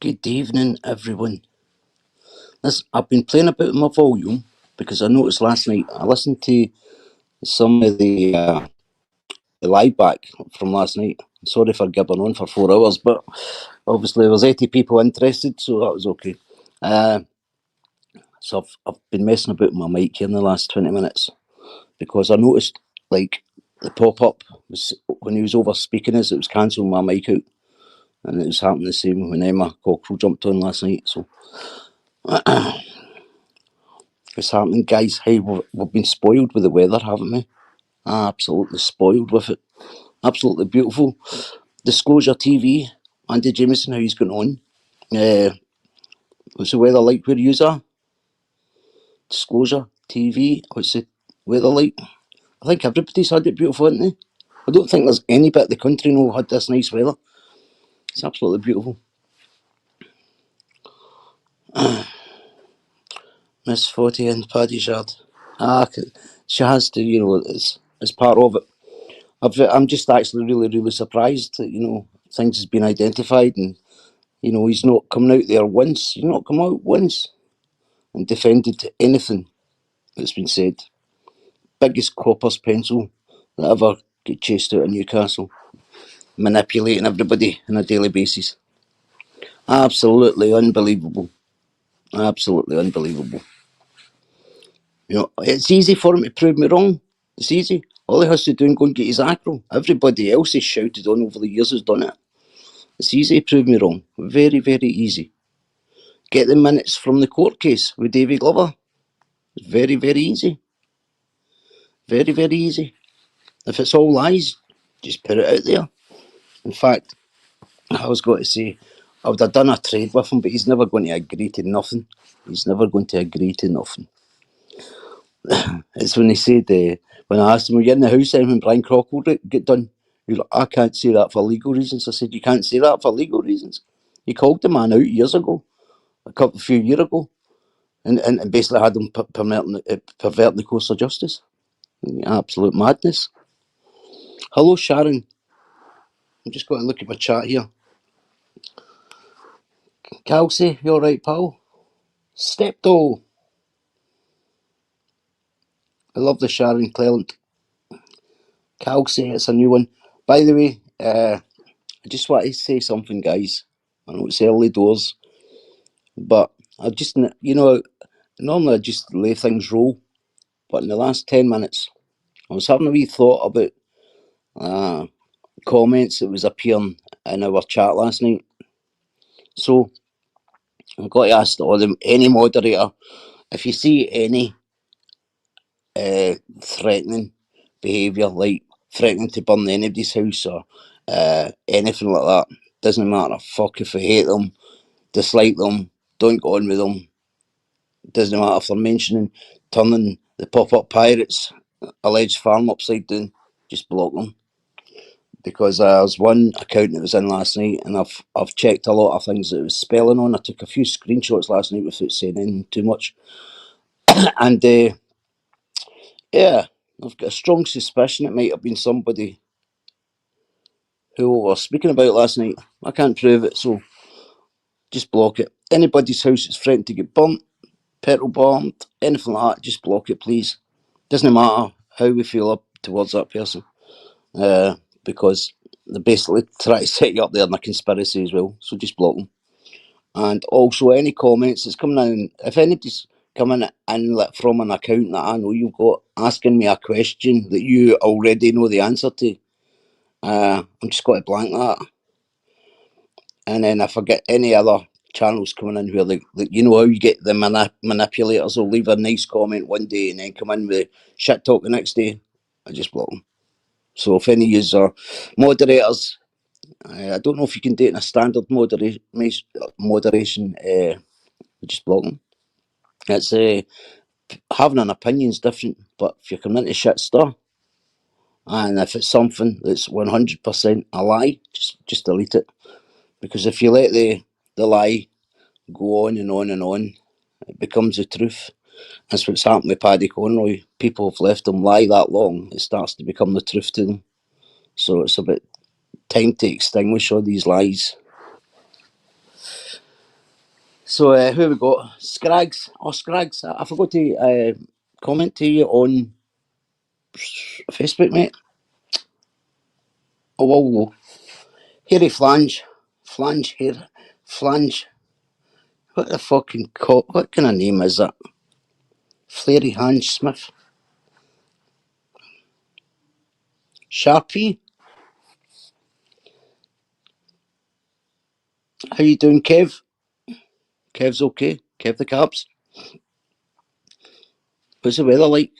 Good evening, everyone. I've been playing about with my volume because I noticed last night I listened to some of the live back from last night. Sorry for gibbering on for 4 hours, but obviously there was 80 people interested, so that was okay. So I've been messing about with my mic here in the last 20 minutes because I noticed like the pop up was when he was over speaking us, it was cancelling my mic out, and it was happening the same when Emma Cockrell jumped on last night. So it's happening, guys. Hey, we've been spoiled with the weather, haven't we? Absolutely spoiled with it. Absolutely beautiful. Disclosure TV, Andy Jameson, how he's going on. What's the weather like where you are? Disclosure TV, what's the weather like? I think everybody's had it beautiful, haven't they? I don't think there's any bit of the country no had this nice weather. It's absolutely beautiful. Miss 40 and Paddy's yard. She has to, it's part of it. I'm just actually really surprised that, things has been identified and, he's not coming out there once. He's not come out once and defended anything that's been said. Biggest copper's pencil that ever get chased out of Newcastle. Manipulating everybody on a daily basis. Absolutely unbelievable. Absolutely unbelievable. It's easy for him to prove me wrong. It's easy. All he has to do is go and get his acro. Everybody else has shouted on over the years has done it. It's easy to prove me wrong. Very easy. Get the minutes from the court case with David Glover. It's very easy. Very easy. If it's all lies, just put it out there. In fact, I was going to say, I would have done a trade with him, but he's never going to agree to nothing. He's never going to agree to nothing. It's when he said, when I asked him, were you in the house when Brian Crock would get done? He was like, I can't say that for legal reasons. I said, you can't say that for legal reasons. He called the man out years ago, a few years ago, and basically had him perverting the course of justice. Absolute madness. Hello, Sharon. I'm just going to look at my chat here. Kelsey, you alright, pal? Stepto. I love the Sharon Cleland. Kelsey, it's a new one. By the way, I just want to say something, guys. I know it's early doors, but I just, normally I just lay things roll. But in the last 10 minutes, I was having a wee thought about comments that was appearing in our chat last night. So I've got to ask all them, any moderator, if you see any threatening behaviour, like threatening to burn anybody's house or anything like that, doesn't matter. Fuck if I hate them, dislike them, don't go on with them. Doesn't matter if they're mentioning turning the pop-up pirates alleged farm upside down, just block them. Because there's one account that was in last night, and I've checked a lot of things that it was spelling on. I took a few screenshots last night without saying anything too much, and yeah, I've got a strong suspicion it might have been somebody who we were speaking about last night. I can't prove it, so just block it. Anybody's house that's threatened to get burnt, petrol bombed, anything like that, just block it, please. Doesn't matter how we feel up towards that person, because they basically try to set you up there in a conspiracy as well. So just block them. And also any comments that's coming in, if anybody's coming in from an account that I know you've got asking me a question that you already know the answer to, I'm just going to blank that. And then if I get any other channels coming in where you know how you get the manipulators will leave a nice comment one day and then come in with shit talk the next day, I just block them. So if any of you are moderators, I don't know if you can do it in a standard moderation, just block them. It's having an opinion is different, but if you're coming into shit stir, and if it's something that's 100% a lie, just delete it. Because if you let the lie go on and on, it becomes the truth. That's what's happened with Paddy Conroy. People have left him lie that long, it starts to become the truth to them. So it's about time to extinguish all these lies. So who have we got? Scrags. Oh, Scrags. I forgot to comment to you on Facebook, mate. Oh, whoa. Hairy Flange. Flange here. Flange. What the fucking what kind of name is that? Flary Hange Smith. Sharpie. How you doing, Kev? Kev's okay. Kev the Caps. What's the weather like?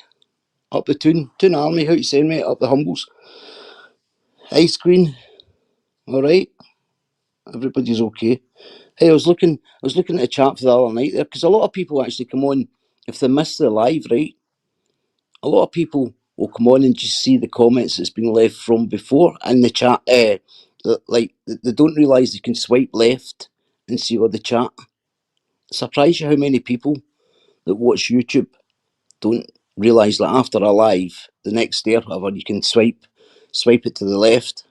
Up the Toon Army, how you saying, mate? Up the Humbles. Ice Queen. Alright. Everybody's okay. Hey, I was looking at the chat for the other night there, because a lot of people actually come on, if they miss the live, right? A lot of people will come on and just see the comments that's been left from before in the chat. Like, they don't realise they can swipe left and see all the chat. Surprise you how many people that watch YouTube don't realise that after a live, the next day or whatever, you can swipe it to the left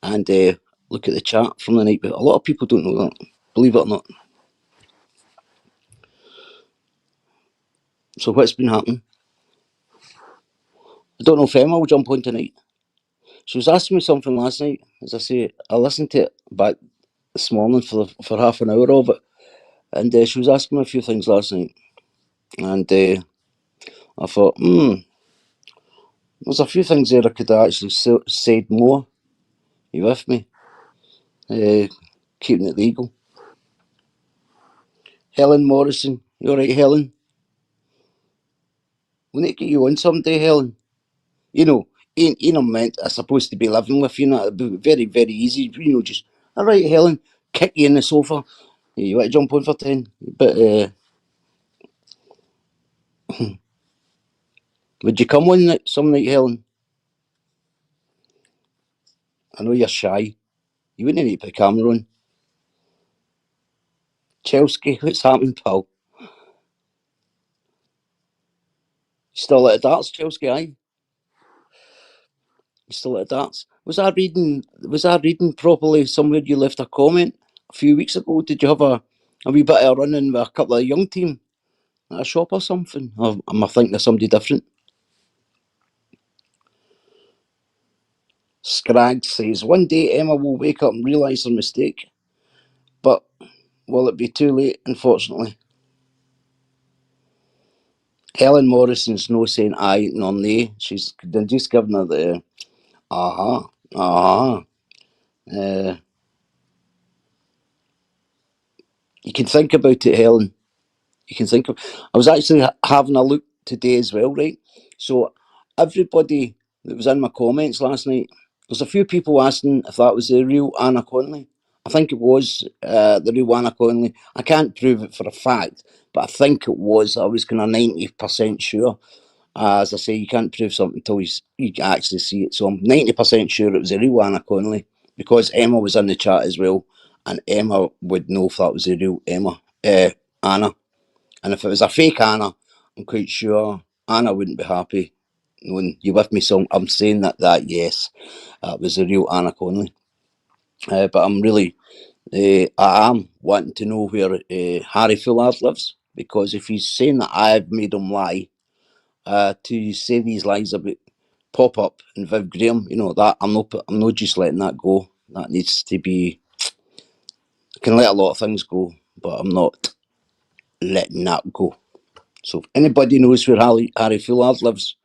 and look at the chat from the night. But a lot of people don't know that, believe it or not. So what's been happening? I don't know if Emma will jump on tonight. She was asking me something last night. As I say, I listened to it back this morning for half an hour of it, and she was asking me a few things last night, and I thought, there's a few things there I could have actually said more. You with me? Keeping it legal. Helen Morrison, you alright, Helen? We need to get you on someday, Helen. You know, ain't I meant I'm supposed to be living with you, it'd be very, very easy, just, alright, Helen, kick you in the sofa. You want to jump on for 10? But would you come on some night, Helen? I know you're shy. You wouldn't need to put a camera on. Chelsea, what's happening, pal? You still at the darts, Chelsea, aye? You still at the darts? Was I reading properly somewhere you left a comment a few weeks ago? Did you have a wee bit of running with a couple of young team at a shop or something? Or am I thinking of somebody different? Scrag says, one day Emma will wake up and realise her mistake, but will it be too late, unfortunately? Helen Morrison's no saying aye nor nay. She's just giving her the aha, aha. You can think about it, Helen. You can think of. I was actually having a look today as well, right? So everybody that was in my comments last night, there's a few people asking if that was the real Anna Conley. I think it was the real Anna Conley. I can't prove it for a fact, but I think it was. I was kind of 90% sure. As I say, you can't prove something until you actually see it. So I'm 90% sure it was a real Anna Conley, because Emma was in the chat as well, and Emma would know if that was a real Anna. And if it was a fake Anna, I'm quite sure Anna wouldn't be happy knowing you with me. So I'm saying that yes, that was a real Anna Conley. But I'm really, I am wanting to know where Harry Fullard lives, because if he's saying that I've made him lie, to say these lies about Pop Up and Viv Graham, that I'm not just letting that go. That needs to be. I can let a lot of things go, but I'm not letting that go. So if anybody knows where Harry Fullard lives,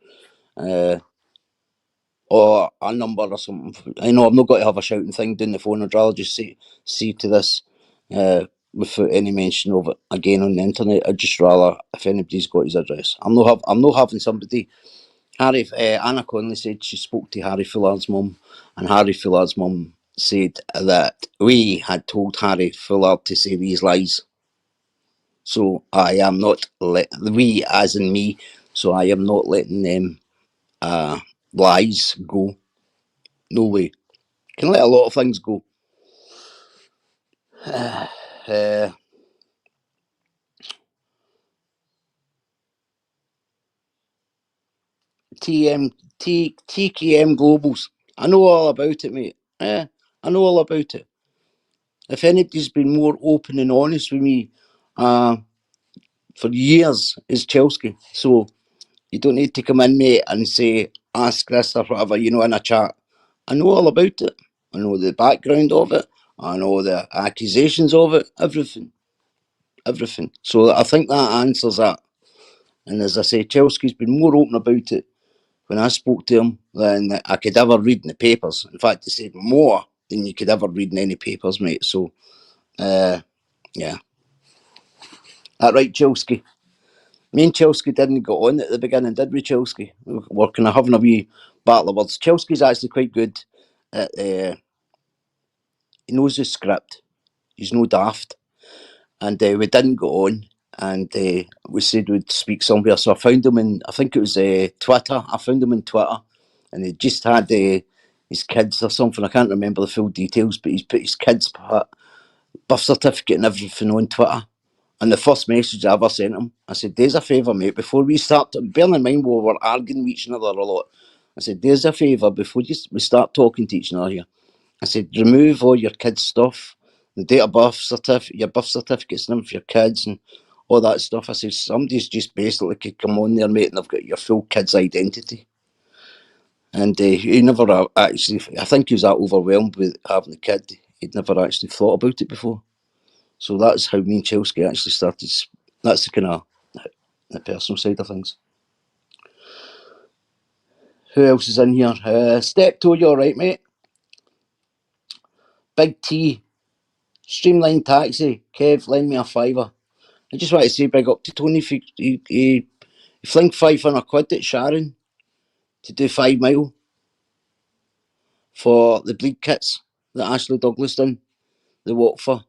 or a number or something, I know I'm not going to have a shouting thing down the phone. I'd rather just see to this without any mention of it again on the internet. I'd just rather if anybody's got his address. I'm not having somebody. Anna Conley said she spoke to Harry Fullard's mum, and Harry Fullard's mum said that we had told Harry Fullard to say these lies. So I am not we as in me. So I am not letting them lies go. No way. Can let a lot of things go. uh, TKM Globals. I know all about it, mate. I know all about it. If anybody's been more open and honest with me for years is Chelsea. So you don't need to come in, mate, and say, ask this or whatever, in a chat. I know all about it. I know the background of it. I know the accusations of it. Everything. Everything. So I think that answers that. And as I say, Chelsea's been more open about it when I spoke to him than I could ever read in the papers. In fact, he said more than you could ever read in any papers, mate. So, yeah. That right, Chelsea. Me and Chelsea didn't get on at the beginning, did we, Chelsea? We were kind of having a wee battle of words. Chelsea's actually quite good at, he knows his script. He's no daft. And we didn't go on. And we said we'd speak somewhere. So I found him in, I think it was Twitter. I found him in Twitter. And he just had his kids or something. I can't remember the full details, but he's put his kids' birth certificate and everything on Twitter. And the first message I ever sent him, I said, "There's a favour, mate, before we start," bearing in mind we were arguing with each other a lot. I said, "There's a favour before we start talking to each other here." I said, "Remove all your kids' stuff, the date of birth certificate, your birth certificates and them for your kids and all that stuff." I said, "Somebody's just basically could come on there, mate, and they've got your full kid's identity." And he never actually, I think he was that overwhelmed with having the kid, he'd never actually thought about it before. So that's how me and Chelsea actually started. That's the kind of the personal side of things. Who else is in here? Steptoe, you alright, mate? Big T, Streamline Taxi, Kev, lend me a fiver. I just want to say big up to Tony. He flinged £500 at Sharon to do 5 mile for the bleed kits that Ashley Douglas done, the walk for.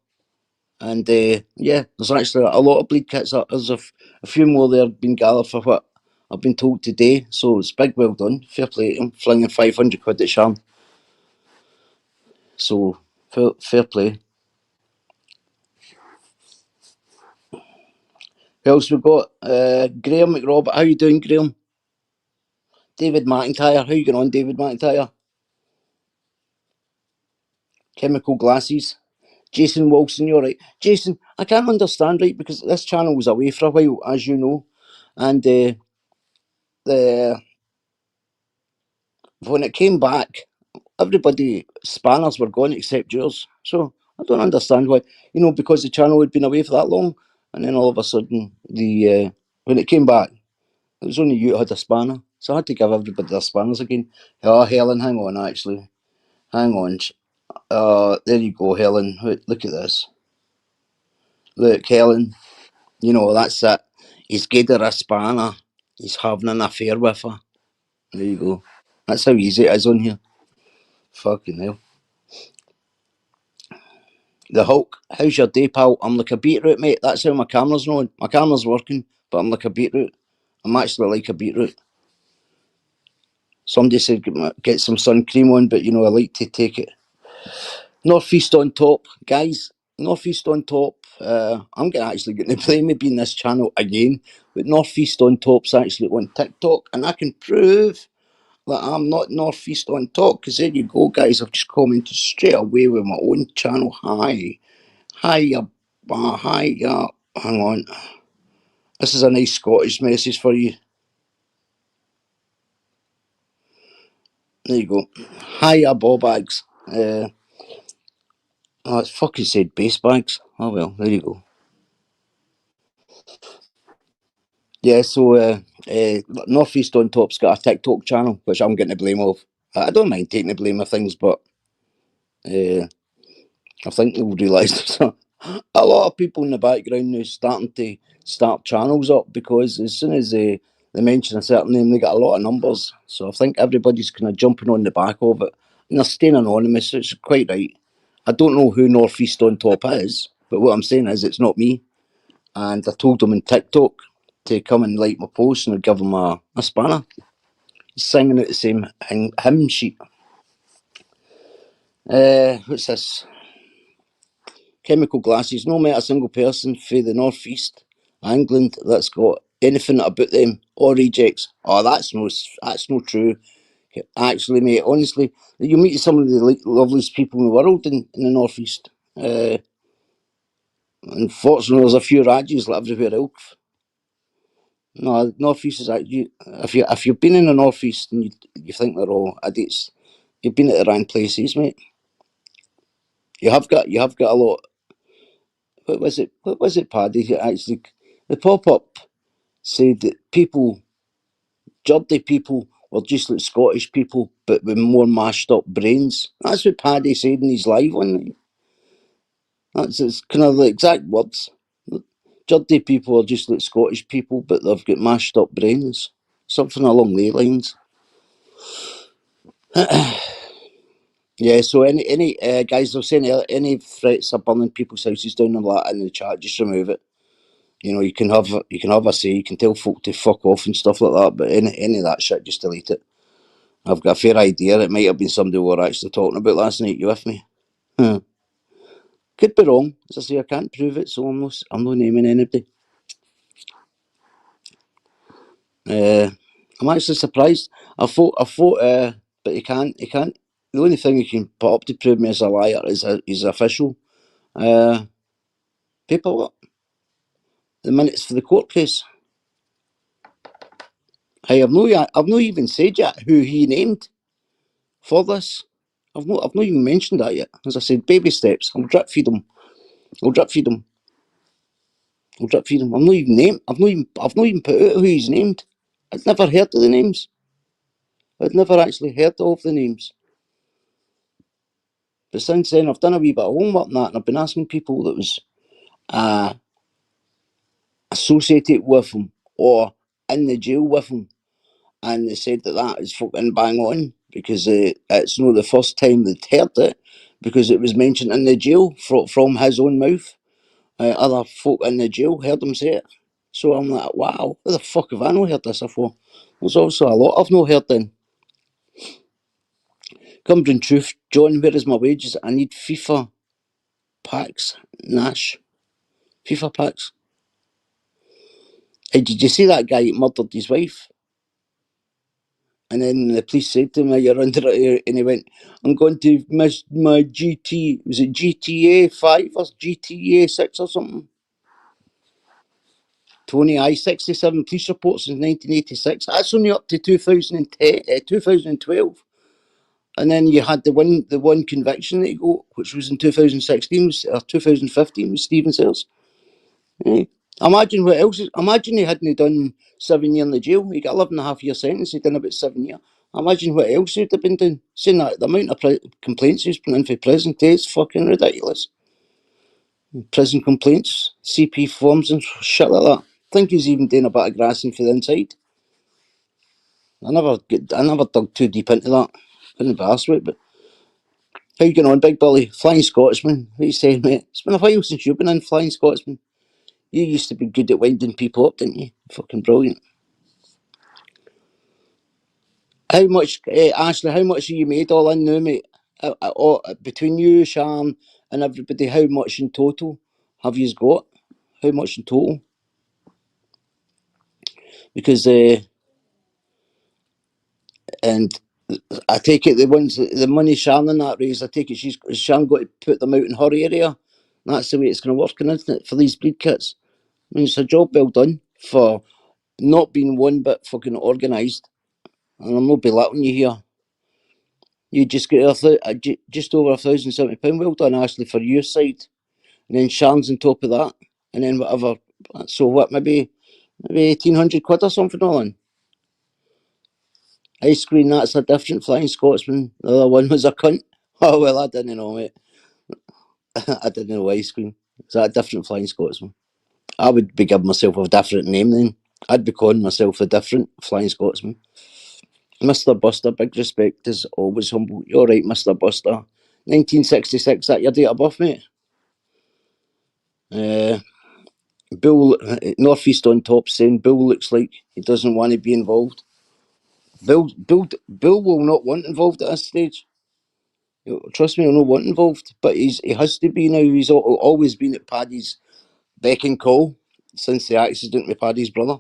And yeah, there's actually a lot of bleed kits. There's a few more there been gathered for what I've been told today. So it's big, well done. Fair play to him, flinging £500 at Sharon. So fair play. Who else we got? Graham McRobert. How you doing, Graham? David McIntyre. How you going on, David McIntyre? Chemical Glasses. Jason Wilson, you're right. Jason, I can't understand, right, because this channel was away for a while, as you know. And the when it came back, everybody, spanners were gone except yours. So I don't understand why, because the channel had been away for that long. And then all of a sudden, when it came back, it was only you who had a spanner. So I had to give everybody their spanners again. Oh, Helen, hang on, actually. Hang on. There you go, Helen. Look at this. Look, Helen. That's it. He's gave her a spanner. He's having an affair with her. There you go. That's how easy it is on here. Fucking hell. The Hulk. How's your day, pal? I'm like a beetroot, mate. That's how my camera's going. My camera's working, but I'm like a beetroot. I'm actually like a beetroot. Somebody said get some sun cream on, but I like to take it. Northeast on top, guys. Northeast on top. I'm actually going to blame me being this channel again, but Northeast on top's actually on TikTok, and I can prove that I'm not Northeast on top. Because there you go, guys. I've just commented straight away with my own channel. Hi, hi. Hang on. This is a nice Scottish message for you. There you go. Hiya, ball bags. It's fucking said base bags. Oh well, there you go. Yeah, so Northeast on Top's got a TikTok channel, which I'm getting the blame of. I don't mind taking the blame of things, but I think they'll realise there's a lot of people in the background now starting to start channels up, because as soon as they mention a certain name, they get a lot of numbers. So I think everybody's kind of jumping on the back of it, and they're staying anonymous, which is quite right. I don't know who Northeast on Top is, but what I'm saying is it's not me. And I told him in TikTok to come and like my post, and I'd give him a spanner. He's singing at the same hymn sheet. What's this? Chemical Glasses. No met a single person for the Northeast England that's got anything about them or rejects. Oh, that's no true. Actually, mate, honestly, you meet some of the loveliest people in the world in the Northeast. Unfortunately, there's a few rages like everywhere else. No, North East is actually, if you've been in the North East and you think they're all idiots, you've been at the wrong places, mate. You have got a lot. What was it? What was it, Paddy? Actually, the pop up said that people, Geordie people, were just like Scottish people, but with more mashed up brains. That's what Paddy said in his live one. That's his kind of the exact words. Geordie people are just like Scottish people, but they've got mashed up brains. Something along those lines. Yeah, so any guys, they're saying any threats of burning people's houses down in the chat, just remove it. You know, you can have a say, you can tell folk to fuck off and stuff like that, but any of that shit, just delete it. I've got a fair idea it might have been somebody we were actually talking about last night. You with me? Huh. Could be wrong. As I say, I can't prove it, so I'm not naming anybody. I'm actually surprised. I thought, but he can't. The only thing he can put up to prove me as a liar is his official paperwork, the minutes for the court case. Hey, I've not even said yet who he named for this. I've not even mentioned that yet. As I said, baby steps. I'll drip feed him. I'll drip feed him. I'll drip feed him. I've not even named. I've not even put out who he's named. I'd never heard of the names. I'd never actually heard of the names. But since then, I've done a wee bit of homework on that, and I've been asking people that was associated with him or in the jail with him, and they said that is fucking bang on because it's not the first time they'd heard it because it was mentioned in the jail from his own mouth. Other folk in the jail heard him say it. So I'm like, wow, who the fuck have I not heard this before? There's also a lot I've not heard then. Cumbrian Truth, John, where is my wages? I need FIFA packs. Nash. FIFA packs. Hey, did you see that guy murdered his wife? And then the police said to him, you're under it here. And he went, I'm going to miss my was it GTA 5 or GTA 6 or something? Tony, 67 police reports since 1986. That's only up to 2012. And then you had the one conviction that he got, which was in 2016 or 2015 with Stephen Sayers. Eh? Imagine what else. Imagine he hadn't done 7 years in the jail. He got 11.5 year sentence. He done about 7 years. Imagine what else he'd have been doing. Saying that the amount of complaints he's been in for prison today is fucking ridiculous. Prison complaints, CP forms and shit like that. I think he's even doing a bit of grassing for the inside. I never dug too deep into that. Couldn't be arsed with it, but how you getting on, Big Billy? Flying Scotsman. What are you saying, mate? It's been a while since you've been in Flying Scotsman. You used to be good at winding people up, didn't you? Fucking brilliant. How much, Ashley, how much have you made all in now, mate? Between you, Sharon, and everybody, how much in total have you got? How much in total? Because, and I take it the money Sharon and that raised, I take it Sharon got to put them out in her area. That's the way it's going to work, isn't it, for these bleed kits? I mean, it's a job well done for not being one bit fucking organised. And I'm not belittling you here. You just get just over £1,070. Well done, Ashley, for your side. And then Sharon's on top of that. And then whatever. So what, maybe 1,800 quid or something on? Ice cream, that's a different Flying Scotsman. The other one was a cunt. Oh, well, I didn't know, mate. I didn't know ice cream. Is that a different Flying Scotsman? I would be giving myself a different name then. I'd be calling myself a different Flying Scotsman. Mr. Buster, big respect, is always humble. You're right, Mr. Buster. 1966, that your date of birth, mate? Bill, Northeast on top, saying Bill looks like he doesn't want to be involved. Bill will not want involved at this stage. Trust me, he'll not want involved, but he has to be now. He's always been at Paddy's beck and call since the accident with Paddy's brother.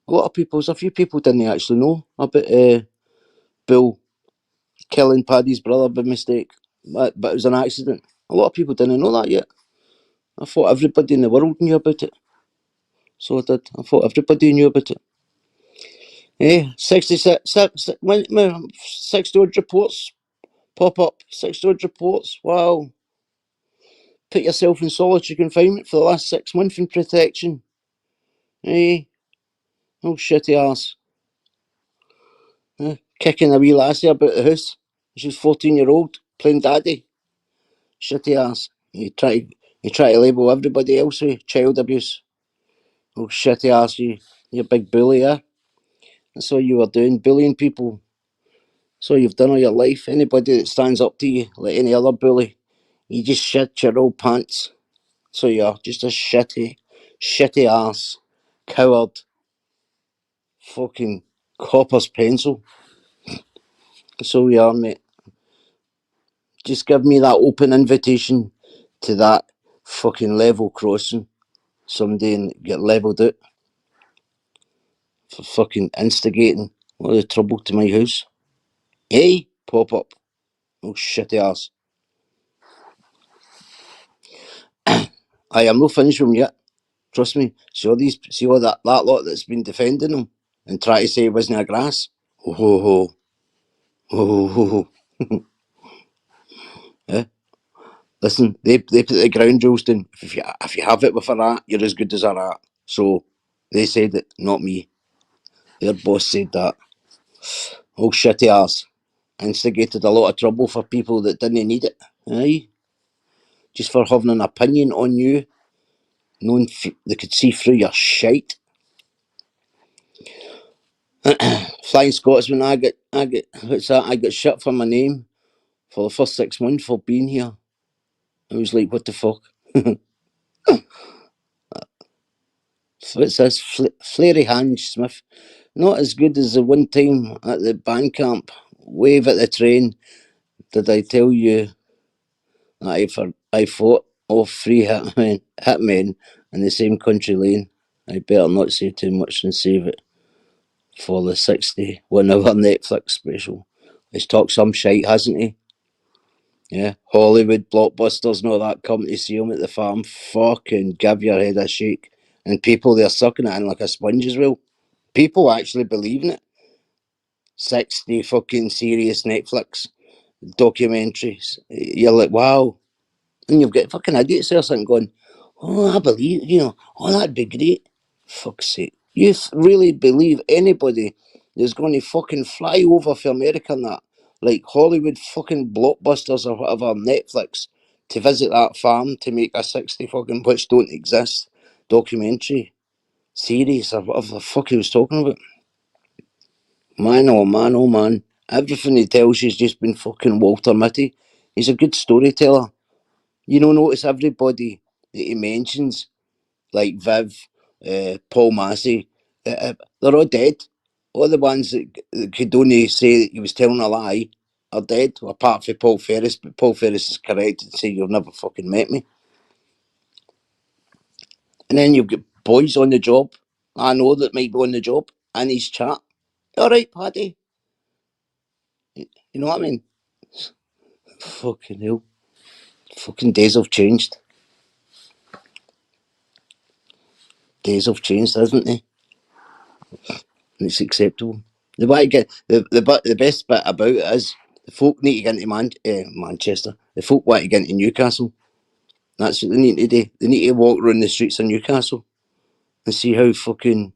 There's a few people didn't actually know about Bill killing Paddy's brother by mistake, but it was an accident. A lot of people didn't know that yet. I thought everybody in the world knew about it. So I did. I thought everybody knew about it. Eh, 66, 60 odd reports pop up. 60 odd reports. Wow. Put yourself in solitary confinement for the last 6 months in protection. Eh, oh shitty ass. Kicking a wee lassie about the house. She's 14-year-old, playing daddy. Shitty ass. You try to label everybody else with child abuse. Oh shitty ass, you big bully, yeah? That's all you were doing, bullying people. That's all you've done all your life. Anybody that stands up to you, like any other bully, you just shit your old pants. So you're just a shitty ass, coward, fucking copper's pencil. So you are, mate. Just give me that open invitation to that fucking level crossing someday and get levelled out for fucking instigating all the trouble to my house. Hey, pop up. Oh shitty ass. I am not finished with him yet. Trust me. See all that lot that's been defending him and try to say he wasn't a grass. Oh ho ho. Oh ho ho. Yeah. Listen, they put the ground rules down. If you have it with a rat, you're as good as a rat. So they said it, not me. Their boss said that. Oh shitty ass. Instigated a lot of trouble for people that didn't need it. Aye. Just for having an opinion on you, knowing they could see through your shite. Flying Scotsman, I got shit for my name for the first 6 months for being here. I was like, what the fuck? What's this? Flary Hand Smith. Not as good as the one time at the band camp. Wave at the train. Did I tell you that I fought off 3 hitmen in the same country lane? I better not say too much and save it for the 61-hour Netflix special. He's talked some shite, hasn't he? Yeah, Hollywood blockbusters and all that come to see him at the farm. Fucking give your head a shake. And people, they're sucking it in like a sponge as well. People actually believing it. 60 fucking serious Netflix documentaries. You're like, wow. And you've got fucking idiots there sitting going, oh, I believe, oh, that'd be great. Fuck's sake. You really believe anybody is going to fucking fly over for America and that, like Hollywood fucking blockbusters or whatever, Netflix, to visit that farm to make a 60 fucking, which don't exist, documentary series or whatever the fuck he was talking about? Man, oh man, oh man. Everything he tells you's just been fucking Walter Mitty. He's a good storyteller. Notice everybody that he mentions, like Viv, Paul Massey, they're all dead. All the ones that could only say that he was telling a lie are dead, apart from Paul Ferris. But Paul Ferris is correct and say you've never fucking met me. And then you've got boys on the job. I know that might be on the job and he's chat. All right, Paddy. You know what I mean? Fucking hell. Fucking days have changed. Days have changed, hasn't they? And it's acceptable. The best bit about it is the folk need to get into Manchester. The folk want to get into Newcastle. That's what they need to do. They need to walk around the streets of Newcastle and see how fucking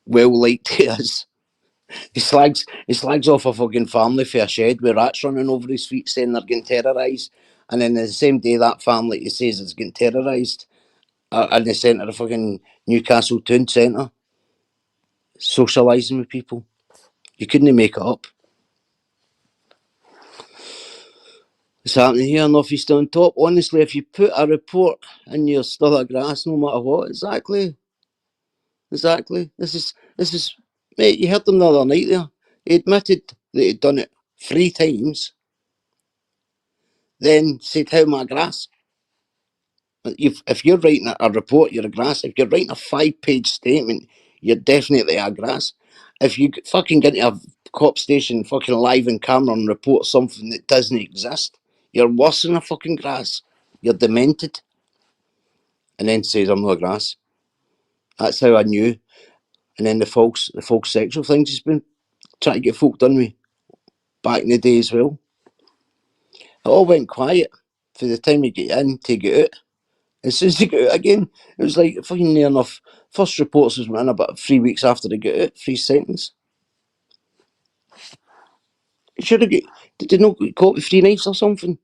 well liked he is. He slags off a fucking family for a shed with rats running over his feet saying they're getting terrorised. And then the same day that family he says is getting terrorised are in the centre of fucking Newcastle town centre, socialising with people. You couldn't make it up. It's happening here, North East on top. Honestly, if you put a report and you're still at grass, no matter what, exactly. This is, mate. You heard him the other night there. He admitted that he'd done it 3 times, then said, "How am I grass?" If you're writing a report, you're a grass. If you're writing a 5-page statement, you're definitely a grass. If you fucking get into a cop station, fucking live in camera and report something that doesn't exist, you're worse than a fucking grass. You're demented. and then says I'm not grass. That's how I knew. And then the false sexual things he's been trying to get folk done with back in the day as well. It all went quiet for the time you get in to get out. As soon as you get out again, it was like fucking near enough. First reports was in about 3 weeks after they got out, 3 sentence. He should have got. Did they not get caught with 3 knives or something?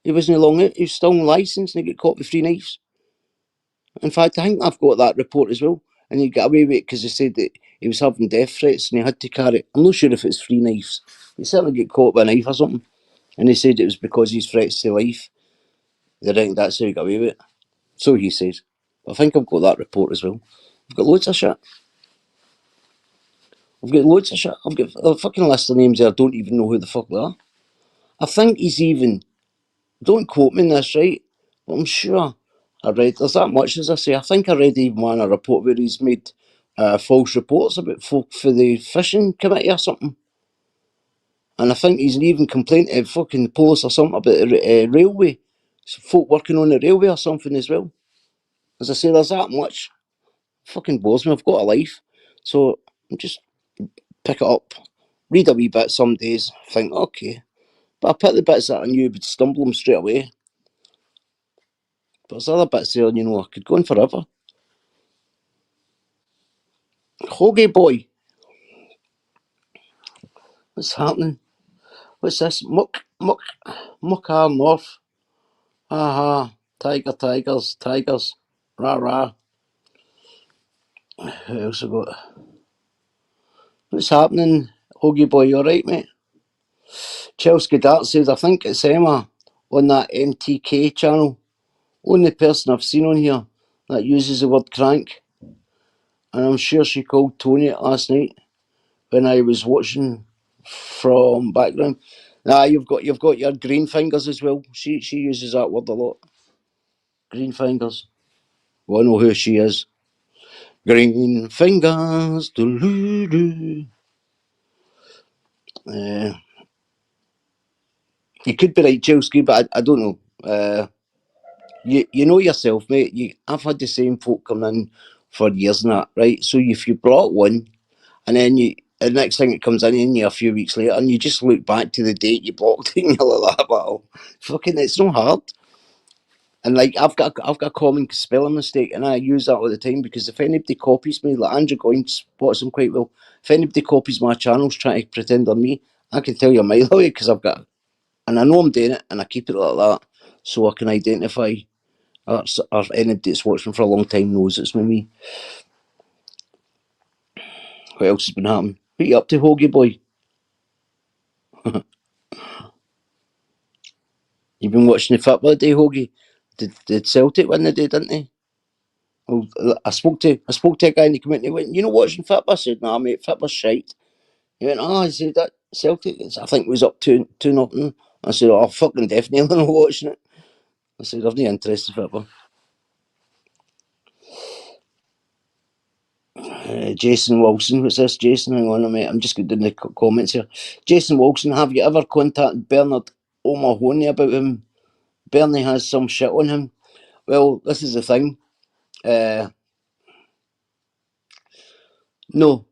He wasn't long out. He was still on licence and he got caught with 3 knives. In fact, I think I've got that report as well. And he got away with it because they said that he was having death threats and he had to carry. I'm not sure if it's 3 knives. He certainly got caught with a knife or something. And they said it was because his threats to life. They think that's how he got away with it. So he says. But I think I've got that report as well. I've got loads of shit. I've got a fucking list of names there. I don't even know who the fuck they are. I think he's even. Don't quote me on this, right? But I'm sure I read. There's that much as I say. I think I read even one a report where he's made false reports about folk for the fishing committee or something. And I think he's even complained to fucking police or something about the railway. Folk working on the railway or something as well. As I say, there's that much. Fucking bores me. I've got a life. So I'm just pick it up, read a wee bit some days, think, okay. But I pick the bits that I knew would stumble them straight away. But there's other bits there, I could go on forever. Hoagie boy. What's happening? What's this? Muckar North. Aha. Tigers. Rah rah. Who else have got? What's happening? Hoagie boy, you alright, mate? Chelsea Dart says, I think it's Emma on that MTK channel. Only person I've seen on here that uses the word crank. And I'm sure she called Tony last night when I was watching from background. Nah, you've got your green fingers as well. She uses that word a lot. Green fingers. Well, I know who she is. Green fingers. Doo-doo-doo. You could be right, Chelsea, but I don't know. You know yourself, mate. I've had the same folk come in for years and that, right? So if you block one, and then the next thing that comes in you a few weeks later, and you just look back to the date you blocked it, and you're like, well, fucking, it's not hard. And like I've got a common spelling mistake, and I use that all the time because if anybody copies me, like Andrew Goins spots them quite well. If anybody copies my channels trying to pretend they're me, I can tell you a mile away because I've got, and I know I'm doing it, and I keep it like that, so I can identify. Or anybody that's watched me for a long time knows it's me. What else has been happening? What you up to, Hoagie boy? You've been watching the football today, Hoagie? Did Celtic win the day, didn't they? Well, I spoke to a guy and he came in and he went, "You know watching football?" I said, "Nah, mate, football's shite." He went, "Oh," I said, "That Celtic, I think it was up 2-0. I said, "Oh, fucking definitely not watching it." I said, "I've no interest in football." Jason Wilson, what's this? Jason, hang on a minute, I'm just going down the comments here. Jason Wilson, have you ever contacted Bernard O'Mahony about him? Bernie has some shit on him. Well, this is the thing. No,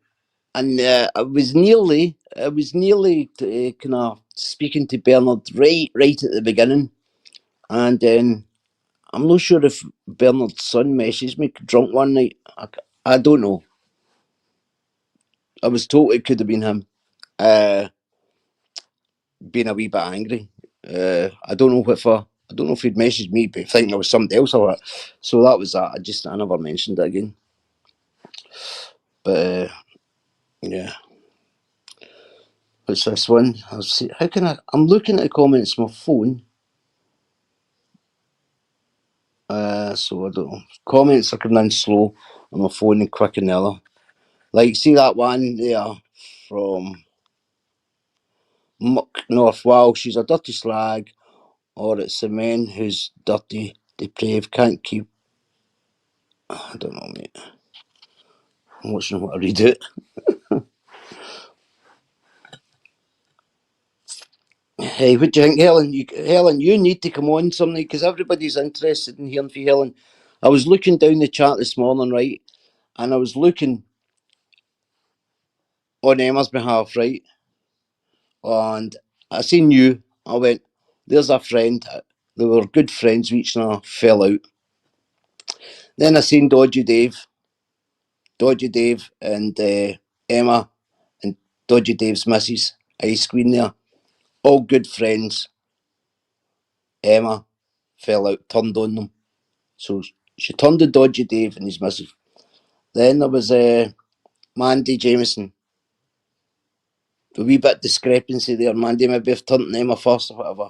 and I was nearly kind of speaking to Bernard right at the beginning, and then I'm not sure if Bernard's son messaged me drunk one night. I don't know. I was told it could have been him, being a wee bit angry. I don't know what for. I don't know if he'd messaged me, but thinking it was somebody else or what. So that was that. I never mentioned it again. But yeah. What's this one? I'll see. How can I? I'm looking at the comments on my phone. So I don't know. Comments are coming in slow on my phone and quick and the other. Like, see that one there from Muck North. Wow, she's a dirty slag, or it's a man who's dirty, depraved, can't keep. I don't know, mate. I'm watching what I read it. Hey, what do you think, Helen? Helen, you need to come on something because everybody's interested in hearing from Helen. I was looking down the chat this morning, right, and I was looking on Emma's behalf, right, and I seen you. I went, there's a friend. They were good friends, reaching a fell out. Then I seen Dodgy Dave and Emma and Dodgy Dave's missus, ice queen there, all good friends. Emma fell out, turned on them. So she turned to Dodgy Dave and his missus. Then there was Mandy Jameson. A wee bit discrepancy there. Mandy maybe have turned to Emma first or whatever.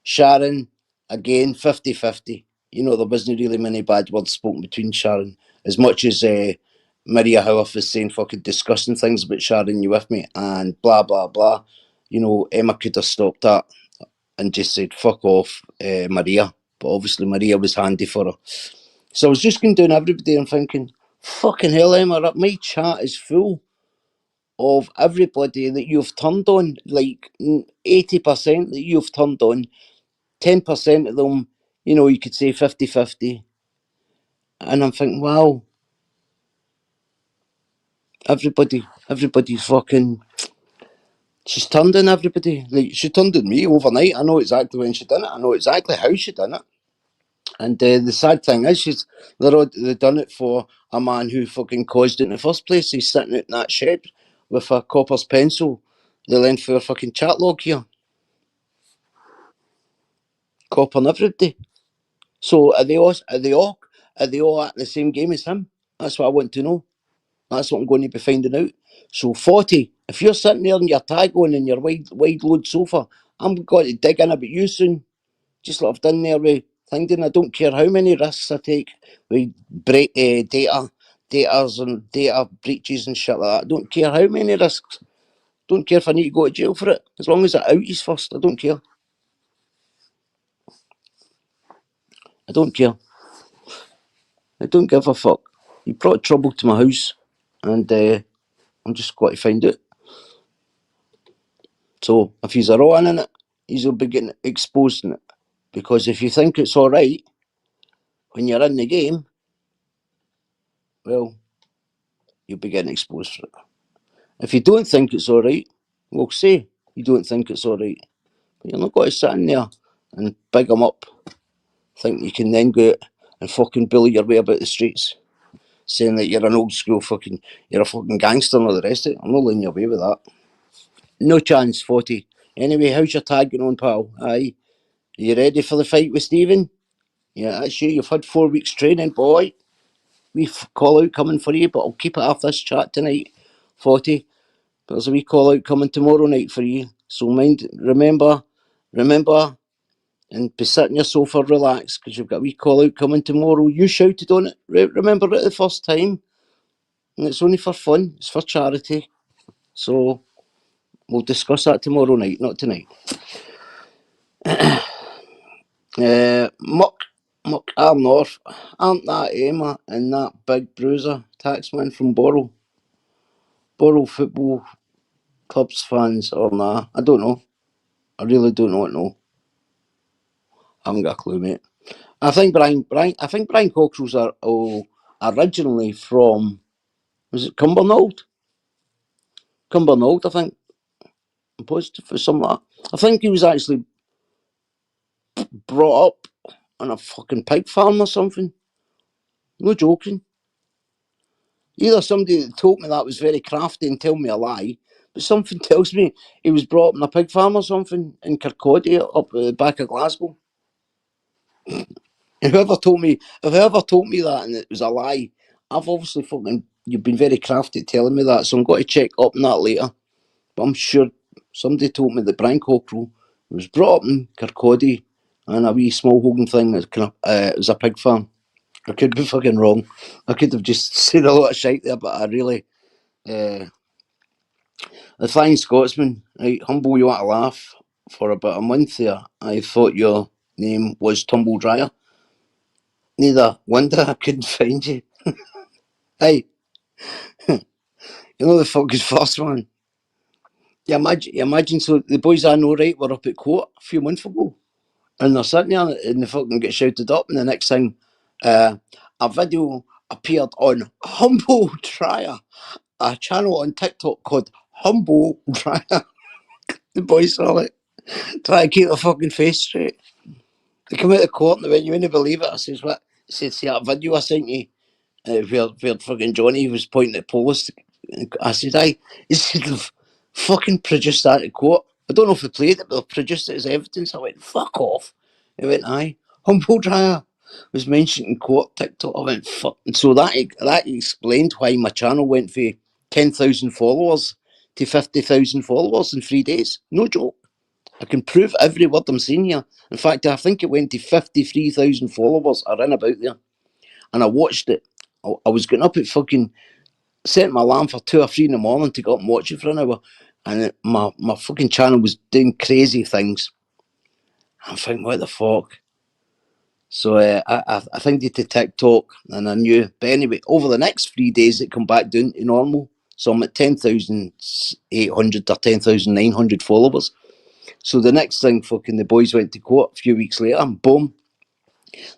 Sharon, again, 50-50. You know, there wasn't really many bad words spoken between Sharon. As much as Maria Howarth was saying fucking disgusting things about Sharon, you with me? And blah, blah, blah. You know, Emma could have stopped that and just said, fuck off, Maria. But obviously Maria was handy for her. So I was just going down everybody and thinking, fucking hell, Emma, my chat is full of everybody that you've turned on. Like 80% that you've turned on. 10% of them, you know, you could say 50-50. And I'm thinking, wow, everybody's fucking, she's turned on everybody. Like, she turned on me overnight. I know exactly when she done it. I know exactly how she done it. And the sad thing is, they done it for a man who fucking caused it in the first place. He's sitting out in that shed with a copper's pencil, the length of a fucking chat log here, coppering everybody. So are they all at the same game as him? That's what I want to know. That's what I'm going to be finding out. So 40, if you're sitting there in your tag on in your wide load sofa, I'm going to dig in about you soon. Just like I've done there with thinking. I don't care how many risks I take with daters and data breaches and shit like that. I don't care how many risks. Don't care if I need to go to jail for it. As long as it outies first, I don't care. I don't care. I don't give a fuck. You brought trouble to my house, and I'm just going to find out. So if he's a raw in it, he'll be getting exposed in it. Because if you think it's all right when you're in the game, well, you'll be getting exposed for it. If you don't think it's all right, well, say you don't think it's all right. But you're not going to sit in there and big them up, think you can then go out and fucking bully your way about the streets, saying that you're an old school fucking, you're a fucking gangster and all the rest of it. I'm not letting you away with that. No chance, 40. Anyway, how's your tag going on, pal? Aye. Are you ready for the fight with Stephen? Yeah, that's you. You've had 4 weeks training, boy. Wee call out coming for you, but I'll keep it off this chat tonight. 40. But there's a wee call out coming tomorrow night for you. So remember, and be sitting your sofa, relax, because you've got a wee call out coming tomorrow. You shouted on it. Remember it the first time, and it's only for fun. It's for charity. So we'll discuss that tomorrow night, not tonight. Muck North, aren't that Emma and that big bruiser taxman from Borough Football Club's fans or nah? I don't know. I really don't know. No, I haven't got a clue, mate. I think Brian Cockrell's are originally from, was it Cumbernauld? Cumbernauld, I think. I'm positive for something like that. I think he was actually brought up on a fucking pig farm or something. No joking. Either somebody that told me that was very crafty and tell me a lie, but something tells me he was brought up on a pig farm or something in Kirkcaldy up at the back of Glasgow. And whoever told me that and it was a lie, I've obviously fucking, you've been very crafty at telling me that, so I'm going to check up on that later. But I'm sure somebody told me that Brian Cockrell was brought up in Kirkcaldy and a wee small holding thing that it was a pig farm. I could be fucking wrong. I could have just said a lot of shite there, but I really... the Flying Scotsman, right, humble you want to laugh. For about a month there, I thought your name was Tumble Dryer. Neither wonder I couldn't find you. Hey, you know the fucking first one. You imagine, so the boys I know, right, were up at court a few months ago. And they're sitting there and they fucking get shouted up, and the next thing, A video appeared on Humble Dryer, a channel on TikTok called Humble Dryer. The boys saw it, try to keep their fucking face straight. They come out of court and they went, "You wouldn't believe it." I says, "What?" He said, "See that video I sent you? Where fucking Johnny was pointing at posts." I said, "Aye." He said, "They've fucking produced that in court. I don't know if they played it, but they've produced it as evidence." I went, "Fuck off." He went, "Aye. Humble Dryer was mentioned in court, TikTok." I went, "Fuck." And so that explained why my channel went from 10,000 followers to 50,000 followers in 3 days. No joke. I can prove every word I'm saying here. In fact, I think it went to 53,000 followers or in about there. And I watched it. I was getting up at fucking, setting my alarm for 2 or 3 in the morning to go up and watch it for an hour. And my fucking channel was doing crazy things. I'm thinking, what the fuck? So I think they did TikTok and I knew. But anyway, over the next 3 days, it come back down to normal. So I'm at 10,800 or 10,900 followers. So the next thing, fucking the boys went to court a few weeks later, and boom,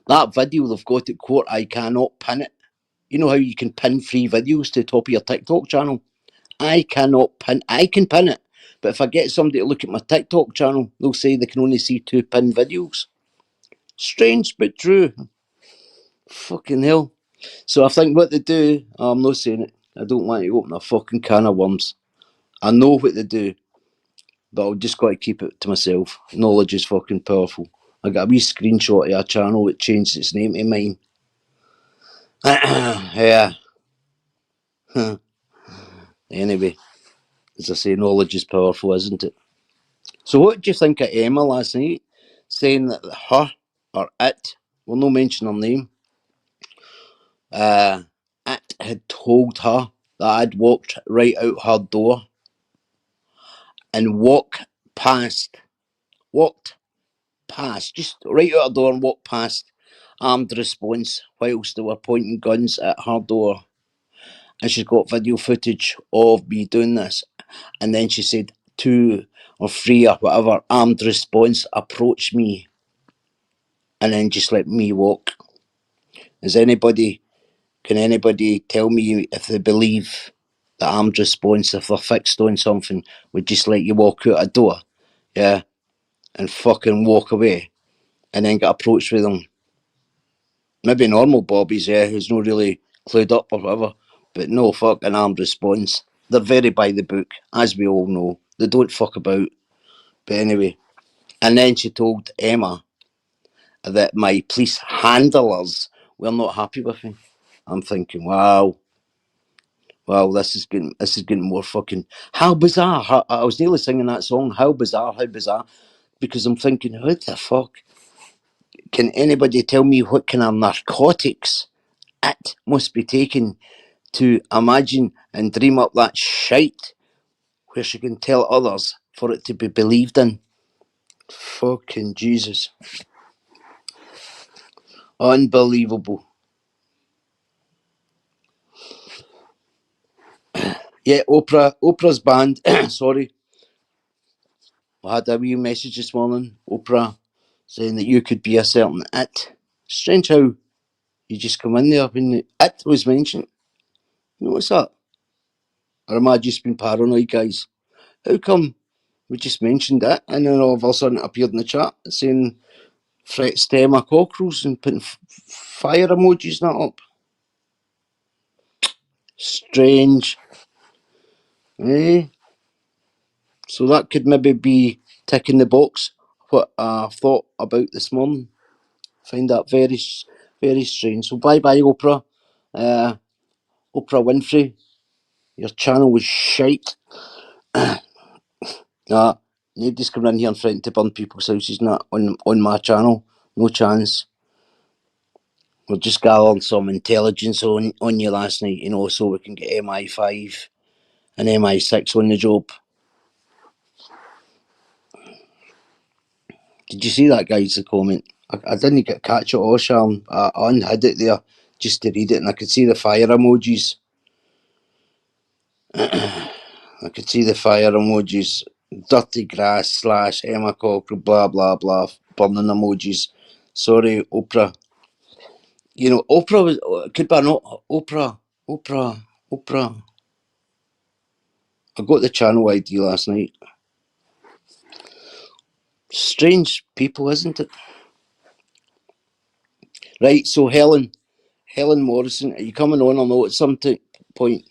that video they've got at court, I cannot pin it. You know how you can pin free videos to the top of your TikTok channel? I can pin it. But if I get somebody to look at my TikTok channel, they'll say they can only see 2 pinned videos. Strange but true. Fucking hell. So I think what they do, I'm not saying it, I don't want to open a fucking can of worms. I know what they do, but I've just got to keep it to myself. Knowledge is fucking powerful. I got a wee screenshot of a channel that changed its name to mine. Yeah. Anyway, as I say, knowledge is powerful, isn't it? So what did you think of Emma last night? Saying that her or it, we'll no mention her name, it had told her that I'd walked right out her door and walked past, just right out her door and walked past armed response whilst they were pointing guns at her door. And she's got video footage of me doing this. And then she said 2 or 3 or whatever armed response approached me and then just let me walk. Can anybody tell me if they believe the armed response, if they're fixed on something, would just let you walk out a door, yeah, and fucking walk away and then get approached with them? Maybe normal bobbies, yeah, who's not really clued up or whatever, but no fucking armed response. They're very by the book, as we all know. They don't fuck about. But anyway, and then she told Emma that my police handlers were not happy with me. I'm thinking, wow, this is getting more fucking, how bizarre. I was nearly singing that song, how bizarre, because I'm thinking, what the fuck? Can anybody tell me what kind of narcotics it must be taken to imagine and dream up that shite where she can tell others for it to be believed in? Fucking Jesus. Unbelievable. Yeah, Oprah's banned. Sorry. I had a wee message this morning, Oprah, saying that you could be a certain it. Strange how you just come in there when it was mentioned. You know what's that? Or am I just being paranoid, guys? How come we just mentioned it and then all of a sudden it appeared in the chat saying threats to Emma Cockerels and putting fire emojis and that up? Strange. Eh? So that could maybe be ticking the box what I thought about this morning. Find that very, very strange. So bye bye, Oprah. Oprah Winfrey, your channel was shite. Nah, nobody's coming in here and threatening to burn people's houses. Not on my channel. No chance. We're just gathering some intelligence on you last night, so we can get MI5 and MI6 on the job. Did you see that, guys, the comment? I didn't catch it all, Sharon. I unhid it there just to read it, and I could see the fire emojis. I could see the fire emojis. Dirty grass / Emma Cockrell, blah, blah, blah. Burning emojis. Sorry, Oprah. You know, Oprah was, it could be not Oprah. I got the channel ID last night. Strange people, isn't it? Right, so Helen Morrison, are you coming on or no at some point?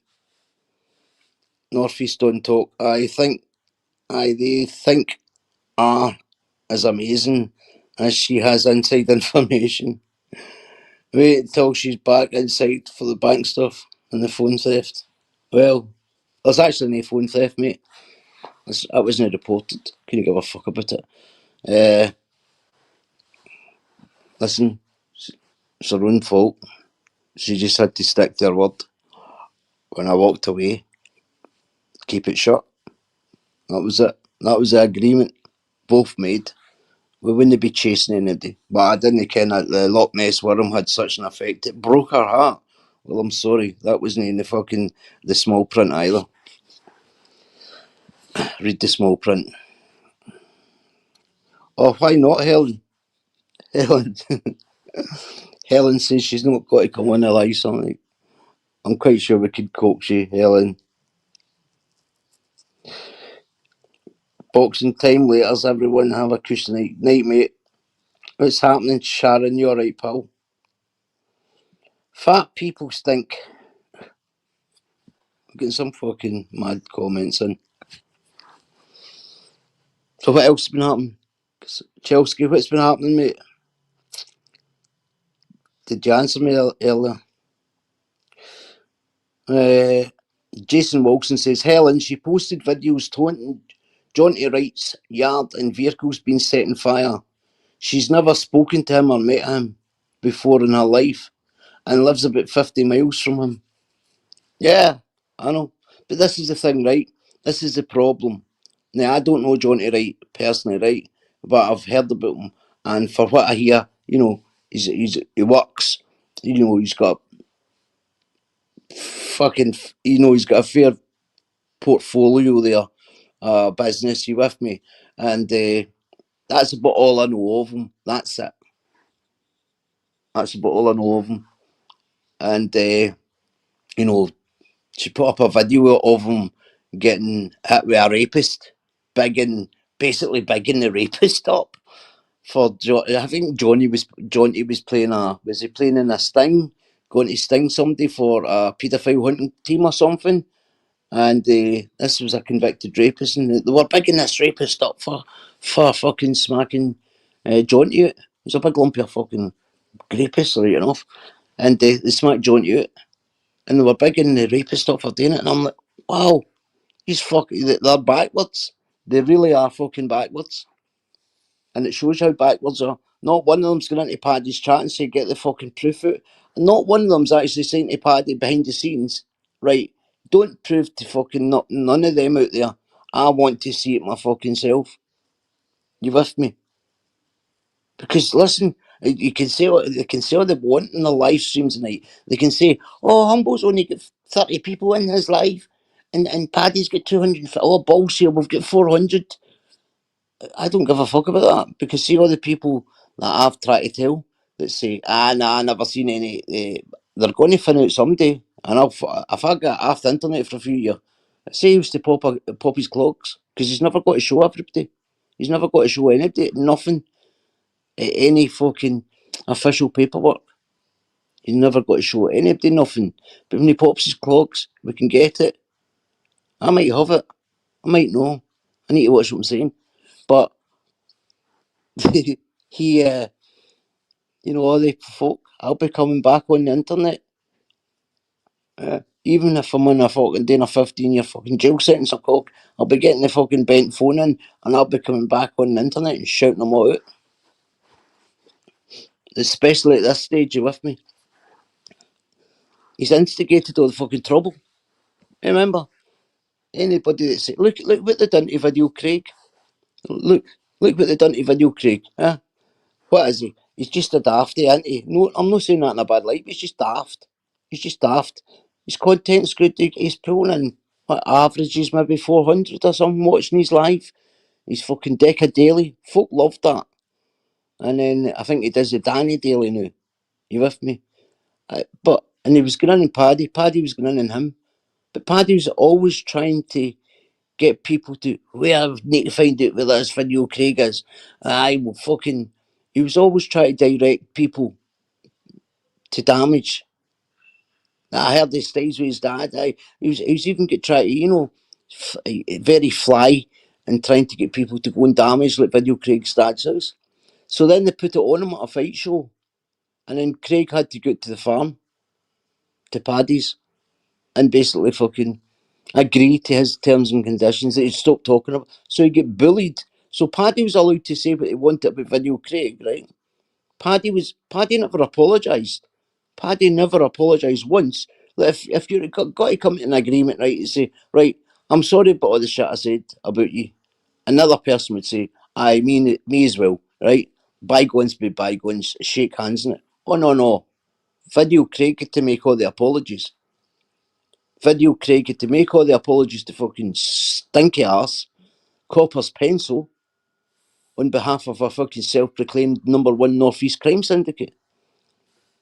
Northeast on talk. They think as amazing as she has inside information. Wait until she's back inside for the bank stuff and the phone theft. Well, there's actually no phone theft, mate. That wasn't reported. Couldn't give a fuck about it. Listen, it's her own fault. She just had to stick to her word. When I walked away, keep it shut. That was it. That was the agreement both made. We wouldn't be chasing anybody. But I didn't ken that the Loch Ness worm had such an effect. It broke her heart. Well, I'm sorry. That wasn't in the small print either. Read the small print. Oh, why not, Helen? Helen. Helen says she's not got to come on the live something. I'm quite sure we could coax you, Helen. Boxing time laters, everyone have a cushion night, mate. What's happening, Sharon? You alright, pal? Fat people stink. I'm getting some fucking mad comments in. So what else has been happening? Chelsea, what's been happening, mate? Did you answer me earlier? Jason Wilson says, Helen, she posted videos taunting Jonty Wright's yard and vehicles being set on fire. She's never spoken to him or met him before in her life and lives about 50 miles from him. Yeah, I know. But this is the thing, right? This is the problem. Now, I don't know Jonty Wright personally, right? But I've heard about him. And for what I hear, you know, he works. You know, he's got he's got a fair portfolio there, business, you with me? And that's about all I know of him. That's it. That's about all I know of him. And, you know, she put up a video of him getting hit with a rapist, basically bigging the rapist up. I think Johnny was playing was he playing in a sting, going to sting somebody for a paedophile hunting team or something, and this was a convicted rapist, and they were bigging this rapist up for fucking smacking Johnny out. He was a big lumpy of fucking rapist, right enough, and they smacked Johnny out, and they were bigging the rapist up for doing it, and I'm like, wow, they're backwards. They really are fucking backwards. And it shows how backwards they are. Not one of them's going into Paddy's chat and say, get the fucking proof out. And not one of them's actually saying to Paddy behind the scenes, right, don't prove to fucking none of them out there. I want to see it my fucking self. You with me? Because listen, you can say they can say all they want in the live streams tonight. They can say, oh, Humble's only got 30 people in his live, and Paddy's got 250. Oh, bullshit, we've got 400. I don't give a fuck about that, because see all the people that I've tried to tell that say, nah, I never seen any. They're going to find out someday. And if I get off the internet for a few years, say he used to pop his clocks, because he's never got to show everybody. He's never got to show anybody, nothing, any fucking official paperwork. He's never got to show anybody nothing. But when he pops his clocks, we can get it. I might have it. I might know. I need to watch what I'm saying. But he, all the folk, I'll be coming back on the internet. Even if I'm on a fucking doing a 15-year fucking jail sentence or cock, I'll be getting the fucking bent phone in, and I'll be coming back on the internet and shouting them all out. Especially at this stage, you with me? He's instigated all the fucking trouble. Remember? Anybody that say, look what they done to Video Craig. Look what they done to Video Craig. Huh? What is he? He's just a dafty, isn't he? No, I'm not saying that in a bad light, but he's just daft. He's just daft. His content's good. He's pulling in what averages maybe 400 or something watching his live. He's fucking Deca Daily. Folk love that. And then I think he does the Danny Daily now. You with me? And he was going in Paddy. Paddy was going in him. But Paddy was always trying to get people to, we need to find out where this video Craig is. I will fucking. He was always trying to direct people to damage. I heard his stays with his dad. He was even get trying to, very fly and trying to get people to go and damage like video Craig's dad's house. So then they put it on him at a fight show. And then Craig had to go to the farm, to Paddy's, and basically fucking agree to his terms and conditions that he'd stop talking about. So he get bullied. So Paddy was allowed to say what he wanted about Video Craig, right? Paddy never apologised. Paddy never apologised once. Like if you've got to come to an agreement, right, to say, right, I'm sorry about all the shit I said about you. Another person would say, I mean it, me as well, right? Bygones be bygones, shake hands in it. Oh no. Video Craig had to make all the apologies. Video Craig had to make all the apologies to fucking stinky arse, Copper's Pencil, on behalf of a fucking self-proclaimed #1 North East crime syndicate.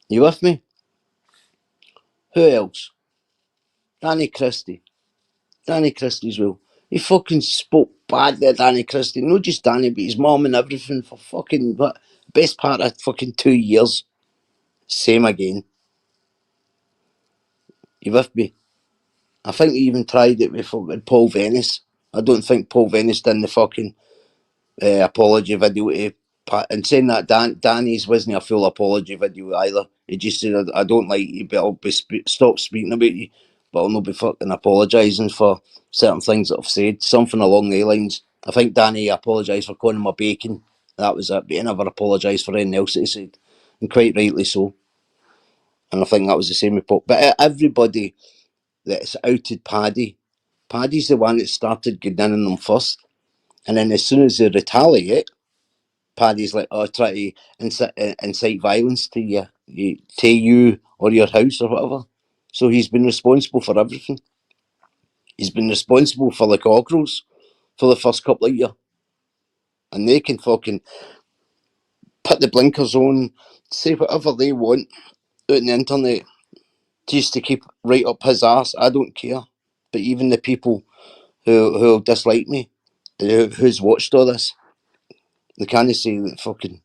You with me? Who else? Danny Christie. Danny Christie as well. He fucking spoke badly at Danny Christie. Not just Danny, but his mum and everything for fucking, what, best part of fucking 2 years. Same again. You with me? I think he even tried it with fucking Paul Venice. I don't think Paul Venice done the fucking apology video to Pat. And saying that, Danny's wasn't a full apology video either. He just said, I don't like you, but I'll stop speaking about you, but I'll not be fucking apologising for certain things that I've said. Something along the lines. I think Danny apologised for calling him a bacon. That was it, but he never apologised for anything else that he said. And quite rightly so. And I think that was the same with Paul. But everybody that's outed Paddy's the one that started getting in on them first. And then as soon as they retaliate, Paddy's like, oh, try to incite violence to you or your house or whatever. So he's been responsible for everything. He's been responsible for the cockerels for the first couple of years. And they can fucking put the blinkers on, say whatever they want out on the internet just to keep right up his arse. I don't care. But even the people who dislike me, who's watched all this, they can't say that fucking,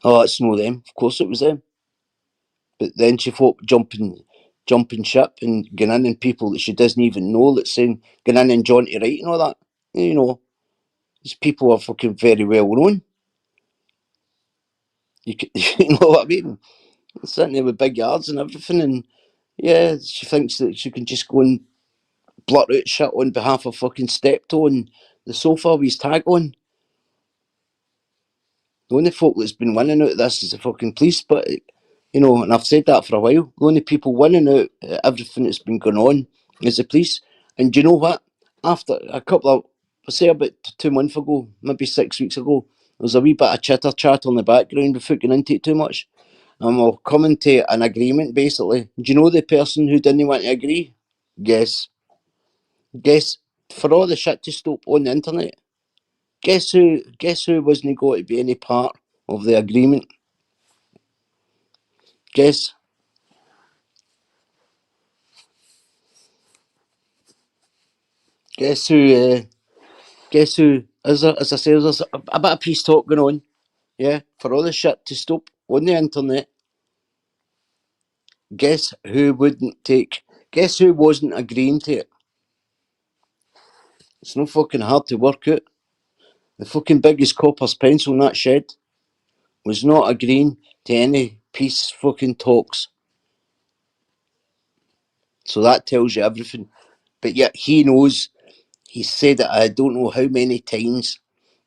oh, it's no them. Of course it was them. But then she thought jumping ship and going in and people that she doesn't even know that's saying going in and John to Wright and all that. You know, these people are fucking very well known. You know what I mean? Sitting there with big yards and everything, and yeah, she thinks that she can just go and blurt out shit on behalf of fucking Steptoe and the sofa with his tag on. The only folk that's been winning out of this is the fucking police, but and I've said that for a while. The only people winning out everything that's been going on is the police. And do you know what? After a couple of, say about 2 months ago, maybe 6 weeks ago, there was a wee bit of chitter chat on the background without getting into it too much. And we're coming to an agreement basically. Do you know the person who didn't want to agree? Guess. Guess. For all the shit to stop on the internet. Guess who wasn't going to be any part of the agreement? Guess. Guess who? Guess who? As I say, there's a bit of peace talk going on. Yeah, for all the shit to stop on the internet. Guess who wouldn't take? Guess who wasn't agreeing to it? It's no fucking hard to work out. The fucking biggest copper's pencil in that shed was not agreeing to any peace fucking talks. So that tells you everything. But yet he knows. He said it, I don't know how many times,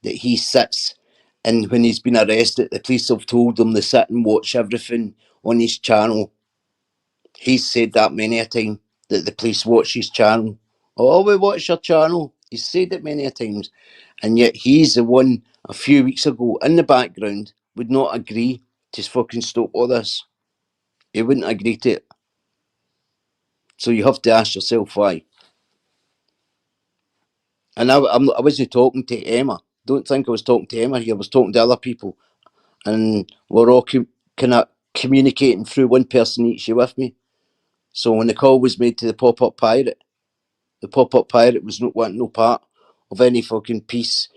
that he sits and when he's been arrested, the police have told him to sit and watch everything on his channel. He's said that many a time, that the police watch his channel. Oh, we watch your channel. He's said it many a times. And yet he's the one a few weeks ago in the background would not agree to fucking stop all this. He wouldn't agree to it. So you have to ask yourself why. And I wasn't talking to Emma. Don't think I was talking to Emma here. I was talking to other people. And we're all kind of communicating through one person each, you with me? So when the call was made to the pop-up pirate was not wanting no part of any fucking peace.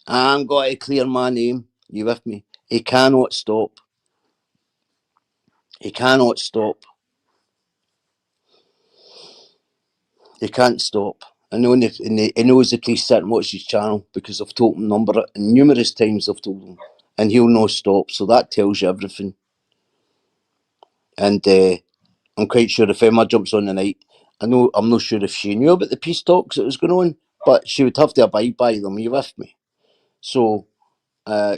I'm going to clear my name, you with me? He cannot stop. He cannot stop. He can't stop. I know, he knows the police sit and watch his channel because I've told him number it, and numerous times I've told him, and he'll not stop. So that tells you everything. And I'm quite sure if Emma jumps on the night, I'm not sure if she knew about the peace talks that was going on, but she would have to abide by them. Are you with me? So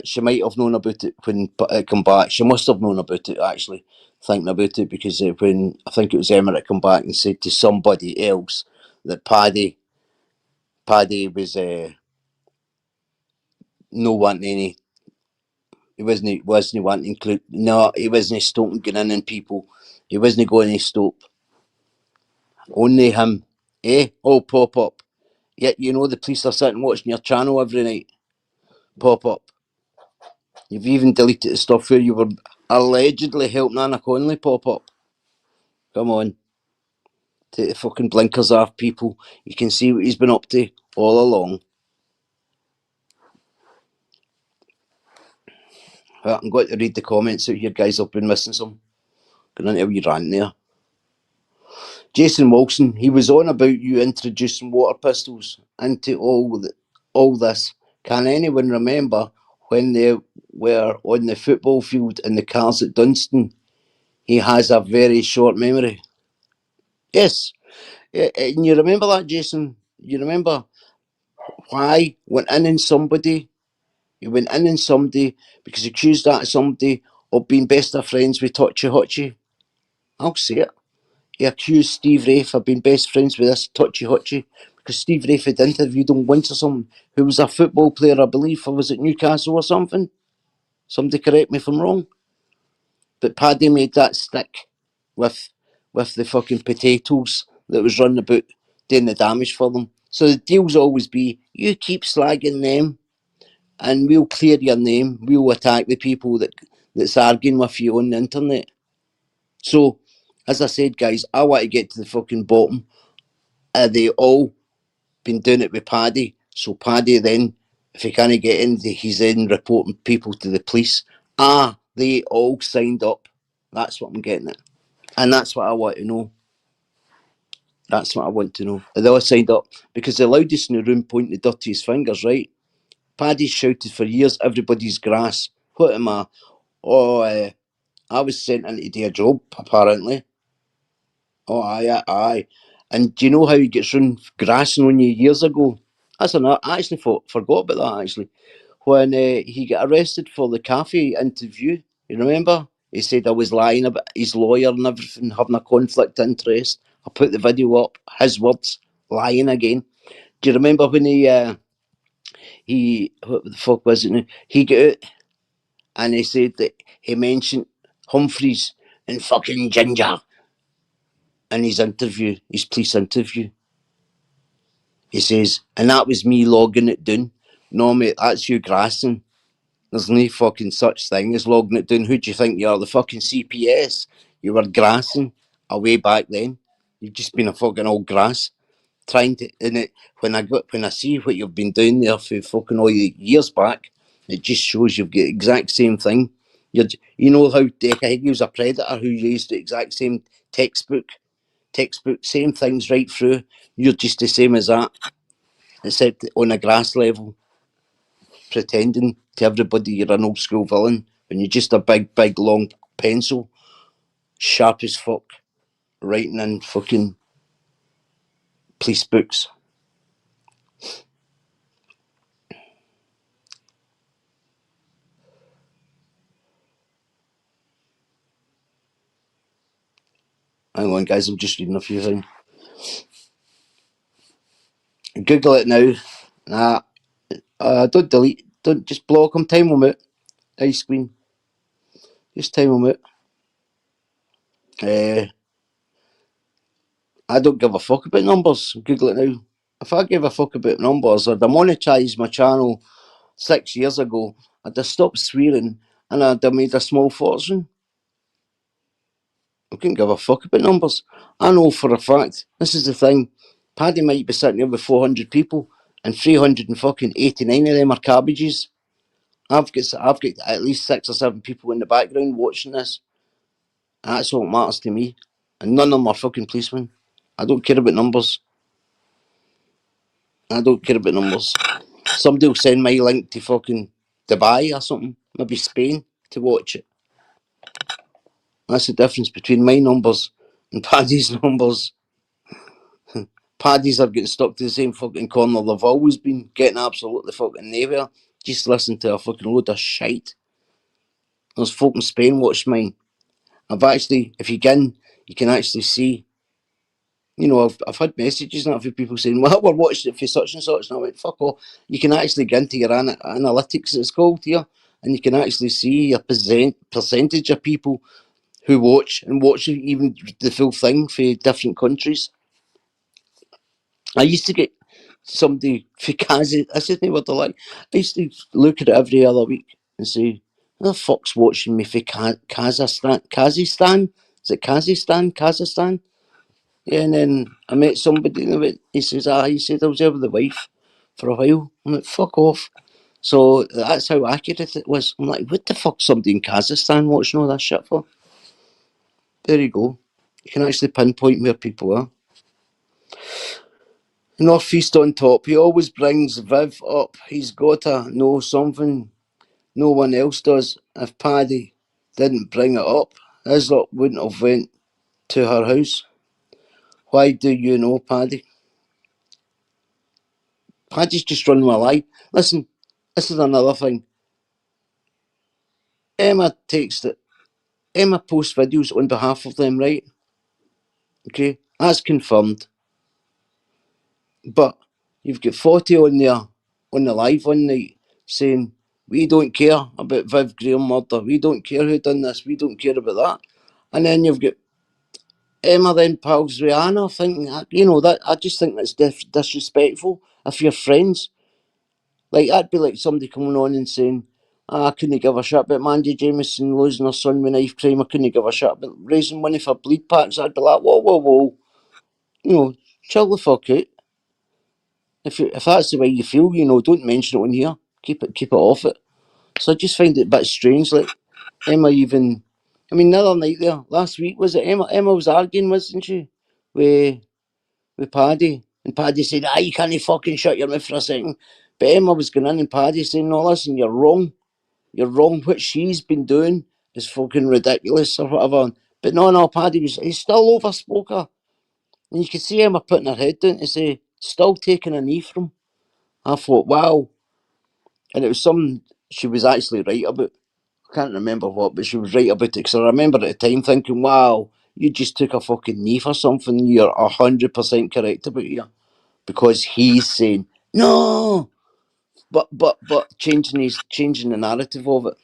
she might have known about it when it come back. She must have known about it, actually, thinking about it, because when I think it was Emma that come back and said to somebody else that Paddy was no wanting any. He wasn't wanting include. No, he wasn't stopping getting in and people. He wasn't going to stop. Only him. Oh, pop up. Yet you know the police are sitting watching your channel every night. Pop up. You've even deleted the stuff where you were allegedly helping Anna Connolly. Pop up. Come on. Take the fucking blinkers off, people. You can see what he's been up to all along. Well, I'm going to read the comments out here, guys. I've been missing some. Going into a wee rant there. Jason Wilson, he was on about you introducing water pistols into all this. Can anyone remember when they were on the football field in the cars at Dunstan? He has a very short memory. Yes. And you remember that, Jason? You remember why went in and somebody, he went in and somebody, because he accused that of somebody of being best of friends with Touchy Hutchie. I'll say it. He accused Steve Rafe of being best friends with this Touchy Hutchie because Steve Rafe had interviewed him once or something, who was a football player, I believe, or was it Newcastle or something? Somebody correct me if I'm wrong. But Paddy made that stick with the fucking potatoes that was running about doing the damage for them. So the deal's always be, you keep slagging them and we'll clear your name. We'll attack the people that's arguing with you on the internet. So, as I said, guys, I want to get to the fucking bottom. They all been doing it with Paddy. So Paddy then, if he can't get in, he's then reporting people to the police. They all signed up. That's what I'm getting at. And that's what I want to know. That's what I want to know. They all signed up because the loudest in the room pointing the dirtiest fingers, right? Paddy's shouted for years, everybody's grass. What am I? Oh, I was sent in to do a job, apparently. Oh, aye. And do you know how he gets run grassing on you years ago? I actually forgot about that, actually. When he got arrested for the cafe interview, you remember? He said I was lying about his lawyer and everything, having a conflict of interest. I put the video up, his words, lying again. Do you remember when what the fuck was it now? He got out and he said that he mentioned Humphreys and fucking Ginger in his interview, his police interview. He says, and that was me logging it down. No, mate, that's you grassing. There's no fucking such thing as logging it down. Who do you think you are? The fucking CPS? You were grassing away back then. You've just been a fucking old grass. Trying to, in it, when I see what you've been doing there for fucking all the years back, it just shows you've got the exact same thing. You know how Dick Higgy was a predator who used the exact same textbook, same things right through. You're just the same as that, except on a grass level, pretending to everybody you're an old school villain when you're just a big, long pencil, sharp as fuck, writing in fucking police books. Hang on, guys, I'm just reading a few things. Google it now. Nah, don't delete. Don't just block them. Time them out. Ice screen. Just time them out. I don't give a fuck about numbers. Google it now. If I gave a fuck about numbers, I'd have monetised my channel 6 years ago. I'd have stopped swearing and I'd have made a small fortune. I couldn't give a fuck about numbers. I know for a fact, this is the thing, Paddy might be sitting here with 400 people and 389 of them are cabbages. I've got at least 6 or 7 people in the background watching this. And that's all that matters to me. And none of them are fucking policemen. I don't care about numbers. I don't care about numbers. Somebody will send my link to fucking Dubai or something, maybe Spain, to watch it. That's the difference between my numbers and Paddy's numbers. Paddy's are getting stuck to the same fucking corner they've always been, getting absolutely fucking nowhere. Just listen to a fucking load of shite. There's folk in Spain watch mine. I've actually, if you can actually see, you know, I've had messages now from people saying, well, we're watching it for such and such, and I went, fuck off. You can actually get into your analytics, it's called here, and you can actually see a percentage of people who watch and watch even the full thing for different countries. I used to get somebody for Kazi. I said, what they're like. I used to look at it every other week and say, who the fuck's watching me for Kazakhstan? Kazakhstan? Is it Kazakhstan? Kazakhstan? Yeah, and then I met somebody and he says, he said I was there with the wife for a while. I'm like, fuck off. So that's how accurate it was. I'm like, what the fuck somebody in Kazakhstan watching all that shit for? There you go. You can actually pinpoint where people are. Northeast on top. He always brings Viv up. He's got to know something no one else does. If Paddy didn't bring it up, Islop wouldn't have went to her house. Why do you know, Paddy? Paddy's just running my life. Listen, this is another thing. Emma takes it. Emma posts videos on behalf of them, right? Okay, that's confirmed. But you've got 40 on there on the live one night saying, we don't care about Viv Graham murder. We don't care who done this. We don't care about that. And then you've got Emma then pals with Anna thinking, you know, that I just think that's disrespectful if you're friends. Like, that'd be like somebody coming on and saying, I couldn't give a shit about Mandy Jameson losing her son with knife crime. I couldn't give a shit about raising money for bleed packs. I'd be like, whoa, whoa, whoa. You know, chill the fuck out. If that's the way you feel, you know, don't mention it on here. Keep it off it. So I just find it a bit strange. Like Emma even, I mean, the other night there, last week was it Emma? Emma was arguing, wasn't she, with Paddy, and Paddy said, you can't fucking shut your mouth for a second. But Emma was going in, and Paddy saying, no, listen, you're wrong. You're wrong. What she's been doing is fucking ridiculous or whatever. But no, Paddy he still overspoke her, and you could see Emma putting her head down to say, still taking a knee from. I thought, wow. And it was something she was actually right about. I can't remember what, but she was right about it. Because I remember at the time thinking, wow, you just took a fucking knee for something. You're 100% correct about here. Because he's saying, no. But changing the narrative of it.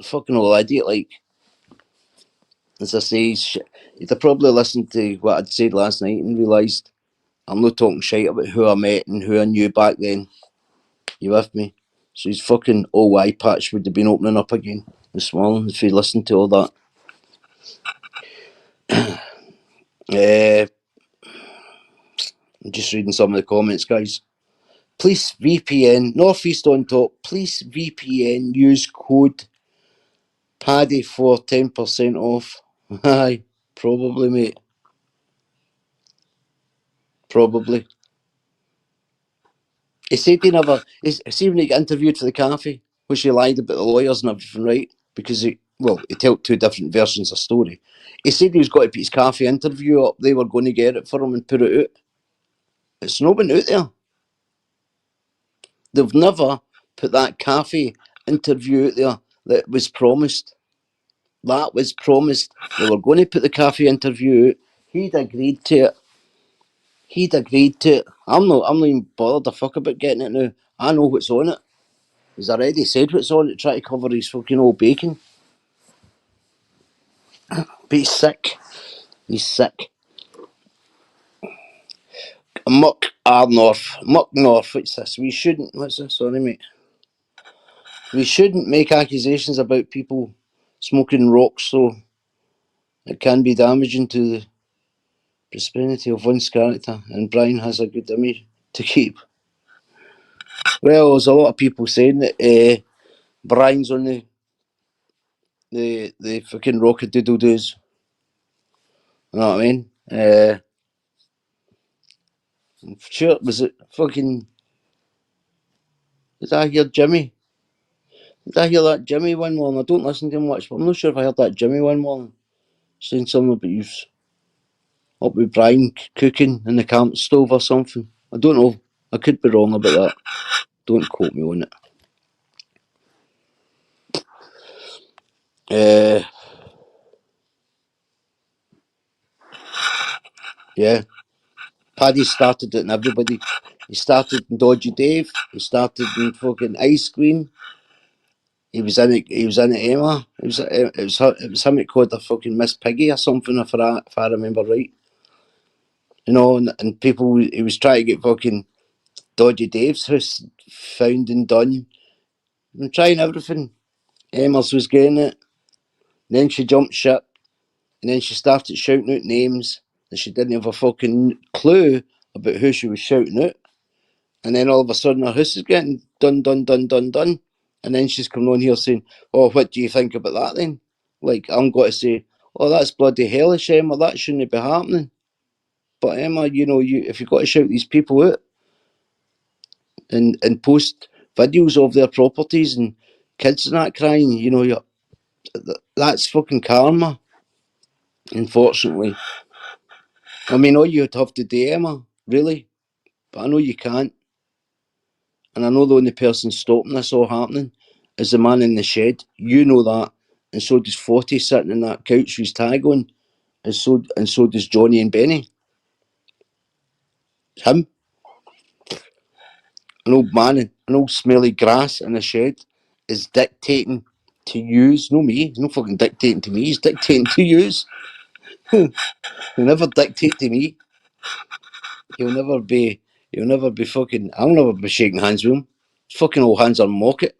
Fucking old idiot, like, as I say, you'd have probably listened to what I'd said last night and realised I'm not talking shite about who I met and who I knew back then. You with me? So his fucking old eye patch would have been opening up again this morning if he listened to all that. I'm just reading some of the comments, guys. Police VPN, Northeast on top, Police VPN, use code Paddy for 10% off. Aye, probably, mate. Probably. He said he never. See, when he got interviewed for the cafe, which he lied about the lawyers and everything, right? Because he told 2 different versions of the story. He said he was going to put his cafe interview up. They were going to get it for him and put it out. It's not been out there. They've never put that cafe interview out there that was promised. That was promised. They were going to put the cafe interview out. He'd agreed to it. I'm not even bothered a fuck about getting it now. I know what's on it. He's already said what's on it, try to cover his fucking old bacon. But he's sick. He's sick. Muck North. What's this? What's this? Sorry, mate. We shouldn't make accusations about people smoking rocks, so It can be damaging to the prosperity of one's character, and Brian has a good image to keep. Well, there's a lot of people saying that Brian's on the fucking rocket doodle doos. You know what I mean? Sure, was it fucking? Did I hear Jimmy? Did I hear that Jimmy one morning? I don't listen to him much, but I'm not sure if I heard that Jimmy one morning saying something about you up with Brian cooking in the camp stove or something. I don't know. I could be wrong about that. Don't quote me on it. Yeah. Paddy started it in everybody. He started in Dodgy Dave. He started in fucking Ice Cream. He was in it. He was in it. Emma. It was him that called her fucking Miss Piggy or something. If I remember right. You know, and people. He was trying to get fucking Dodgy Dave's house found and done. And trying everything. Emma's was getting it. Then she jumped ship. And then she started shouting out names that she didn't have a fucking clue about who she was shouting out. And then all of a sudden her house is getting done, done, done, done, done. And then she's coming on here saying, oh, what do you think about that then? Like, I'm going to say, oh, that's bloody hellish, Emma, that shouldn't be happening. But Emma, you know, if you've got to shout these people out and post videos of their properties and kids and that crying, you know, that's fucking karma, unfortunately. I mean, all you'd have to do, Emma, really, but I know you can't. And I know the only person stopping this all happening is the man in the shed. You know that. And so does Forty sitting in that couch with his tag on. And so does Johnny and Benny. Him. An old man in an old smelly grass in a shed is dictating to yous. No me. He's not fucking dictating to me. He's dictating to yous. He'll never dictate to me. He'll never be fucking I'll never be shaking hands with him. Fucking old hands are mocket.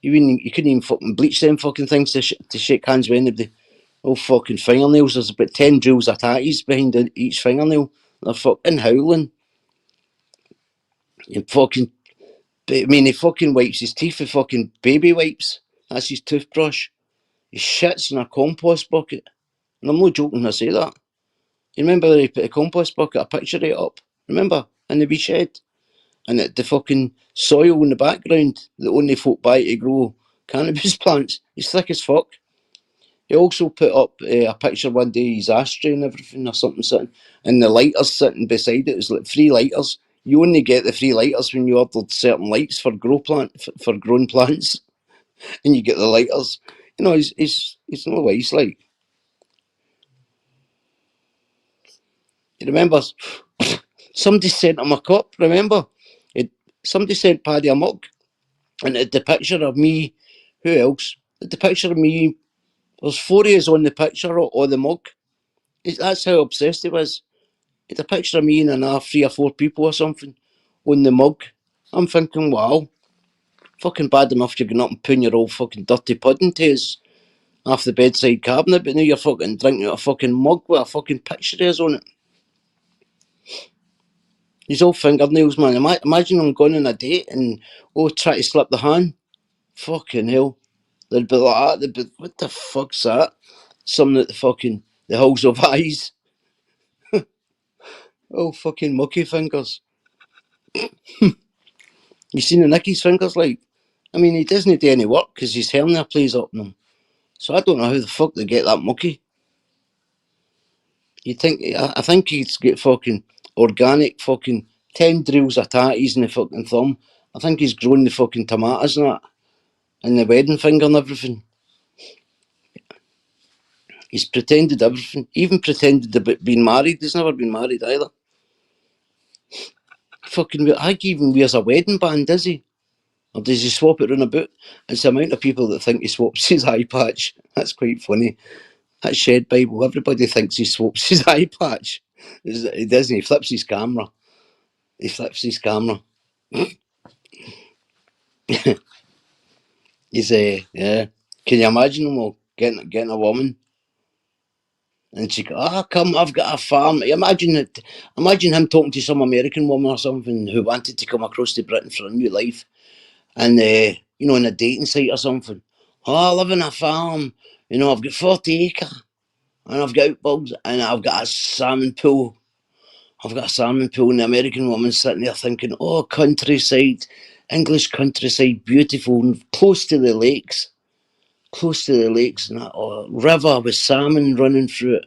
You couldn't even fucking bleach them fucking things to shake hands with anybody. Oh, fucking fingernails. There's about 10 drills of tatties behind each fingernail. They're fucking howling. And fucking, I mean, he fucking wipes his teeth with fucking baby wipes. That's his toothbrush. He shits in a compost bucket. And I'm not joking when I say that. You remember he put a compost bucket, a picture of it up? Remember? In the wee shed? And the fucking soil in the background that only folk buy to grow cannabis plants. He's thick as fuck. He also put up a picture one day, his ashtray and everything or something sitting, and the lighters sitting beside it. It was like 3 lighters. You only get the 3 lighters when you ordered certain lights for for grown plants, and you get the lighters. You know, he's no way. He's like, you remember? Somebody sent him a cup. Remember? Somebody sent Paddy a mug, and it had the picture of me. Who else? It had the picture of me. There's 4 of us on the picture or the mug. That's how obsessed he was. It's a picture of me and another 3 or 4 people or something on the mug. I'm thinking, wow, fucking bad enough you're going up and putting your old fucking dirty pudding taste off the bedside cabinet, but now you're fucking drinking out a fucking mug with a fucking picture of us on it. These old fingernails, man. Imagine them going on a date and, try to slip the hand. Fucking hell. They'd be like that. They'd be, what the fuck's that? Something at the holes of eyes. Oh, fucking mucky fingers. You seen the Nicky's fingers, like? I mean, he doesn't do any work because his hernia plays up in them. So I don't know how the fuck they get that mucky. I think he's get fucking organic fucking 10 drills of tatties in the fucking thumb. I think he's grown the fucking tomatoes and that. And the wedding finger and everything. He's pretended everything. Even pretended about being married. He's never been married either. Fucking, I think he even wears a wedding band, does he? Or does he swap it round about? It's the amount of people that think he swaps his eye patch. That's quite funny. That shed Bible, everybody thinks he swaps his eye patch. He doesn't, he flips his camera. He flips his camera. He's yeah. Can you imagine him all getting a woman? And she go, come, I've got a farm. Imagine him talking to some American woman or something who wanted to come across to Britain for a new life. And, on a dating site or something. I live in a farm. I've got 40 acre. And I've got outbugs. And I've got a salmon pool. And the American woman's sitting there thinking, oh, countryside, English countryside, beautiful, and close to the lakes. And that river with salmon running through it.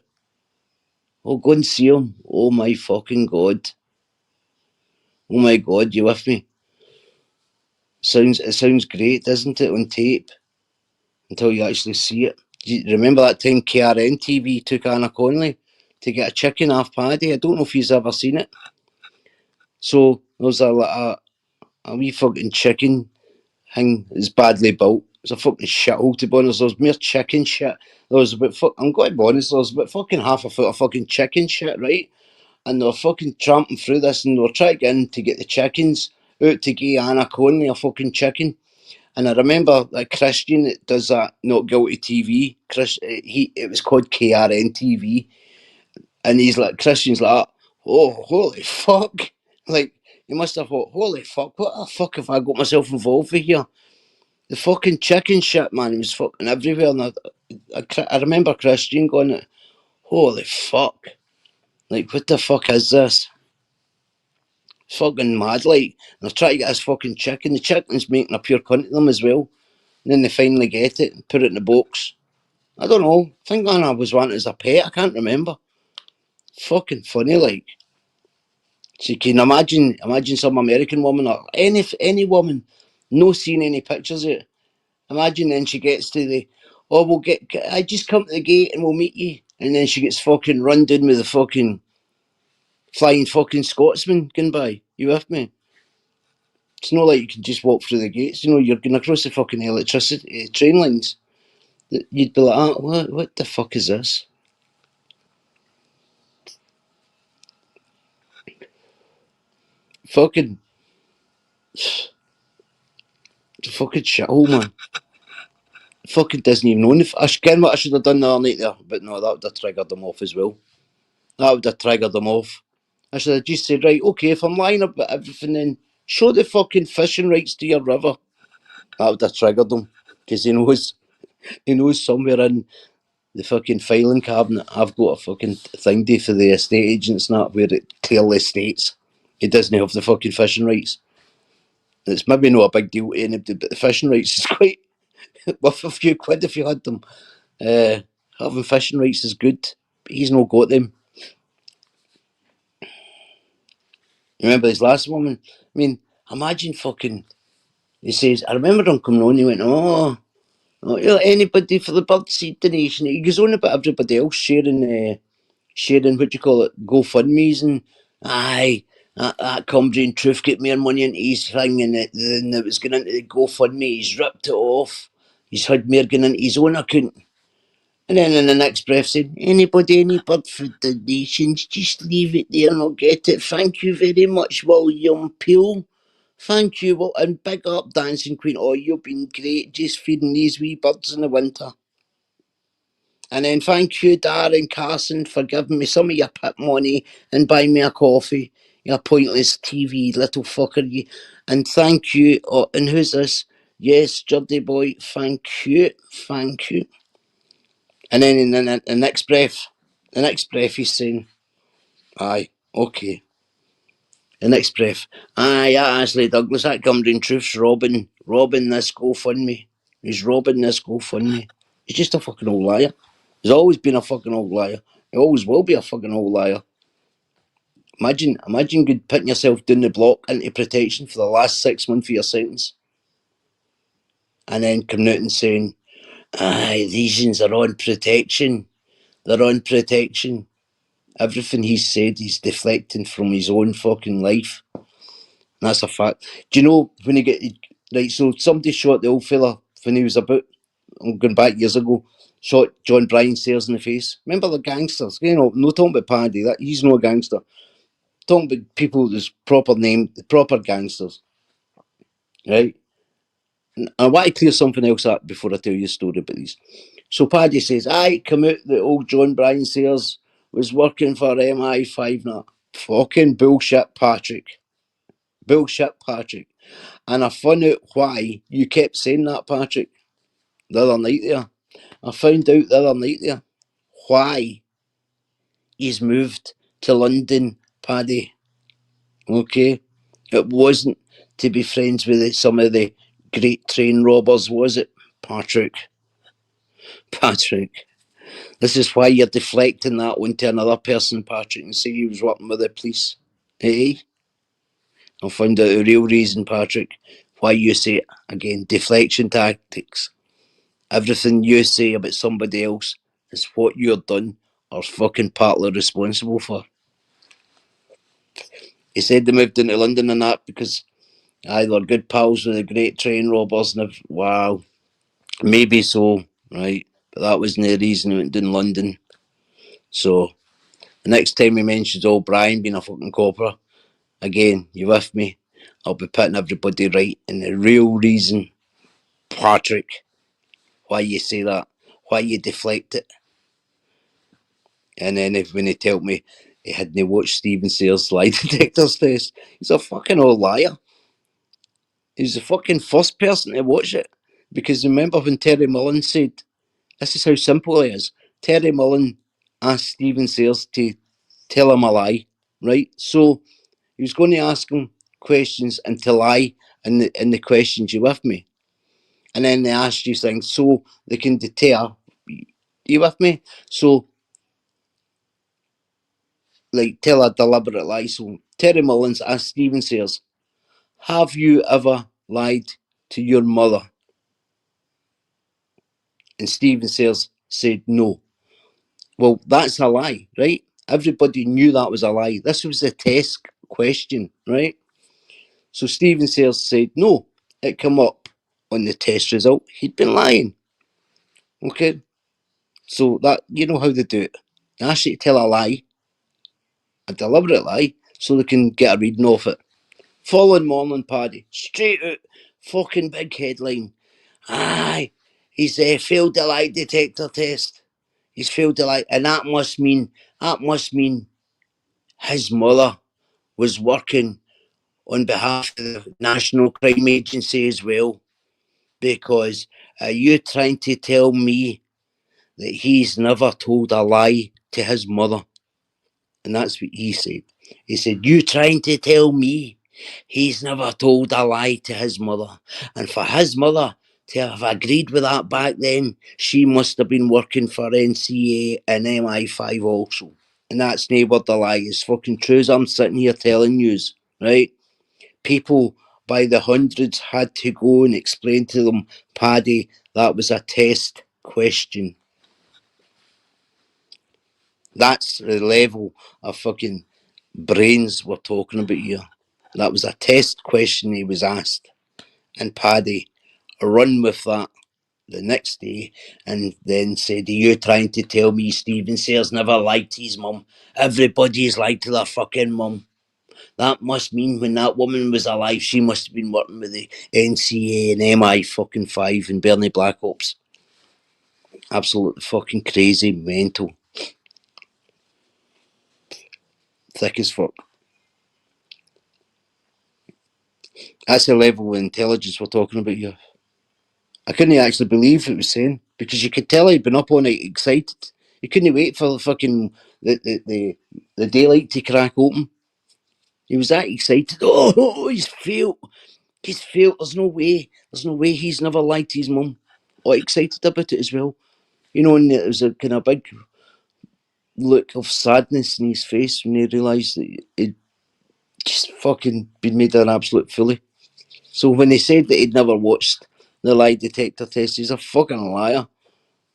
Oh, go and see them. Oh my fucking God. Oh my God, you with me? It sounds great, doesn't it, on tape? Until you actually see it. Do you remember that time KRN TV took Anna Connolly to get a chicken off Paddy? I don't know if you've ever seen it. So there was a wee fucking chicken thing that's badly built. It's a fucking shithole, to be honest. There was mere chicken shit. I'm going to be honest, there was about fucking half a foot of fucking chicken shit, right? And they were fucking tramping through this and they were trying to get in to get the chickens out to give Anna Conley a fucking chicken. And I remember that Christian that does that Not Guilty TV, it was called KRN TV. And Christian's like, oh, holy fuck. Like, he must have thought, holy fuck, what the fuck have I got myself involved with here? The fucking chicken shit, man, it was fucking everywhere. And I remember Christian going, holy fuck. Like, what the fuck is this? Fucking mad, like. And they're trying to get this fucking chicken. The chicken's making a pure cunt of them as well. And then they finally get it and put it in the box. I don't know. I think Anna was wanted as a pet. I can't remember. Fucking funny, like. So you can imagine some American woman or any woman, no seeing any pictures of it. Imagine then she gets to I just come to the gate and we'll meet you. And then she gets fucking run down with the fucking flying fucking Scotsman going by. You with me? It's not like you can just walk through the gates. You're going across the fucking electricity train lines. You'd be like, what the fuck is this? Fucking shithole, man. Fucking doesn't even know. Again, what I should have done the other night there, but no, that would have triggered them off as well. That would have triggered them off. I should have just said, right, okay, if I'm lying about everything, then show the fucking fishing rights to your river. That would have triggered them because he knows somewhere in the fucking filing cabinet I've got a fucking thingy for the estate agents and that where it clearly states he doesn't have the fucking fishing rights. It's maybe not a big deal to anybody, but the fishing rights is quite worth a few quid if you had them. Having fishing rights is good, but he's not got them. Remember his last woman? I mean, imagine fucking. He says, I remember him coming on. He went, anybody for the birdseed donation. He goes on about everybody else sharing what do you call it, GoFundMe's and aye. That Cumbrian Truth get more money into his thing and then it was going into the GoFundMe. He's ripped it off. He's had more going into his own account. And then in the next breath said, anybody, any bird food donations, just leave it there and I'll get it. Thank you very much, William Peel. Thank you, and big up Dancing Queen. Oh, you've been great just feeding these wee birds in the winter. And then thank you, Darren Carson, for giving me some of your pip money and buying me a coffee. You pointless TV little fucker. You. And thank you. Oh, and who's this? Yes, Juddy boy. Thank you. Thank you. And then in the next breath, he's saying, aye, okay. The next breath, aye, Ashley Douglas, that Cumbrian Truth's robbing this GoFundMe. He's robbing this GoFundMe. He's just a fucking old liar. He's always been a fucking old liar. He always will be a fucking old liar. Imagine putting yourself down the block into protection for the last 6 months of your sentence. And then coming out and saying, aye, these ones are on protection. They're on protection. Everything he's said, he's deflecting from his own fucking life. And that's a fact. Do you know when he get right? So somebody shot the old fella when he was about. I'm going back years ago. Shot John Bryan Sayers in the face. Remember the gangsters? No talking about Paddy. That he's no gangster. Talking about people that's proper name, the proper gangsters, right? I want to clear something else up before I tell you a story about these. So Paddy says, I come out that old John Bryan Sayers was working for MI5 now. Fucking bullshit, Patrick. Bullshit, Patrick. And I found out why you kept saying that, Patrick, the other night there. I found out the other night there why he's moved to London, Paddy. Okay? It wasn't to be friends with some of the great train robbers, was it, Patrick? Patrick. This is why you're deflecting that onto another person, Patrick, and say he was working with the police. Eh? I'll find out the real reason, Patrick, why you say it. Again, deflection tactics. Everything you say about somebody else is what you're done or fucking partly responsible for. He said they moved into London and that because they're good pals with the great train robbers and wow. Maybe so, right? But that wasn't the reason he went in London. So the next time he mentions old Brian being a fucking copper, again, you with me? I'll be putting everybody right. And the real reason, Patrick, why you say that, why you deflect it. And then when he told me he hadn't watched Stephen Sayers' lie detectors test, he's a fucking old liar. He's the fucking first person to watch it. Because remember when Terry Mullen said, this is how simple it is. Terry Mullen asked Stephen Sayers to tell him a lie, right? So he was going to ask him questions and to lie in the questions. You with me? And then they asked you things so they can deter. You with me? So like tell a deliberate lie. So Terry Mullins asked Stephen Sayers, "Have you ever lied to your mother?" And Stephen Sayers said no. Well, that's a lie, right? Everybody knew that was a lie. This was the test question, right? So Stephen Sayers said no. It came up on the test result. He'd been lying. Okay? So that, you know how they do it. They ask you to tell a lie, a deliberate lie, so they can get a reading off it. Following morning, Paddy, straight out, fucking big headline. Aye, he's failed the lie detector test. He's failed the lie, and that must mean his mother was working on behalf of the National Crime Agency as well. Because are you trying to tell me that he's never told a lie to his mother? And that's what he said. He said, you trying to tell me he's never told a lie to his mother? And for his mother to have agreed with that back then, she must have been working for NCA and MI5 also. And that's no word the lie. It's fucking true as I'm sitting here telling yous, right? People by the hundreds had to go and explain to them, Paddy, that was a test question. That's the level of fucking brains we're talking about here. That was a test question he was asked. And Paddy run with that the next day and then said, are you trying to tell me Stephen Sayers never lied to his mum? Everybody's lied to their fucking mum. That must mean when that woman was alive, she must have been working with the NCA and MI fucking 5 and Bernie Black Ops. Absolutely fucking crazy, mental. Thick as fuck. That's the level of intelligence we're talking about here. I couldn't actually believe what it was saying because you could tell he'd been up on it, excited. He couldn't wait for the fucking the daylight to crack open. He was that excited. Oh, he's failed. He's failed. There's no way. There's no way he's never lied to his mum. Or excited about it as well. You know, and there was a kind of big look of sadness in his face when he realised that he'd just fucking been made an absolute fool. So when he said that he'd never watched the lie detector test, he's a fucking liar.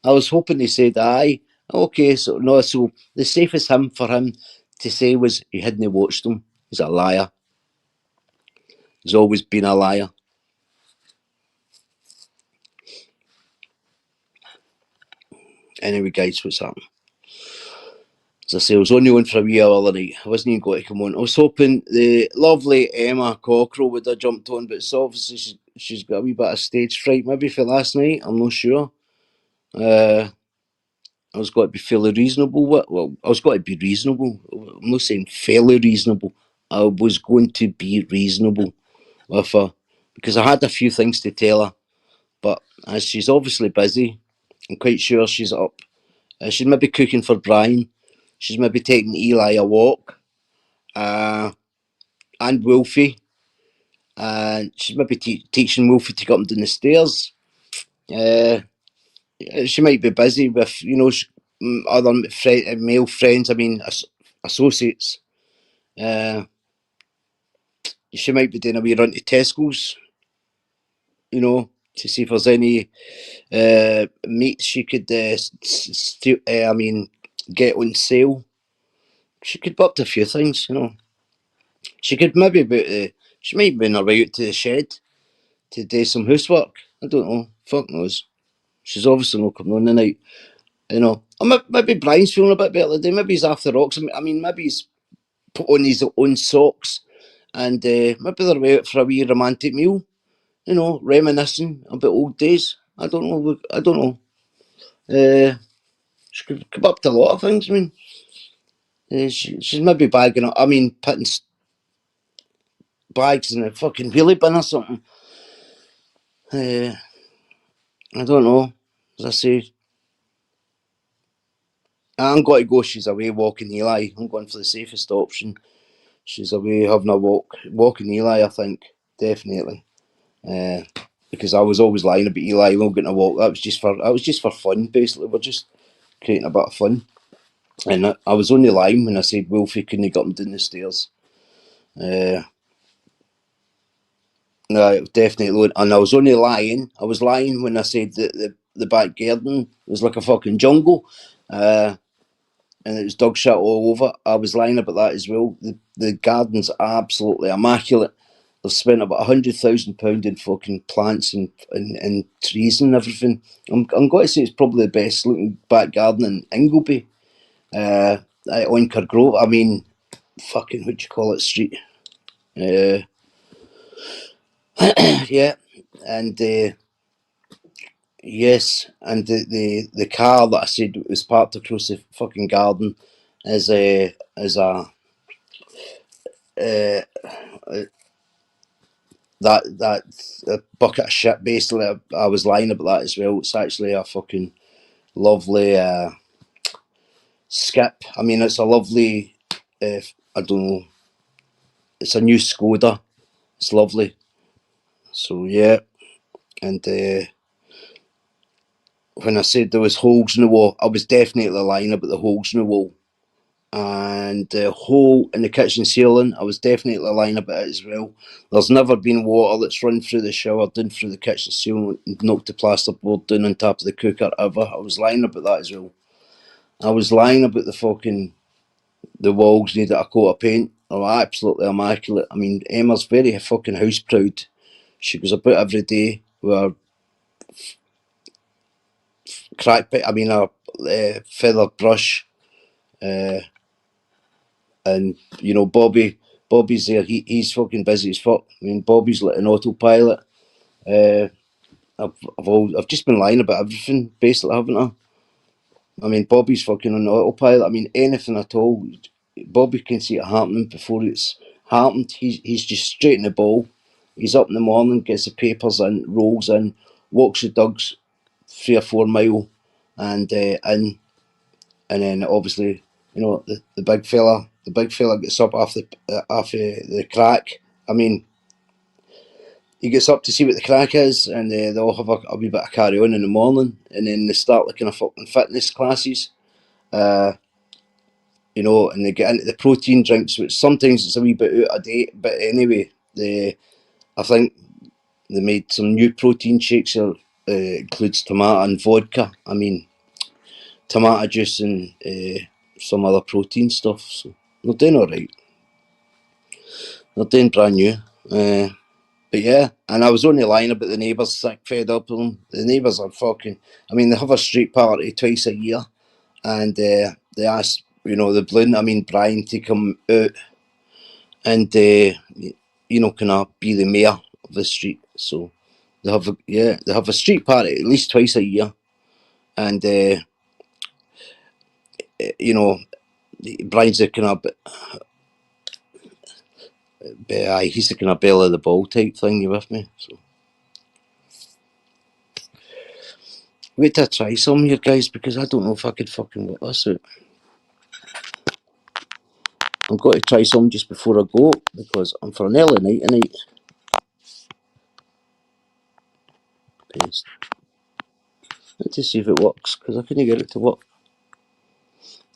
I was hoping he said aye. Okay, so no, so the safest him for him to say was he hadn't watched them. He's a liar. He's always been a liar. Anyway, guys, what's happening? As I say, I was only on for a wee hour the night. I wasn't even going to come on. I was hoping the lovely Emma Cockrell would have jumped on, but it's obviously she's got a wee bit of stage fright, maybe for last night. I'm not sure. I was going to be fairly reasonable. Well, I was going to be reasonable. I'm not saying fairly reasonable. I was going to be reasonable with her because I had a few things to tell her. But as she's obviously busy, I'm quite sure she's up. She's maybe cooking for Brian. She's maybe taking Eli a walk. And Wolfie. And she's maybe teaching Wolfie to go up and down the stairs. Uh, she might be busy with, other male friends, associates. She might be doing a wee run to Tesco's, to see if there's any meats she could get on sale. She could be up to a few things, She could maybe she might be on her way out to the shed to do some housework. I don't know. Fuck knows. She's obviously not coming on the night, Or maybe Brian's feeling a bit better today. Maybe he's after rocks. Maybe he's put on his own socks and maybe they're away out for a wee romantic meal, reminiscing about old days. I don't know. She could come up to a lot of things. She's maybe bagging up. Putting bags in a fucking wheelie bin or something. I don't know. As I say, I'm going to go. She's away walking Eli. I'm going for the safest option. She's away having a walking Eli. I think definitely. Because I was always lying about Eli not getting a walk. That was just for fun. Basically, we're just creating a bit of fun. And I was only lying when I said Wolfie couldn't get up and down the stairs. No, definitely. And I was only lying. I was lying when I said that the back garden was like a fucking jungle. And it was dog shit all over. I was lying about that as well. The garden's absolutely immaculate. They've spent about £100,000 in fucking plants and trees and everything. I'm going to say it's probably the best looking back garden in Ingleby. On Cargrove. Fucking what do you call it? Street. Yeah, and yes, and the car that I said was parked across the fucking garden is a uh, that a bucket of shit. Basically, I was lying about that as well. It's actually a fucking lovely skip. It's a lovely. I don't know. It's a new Skoda. It's lovely. So yeah, and when I said there was holes in the wall, I was definitely lying about the holes in the wall. And the hole in the kitchen ceiling, I was definitely lying about it as well. There's never been water that's run through the shower, down through the kitchen ceiling, and knocked the plasterboard down on top of the cooker ever. I was lying about that as well. I was lying about the walls needed a coat of paint. They were absolutely immaculate. Emma's very fucking house proud. She goes about every day with her her feather brush, and Bobby's there. He's fucking busy as fuck. Bobby's like an autopilot. Uh, I've just been lying about everything, basically, haven't I? Bobby's fucking on autopilot. Anything at all. Bobby can see it happening before it's happened. He's just straight in the ball. He's up in the morning, gets the papers in, rolls in, walks the dogs 3 or 4 mile, and and then obviously the big fella gets up off the crack. He gets up to see what the crack is, and they all have a wee bit of carry on in the morning, and then they start looking at fucking fitness classes. And they get into the protein drinks, which sometimes it's a wee bit out of date. But anyway, I think they made some new protein shakes that includes tomato and vodka. Tomato juice and some other protein stuff. So they're doing all right. They're doing brand new. But yeah, and I was only lying about the neighbours sick, fed up with them. The neighbours are fucking. They have a street party twice a year, and they ask you know, the balloon, I mean Brian, to come out and, you know, kind of be the mayor of the street. So they have, they have a street party at least twice a year. And, you know, Brian's the kind of, he's the kind of belle of the ball type thing, you with me? So wait till I try some here, guys, because I don't know if I could fucking work this out. I've got to try some just before I go, because I'm for an early night tonight. Paste. Let's just see if it works, because I couldn't get it to work.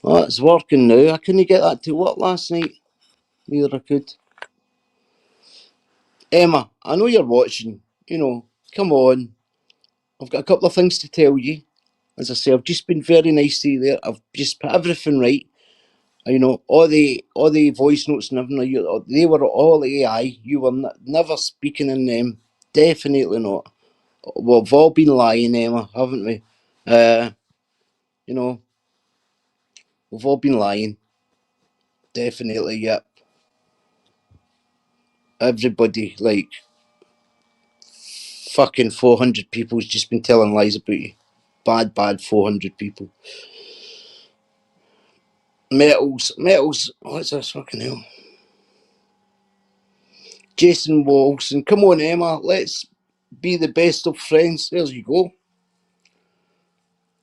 Oh, it's working now. I couldn't get that to work last night. Neither I could. Emma, I know you're watching. You know, come on. I've got a couple of things to tell you. As I say, I've just been very nice to you there. I've just put everything right. You know, all the voice notes and everything, they were all AI. You were never speaking in them. Definitely not. We've all been lying, Emma, haven't we? You know, we've all been lying. Definitely, yep. Everybody, like, fucking 400 people's just been telling lies about you. Bad 400 people. Metals, what's this, fucking hell? Jason Wilson, come on, Emma, let's be the best of friends. There you go.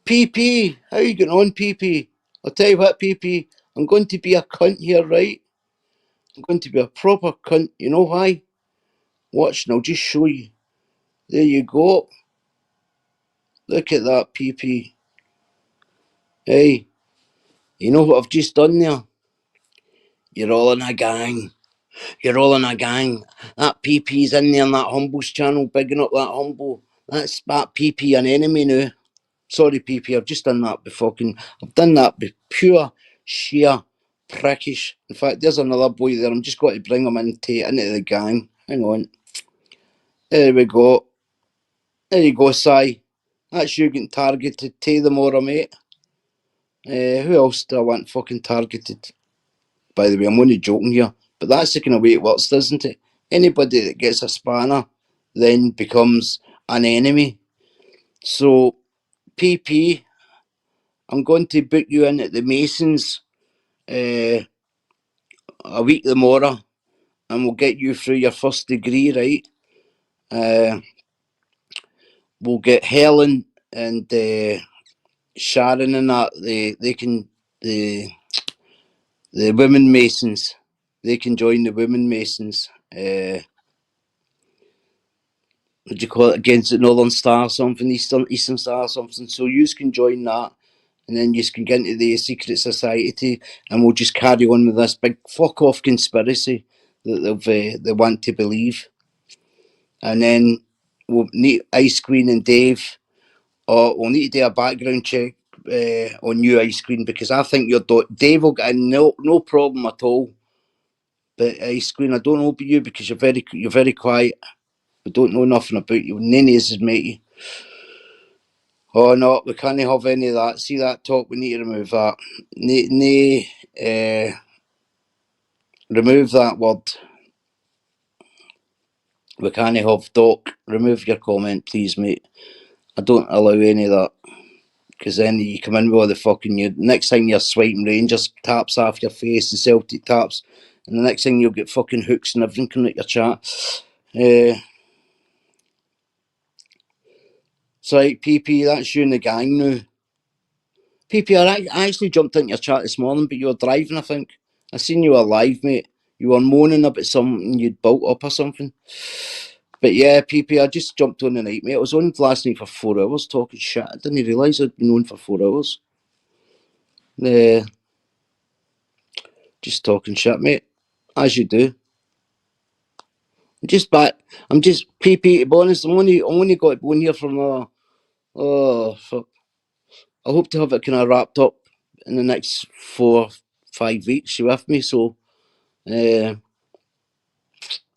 PP, how you getting on, PP? I'll tell you what, PP, I'm going to be a cunt here, right? I'm going to be a proper cunt. You know why? Watch, and I'll just show you. There you go. Look at that, PP. Hey, you know what I've just done there? You're all in a gang. You're all in a gang. That PP's in there in that Humble's channel, bigging up that Humble. That's that PP an enemy now. Sorry, PP, I've just done that I've done that with pure, sheer prickish. In fact, there's another boy there. I'm just going to bring him into the gang. Hang on. There we go. There you go, Si. That's you getting targeted. Take them over, mate. Who else do I want fucking targeted? By the way, I'm only joking here. But that's the kind of way it works, doesn't it? Anybody that gets a spanner then becomes an enemy. So, PP, I'm going to book you in at the Masons a week tomorrow, and we'll get you through your first degree, right? We'll get Helen and Sharon and that. They can the women Masons. They can join the women Masons. What do you call it? Against the Northern Star or something, Eastern Star or something. So you can join that, and then you can get into the secret society, and we'll just carry on with this big fuck off conspiracy that they want to believe. And then we'll need Ice Queen and Dave, or we'll need to do a background check on you, Ice Queen, because I think Dave will get in no problem at all. But Ice Queen, I don't know about you because you're very quiet. We don't know nothing about you. None of us has met you. Oh no, we can't have any of that. See that talk? We need to remove that. Remove that word. We can't have Doc. Remove your comment, please, mate. I don't allow any of that. Because then you come in with all the fucking... next thing you're swiping Rangers taps off your face and Celtic taps. And the next thing you'll get fucking hooks and everything coming at your chat. So, right, PP, that's you in the gang now. PP, I actually jumped into your chat this morning, but you were driving, I think. I seen you were live, mate. You were moaning about something you'd built up or something. But yeah, PP, I just jumped on the night, mate. I was on last night for 4 hours talking shit. I didn't realise I'd been on for 4 hours. Just talking shit, mate. As you do. I'm just PP, to be honest, I'm only got to go in here for another... Oh, fuck. I hope to have it kind of wrapped up in the next 4-5 weeks. You with me? So,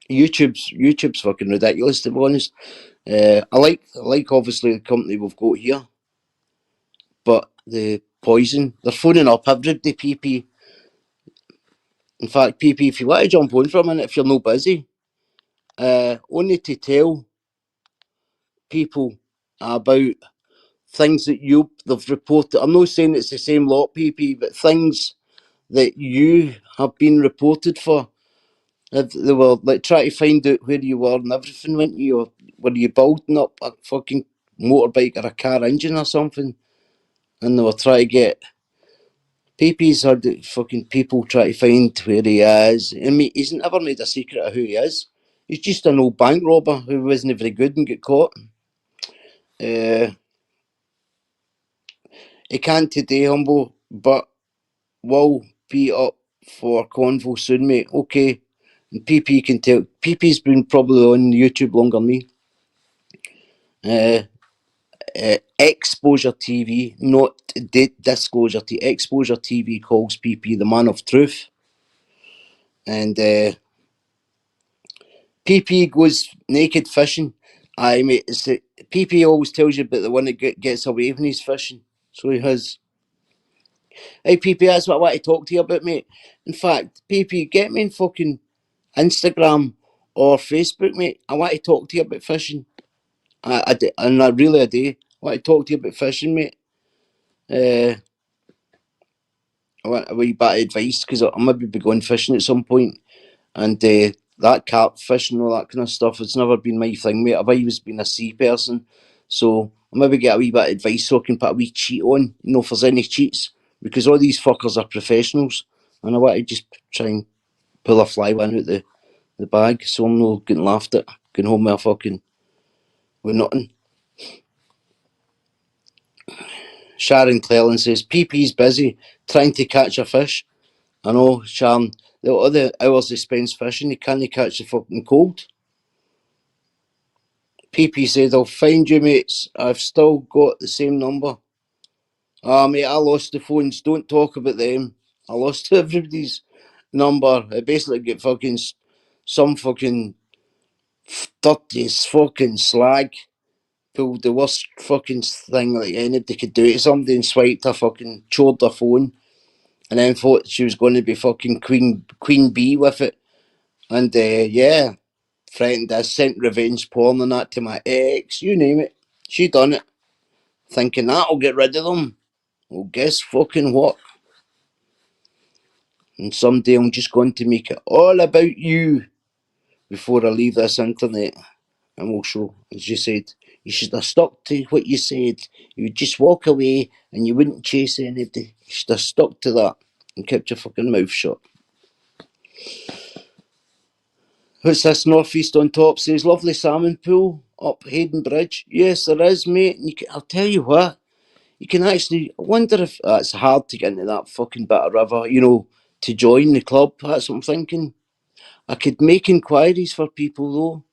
YouTube's fucking ridiculous, to be honest. I like obviously the company we've got here, but the poison. They're phoning up everybody, PP. In fact, PP, if you want to jump on for a minute, if you're not busy, only to tell people about things that they've reported. I'm not saying it's the same lot, PP, but things that you have been reported for. If they were like trying to find out where you were and everything, weren't you? Or were you building up a fucking motorbike or a car engine or something? And they were trying to get PP's heard that fucking people try to find where he is. I mean, he's never made a secret of who he is. He's just an old bank robber who wasn't very good and get caught. He can't today, Humble, but will be up for convo soon, mate. Okay. And PP can tell. PP's been probably on YouTube longer than me. Exposure TV, not Disclosure TV. Exposure TV calls PP the man of truth. And PP goes naked fishing. Aye, mate. PP always tells you about the one that gets away when he's fishing. So he has. Hey, PP, that's what I want to talk to you about, mate. In fact, PP, get me in fucking Instagram or Facebook, mate. I want to talk to you about fishing. And I really do. I want to talk to you about fishing, mate. I want a wee bit of advice because I'll maybe be going fishing at some point. And that carp fishing and all that kind of stuff, it's never been my thing, mate. I've always been a sea person. So I'll maybe get a wee bit of advice so I can put a wee cheat on, if there's any cheats. Because all these fuckers are professionals. And I want to just try and pull a fly one out the bag so I'm not getting laughed at, going home with nothing. Sharon Cleland says, PP's busy trying to catch a fish. I know, Sharon, the other hours he spends fishing, he can't catch the fucking cold. PP said, I'll find you, mates. I've still got the same number. Mate, I lost the phones. Don't talk about them. I lost everybody's number. I basically get fucking some fucking 30s fucking slag. Pulled the worst fucking thing like anybody could do to somebody and swiped her fucking, chored her phone. And then thought she was going to be fucking Queen Bee with it. And yeah, threatened us, sent revenge porn and that to my ex, you name it. She done it. Thinking that'll get rid of them. Well, guess fucking what? And someday I'm just going to make it all about you before I leave this internet. And we'll show, as you said, you should have stuck to what you said. You would just walk away and you wouldn't chase anybody. You should have stuck to that and kept your fucking mouth shut. What's this northeast on top says? Lovely salmon pool up Hayden Bridge. Yes, there is, mate. I'll tell you what. You can actually, I wonder if it's hard to get into that fucking bit of river, to join the club. That's what I'm thinking. I could make inquiries for people though.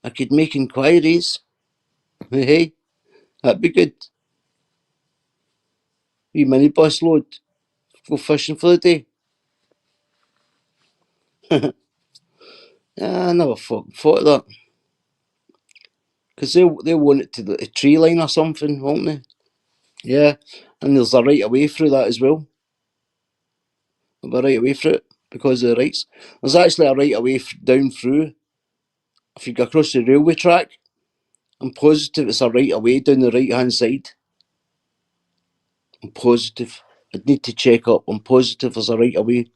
I could make inquiries. Hey, that'd be good. Wee minibus load. Go fishing for the day. I never fucking thought of that. Because they'll want it to the tree line or something, won't they? Yeah. And there's a right away through that as well. There'll be a right away through it because of the rights. There's actually a right away down through. If you go across the railway track, I'm positive it's a right away down the right hand side. I'm positive. I'd need to check up. I'm positive there's a right away.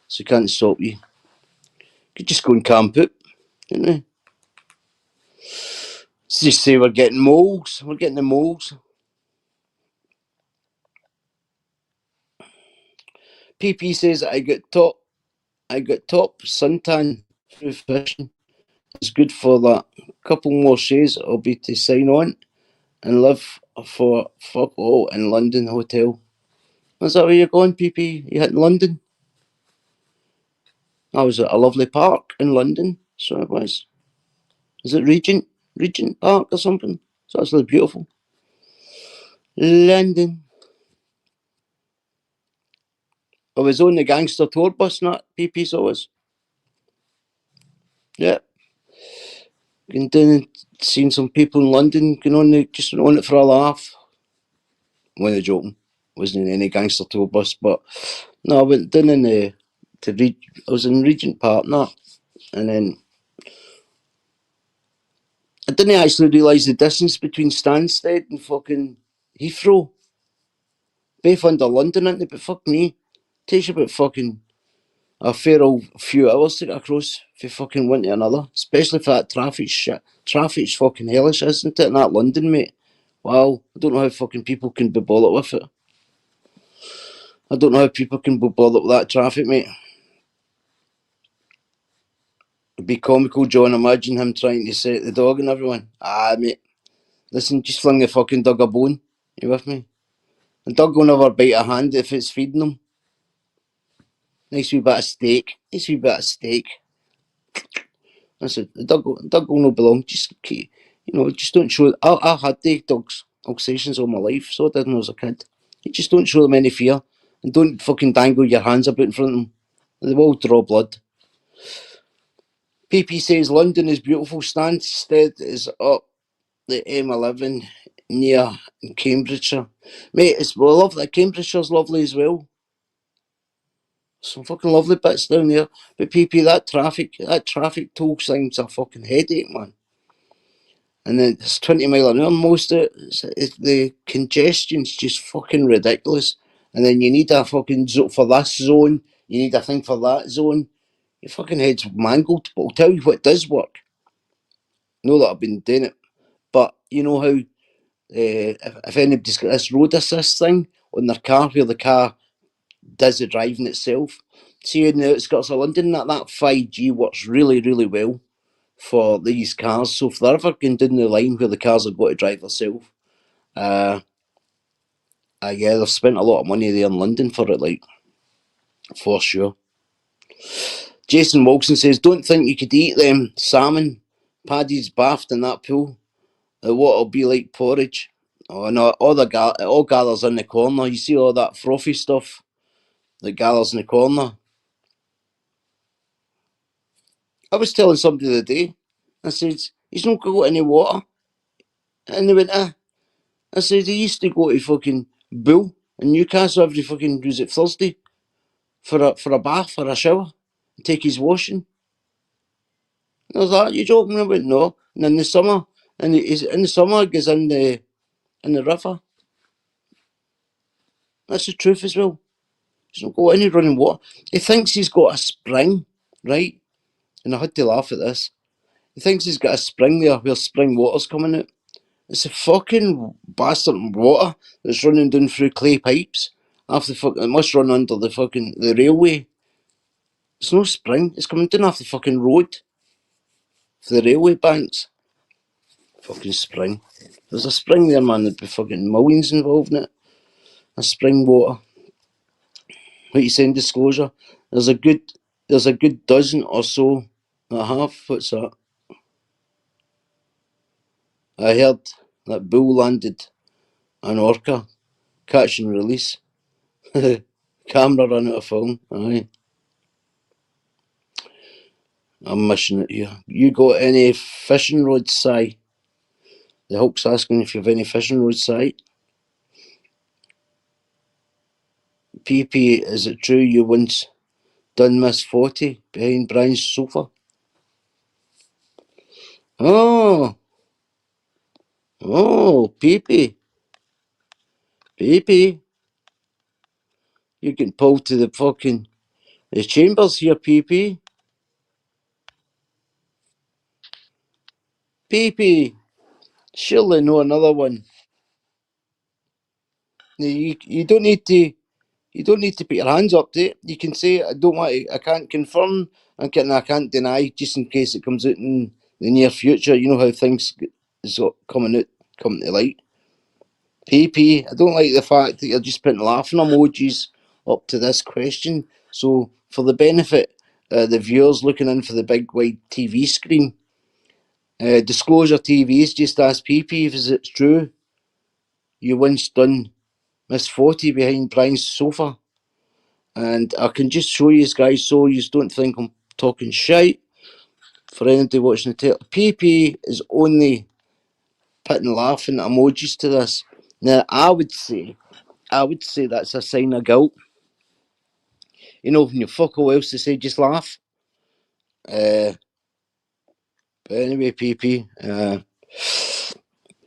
So you can't stop you. You could just go and camp it, couldn't you? Let's just say we're getting moles. We're getting the moles. PP says I got top suntan through fishing. It's good for that. A couple more shares I'll be to sign on and live for fuck all in London hotel. Is that where you're going, PP? You hitting London? I was at a lovely park in London, so it was. Is it Regent Park or something? So it's really beautiful. London. I was on the gangster tour bus, not PP, so I was. Yeah. Going down and seeing some people in London, going on just on it for a laugh. When joking, wasn't in any gangster tour bus, but no, I went down in the I was in Regent Park, and then I didn't actually realise the distance between Stansted and fucking Heathrow. Both under London, isn't it? But fuck me, takes you about fucking a fair old few hours to get across from fucking one to another, especially for that traffic shit. Traffic's fucking hellish, isn't it? In that London, mate. Wow, I don't know how fucking people can be bothered with it. I don't know how people can be bothered with that traffic, mate. It'd be comical, John. Imagine him trying to set the dog and everyone. Ah, mate. Listen, just fling the fucking dog a bone. You with me? The dog will never bite a hand if it's feeding them. Nice wee bit of steak. Nice wee bit of steak. I said, the dog will not belong. Just keep, just don't show. I had the dogs, accusations all my life, so I did when I was a kid. You just don't show them any fear, and don't fucking dangle your hands about in front of them. They will draw blood. PP says London is beautiful. Stansted is up the M11 near Cambridgeshire. Mate, it's lovely. Cambridgeshire's lovely as well. Some fucking lovely bits down there. But PP, that traffic toll thing's a fucking headache, man. And then it's 20 mile an hour most of it. The congestion's just fucking ridiculous. And then you need a fucking for this zone, you need a thing for that zone. Your fucking head's mangled. But I'll tell you what does work. Know that I've been doing it. But you know how if anybody's got this road assist thing on their car where the car does the driving itself. See, in the outskirts of London, that 5G works really, really well for these cars. So if they're ever going down the line where the cars are going to drive themselves, yeah, they've spent a lot of money there in London for it, like, for sure. Jason Wilson says, don't think you could eat them salmon. Paddy's bathed in that pool. The water'll be like porridge. Oh no, it all gathers in the corner. You see all that frothy stuff that gathers in the corner. I was telling somebody the other day, I said, he's not got any water. And they went, I said, he used to go to fucking Bull in Newcastle every fucking, was it Thursday, for a bath, for a shower, and take his washing. And I was like, you joking? I went, no. And in the summer, he goes in the river. That's the truth as well. He's not got any running water. He thinks he's got a spring, right? And I had to laugh at this. He thinks he's got a spring there where spring water's coming out. It's a fucking bastard water that's running down through clay pipes. It must run under the railway. It's no spring. It's coming down off the fucking road for the railway banks. Fucking spring. There's a spring there, man. There'd be fucking millions involved in it. A spring water. What you saying? Disclosure. There's a good dozen or so that have. What's that? I heard that Bull landed an orca, catch and release. Camera run out of film. Aye. I'm missing it here. You got any fishing rods, Si? The Hulk's asking if you have any fishing rods, Si. PP, is it true you once done Miss 40 behind Brian's sofa? Oh, PP. PP. You can pull to the chambers here, PP. PP. Surely know another one. You don't need to. You don't need to put your hands up to it. You can say, I don't want to, I can't confirm, I can't deny, just in case it comes out in the near future. You know how things is coming to light. PP, I don't like the fact that you're just putting laughing emojis up to this question. So, for the benefit of the viewers looking in for the big wide TV screen, Disclosure TV's just asked PP if it's true you once done Miss 40 behind Brian's sofa. And I can just show you guys so you don't think I'm talking shite. For anybody watching the tape, PP is only putting laughing emojis to this. Now, I would say I would say that's a sign of guilt. You know, when you fuck all else to say, just laugh. But anyway, PP,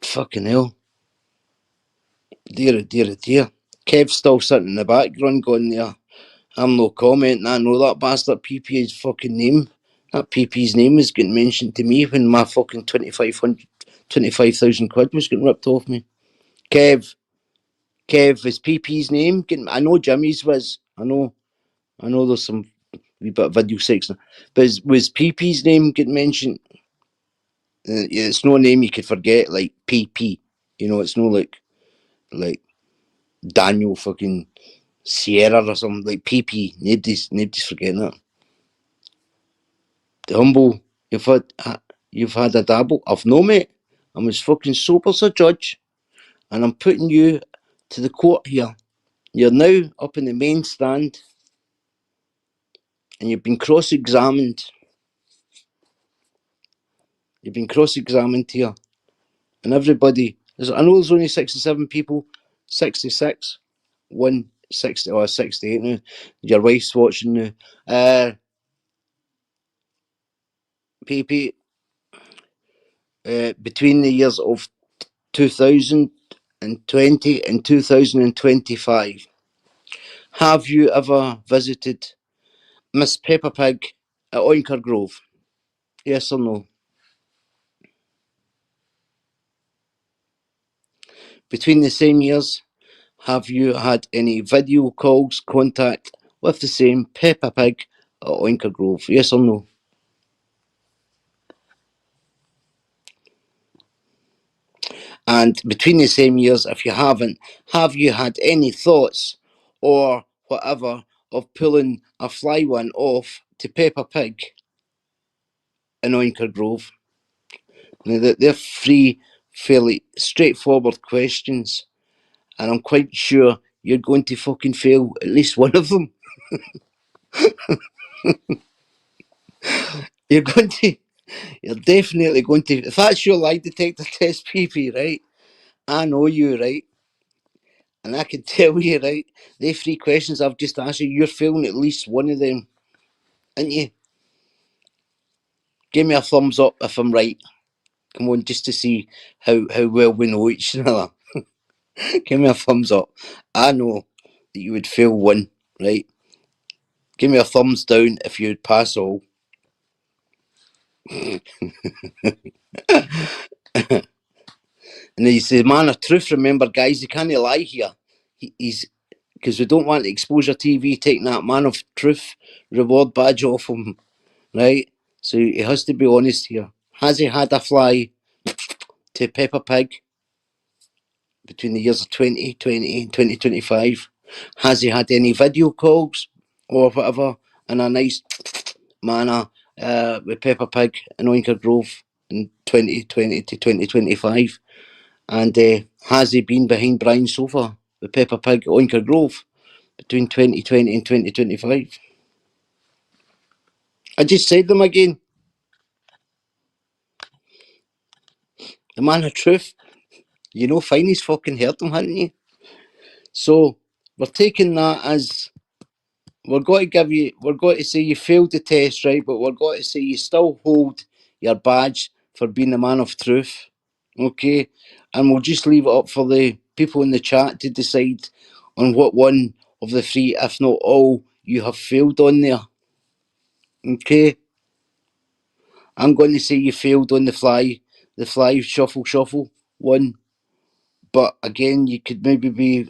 fucking hell. Dear, oh dear, oh dear. Kev's still sitting in the background going there. I'm no commenting. I know that bastard PP's fucking name. That PP's name was getting mentioned to me when my fucking 25,000 quid was getting ripped off me. Kev, is PP's name getting? I know Jimmy's was. I know there's some wee bit of video sex, but was PP's name getting mentioned? Yeah, it's no name you could forget, like PP. You know, it's no like Daniel fucking Sierra or something, like PP. Nobody's forgetting that. The humble, you've had a dabble. I've no, mate. I'm as fucking sober as a judge, and I'm putting you to the court here. You're now up in the main stand, and you've been cross-examined. You've been cross-examined here, and everybody. I know there's only 67 people, 66, 160 or 68 now. Your wife's watching now. PP, between the years of 2020 and 2025, have you ever visited Miss Peppa Pig at Oinker Grove? Yes or no? Between the same years, have you had any video calls, contact with the same Peppa Pig at Oinker Grove? Yes or no? And between the same years, if you haven't, have you had any thoughts or whatever of pulling a fly one off to Peppa Pig in Oinker Grove? Now, they're three fairly straightforward questions, and I'm quite sure you're going to fucking fail at least one of them. You're going to, you're definitely going to. If that's your lie detector test, PP, right? I know you, right? And I can tell you, right? The three questions I've just asked you, you're failing at least one of them, aren't you? Give me a thumbs up if I'm right. Come on, just to see how well we know each other. Give me a thumbs up. I know that you would fail one, right? Give me a thumbs down if you'd pass all. And he's the man of truth, remember, guys. He can't lie here. He's because we don't want Exposure TV taking that man of truth reward badge off him, right? So he has to be honest here. Has he had a fly to Peppa Pig between the years of 2020 and 2025? Has he had any video calls or whatever in a nice manner with Peppa Pig in Oinker Grove in 2020 to 2025? And has he been behind Brian's sofa with Peppa Pig at Oinker Grove between 2020 and 2025? I just said them again. The man of truth. You know, Finey's fucking heard them, hadn't you? So we're taking that as we're going to say you failed the test, right? But we're going to say you still hold your badge for being a man of truth, okay? And we'll just leave it up for the people in the chat to decide on what one of the three, if not all, you have failed on there, okay? I'm going to say you failed on the fly shuffle one. But again, you could maybe be,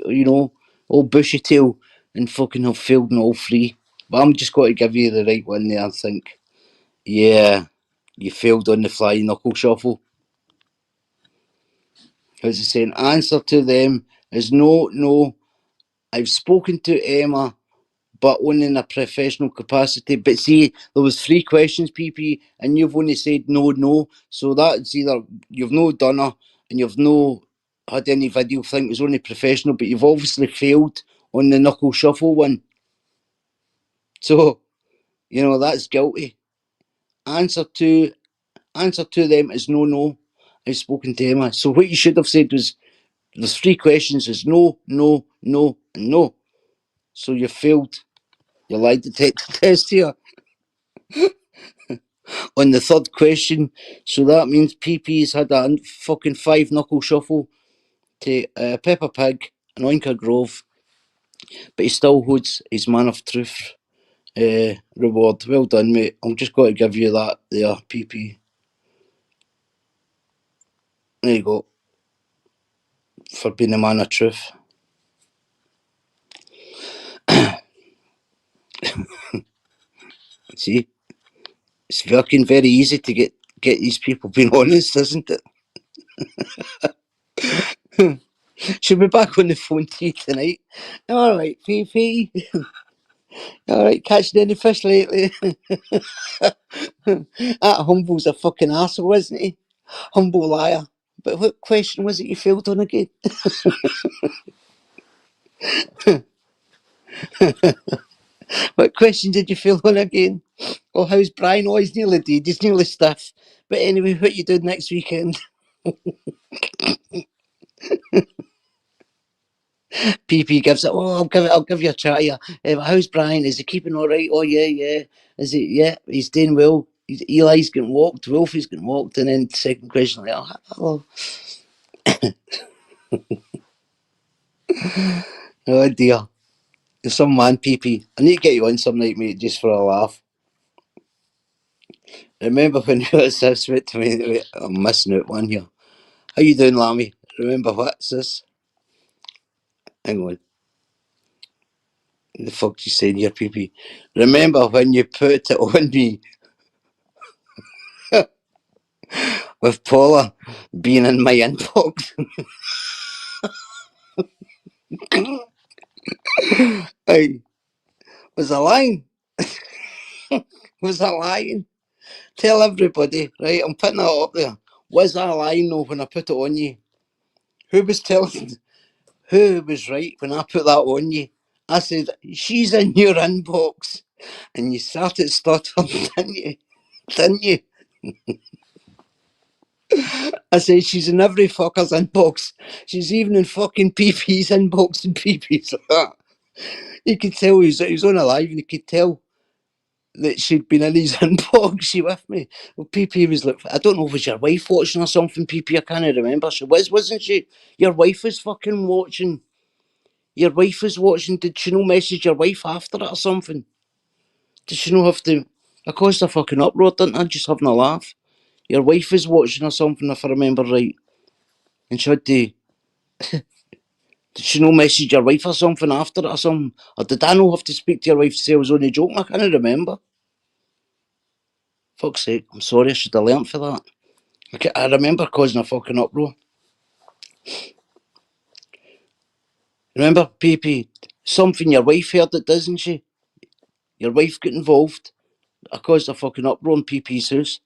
all bushy tail and fucking have failed in all three. But I'm just going to give you the right one there, I think. Yeah, you failed on the fly knuckle shuffle. As I say, an answer to them is no, no. I've spoken to Emma, but only in a professional capacity. But see, there was three questions, PP, and you've only said no, no. So that's either you've no done her and you've no had any video thing. It was only professional, but you've obviously failed on the knuckle shuffle one. So, that's guilty. Answer to them is no, no. I've spoken to Emma. So what you should have said was There's 3 questions. Is no, no, no, and no. So you failed your lie detector test here on the 3rd question. So that means PP's had a fucking 5 knuckle shuffle to Peppa Pig and Oinker Grove, but he still holds his Man of Truth reward. Well done, mate. I'm just got to give you that there, PP. There you go. For being a Man of Truth. See? It's fucking very easy to get these people being honest, isn't it? She'll be back on the phone to you tonight. Alright, PP. Alright, catching any fish lately? That Humble's a fucking arsehole, isn't he? Humble liar. But what question was it you failed on again? What question did you fail on again? Oh, how's Brian? Oh, he's nearly dead. He's nearly stiff. But anyway, what you doing next weekend? PP gives it. Oh, I'll give you a chat here. How's Brian? Is he keeping all right? Oh yeah, yeah. Is he? Yeah, he's doing well. Eli's getting walked. Wolfie's getting walked, and then 2nd question like, oh, hello. Oh dear. You're some man, PP. I need to get you on some night, mate, just for a laugh. Remember when you was this? Wait, I'm missing out one here. How you doing, Lammy? Remember what's this? Hang on. The fuck you saying here, PP? Remember when you put it on me with Paula being in my inbox? Hey, was I lying? Was I lying? Tell everybody, right? I'm putting that up there. Was I lying though when I put it on you? Who was telling? Who was right when I put that on you? I said, she's in your inbox. And you started stuttering, didn't you? Didn't you? I said, she's in every fucker's inbox. She's even in fucking PP's inbox and PP's like that. You could tell he was on a live and you could tell that she'd been in his inbox. She with me. Well, PP was like, I don't know if it was your wife watching or something, PP. I can't remember. She was, wasn't she? Your wife was fucking watching. Your wife was watching. Did she not message your wife after it or something? Did she not have to? I caused a fucking uproar, didn't I? Just having a laugh. Your wife was watching or something, if I remember right. And she had to. Did she not message your wife or something after it or something? Or did I not have to speak to your wife to say I was only joking? I can't remember. Fuck's sake, I'm sorry, I should have learnt for that. I remember causing a fucking uproar. Remember, PP, something your wife heard it, doesn't she? Your wife got involved. I caused a fucking uproar in PP's house.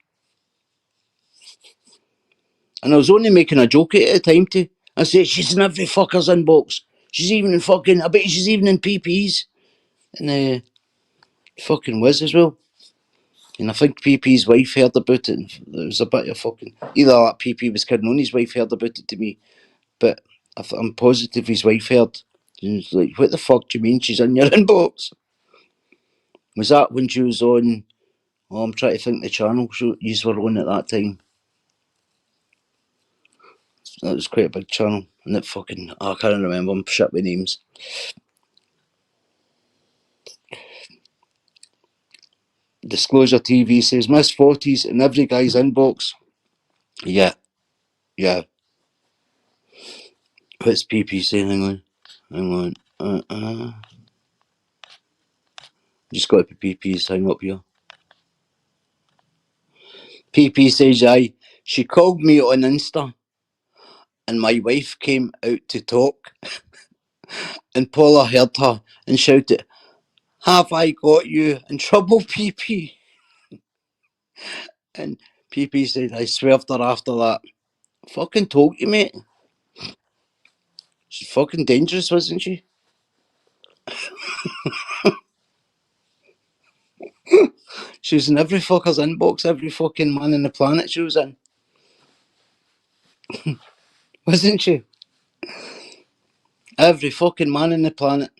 And I was only making a joke at the time too. I said, she's in every fucker's inbox. She's even in fucking, I bet she's even in PP's. And fucking was as well. And I think PP's wife heard about it. And it was a bit of fucking, either that PP was kidding on his wife heard about it to me. But I'm positive his wife heard. And was like, what the fuck do you mean she's in your inbox? Was that when she was on, oh, I'm trying to think the channel you were on at that time. That was quite a big channel. And it fucking, I can't remember, I'm shit with names. Disclosure TV says, Miss 40s in every guy's inbox. Yeah, yeah. What's PP saying? Hang on. Just got to be PP's hang up here. PP says, aye, she called me on Insta and my wife came out to talk and Paula heard her and shouted, have I got you in trouble, PP? And PP said, I swerved her after that. Fucking told you, mate. She's fucking dangerous, wasn't she? She was in every fucker's inbox, every fucking man on the planet she was in. Wasn't she? Every fucking man on the planet.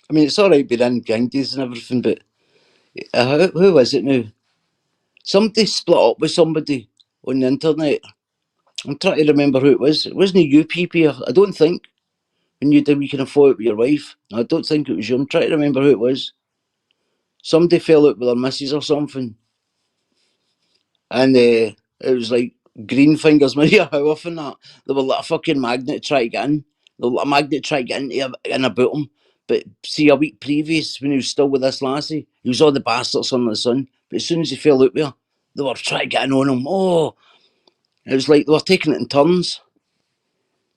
I mean, it's alright being in gangies and everything, but who is it now? Somebody split up with somebody on the internet. I'm trying to remember who it was. It wasn't you, PP. I don't think. When you did Weekend of Fought with your wife. I don't think it was you. I'm trying to remember who it was. Somebody fell out with their missus or something. And it was like green fingers, Maria Howarth and that. They were like a fucking magnet trying to get in. They were like a magnet trying to get in about him. But see, a week previous, when he was still with this lassie, he was all the bastards under the sun. But as soon as he fell out with her, they were trying to get in on him. Oh, it was like they were taking it in turns.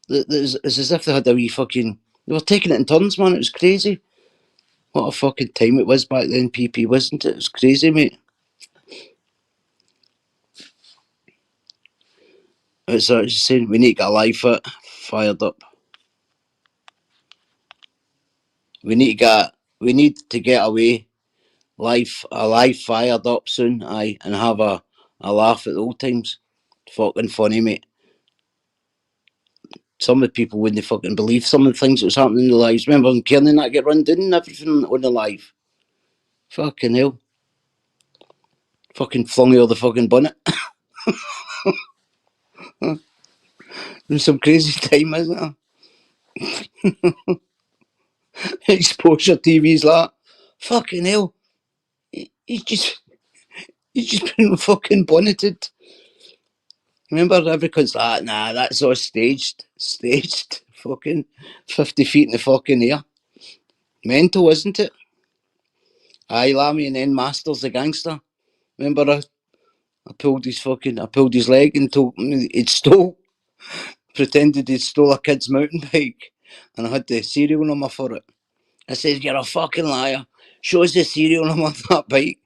It's as if they had a wee fucking... They were taking it in turns, man. It was crazy. What a fucking time it was back then, PP, wasn't it? It was crazy, mate. It's saying we need to get a live fit fired up. We need to get away a live fired up soon, aye, and have a laugh at the old times. Fucking funny, mate. Some of the people wouldn't fucking believe some of the things that was happening in the lives. Remember when Kieran and that get run down and everything on the live? Fucking hell. Fucking flung out of the fucking bonnet. It was some crazy time, isn't it? Exposure TV's like, fucking hell. He's just been fucking bonneted. Remember every cunt's like, nah, that's all staged. Staged. Fucking 50 feet in the fucking air. Mental, isn't it? Aye, Lammy, and then Masters the gangster. Remember I pulled his leg and told him pretended he'd stole a kid's mountain bike. And I had the serial number for it. I said, you're a fucking liar. Show us the serial number of that bike.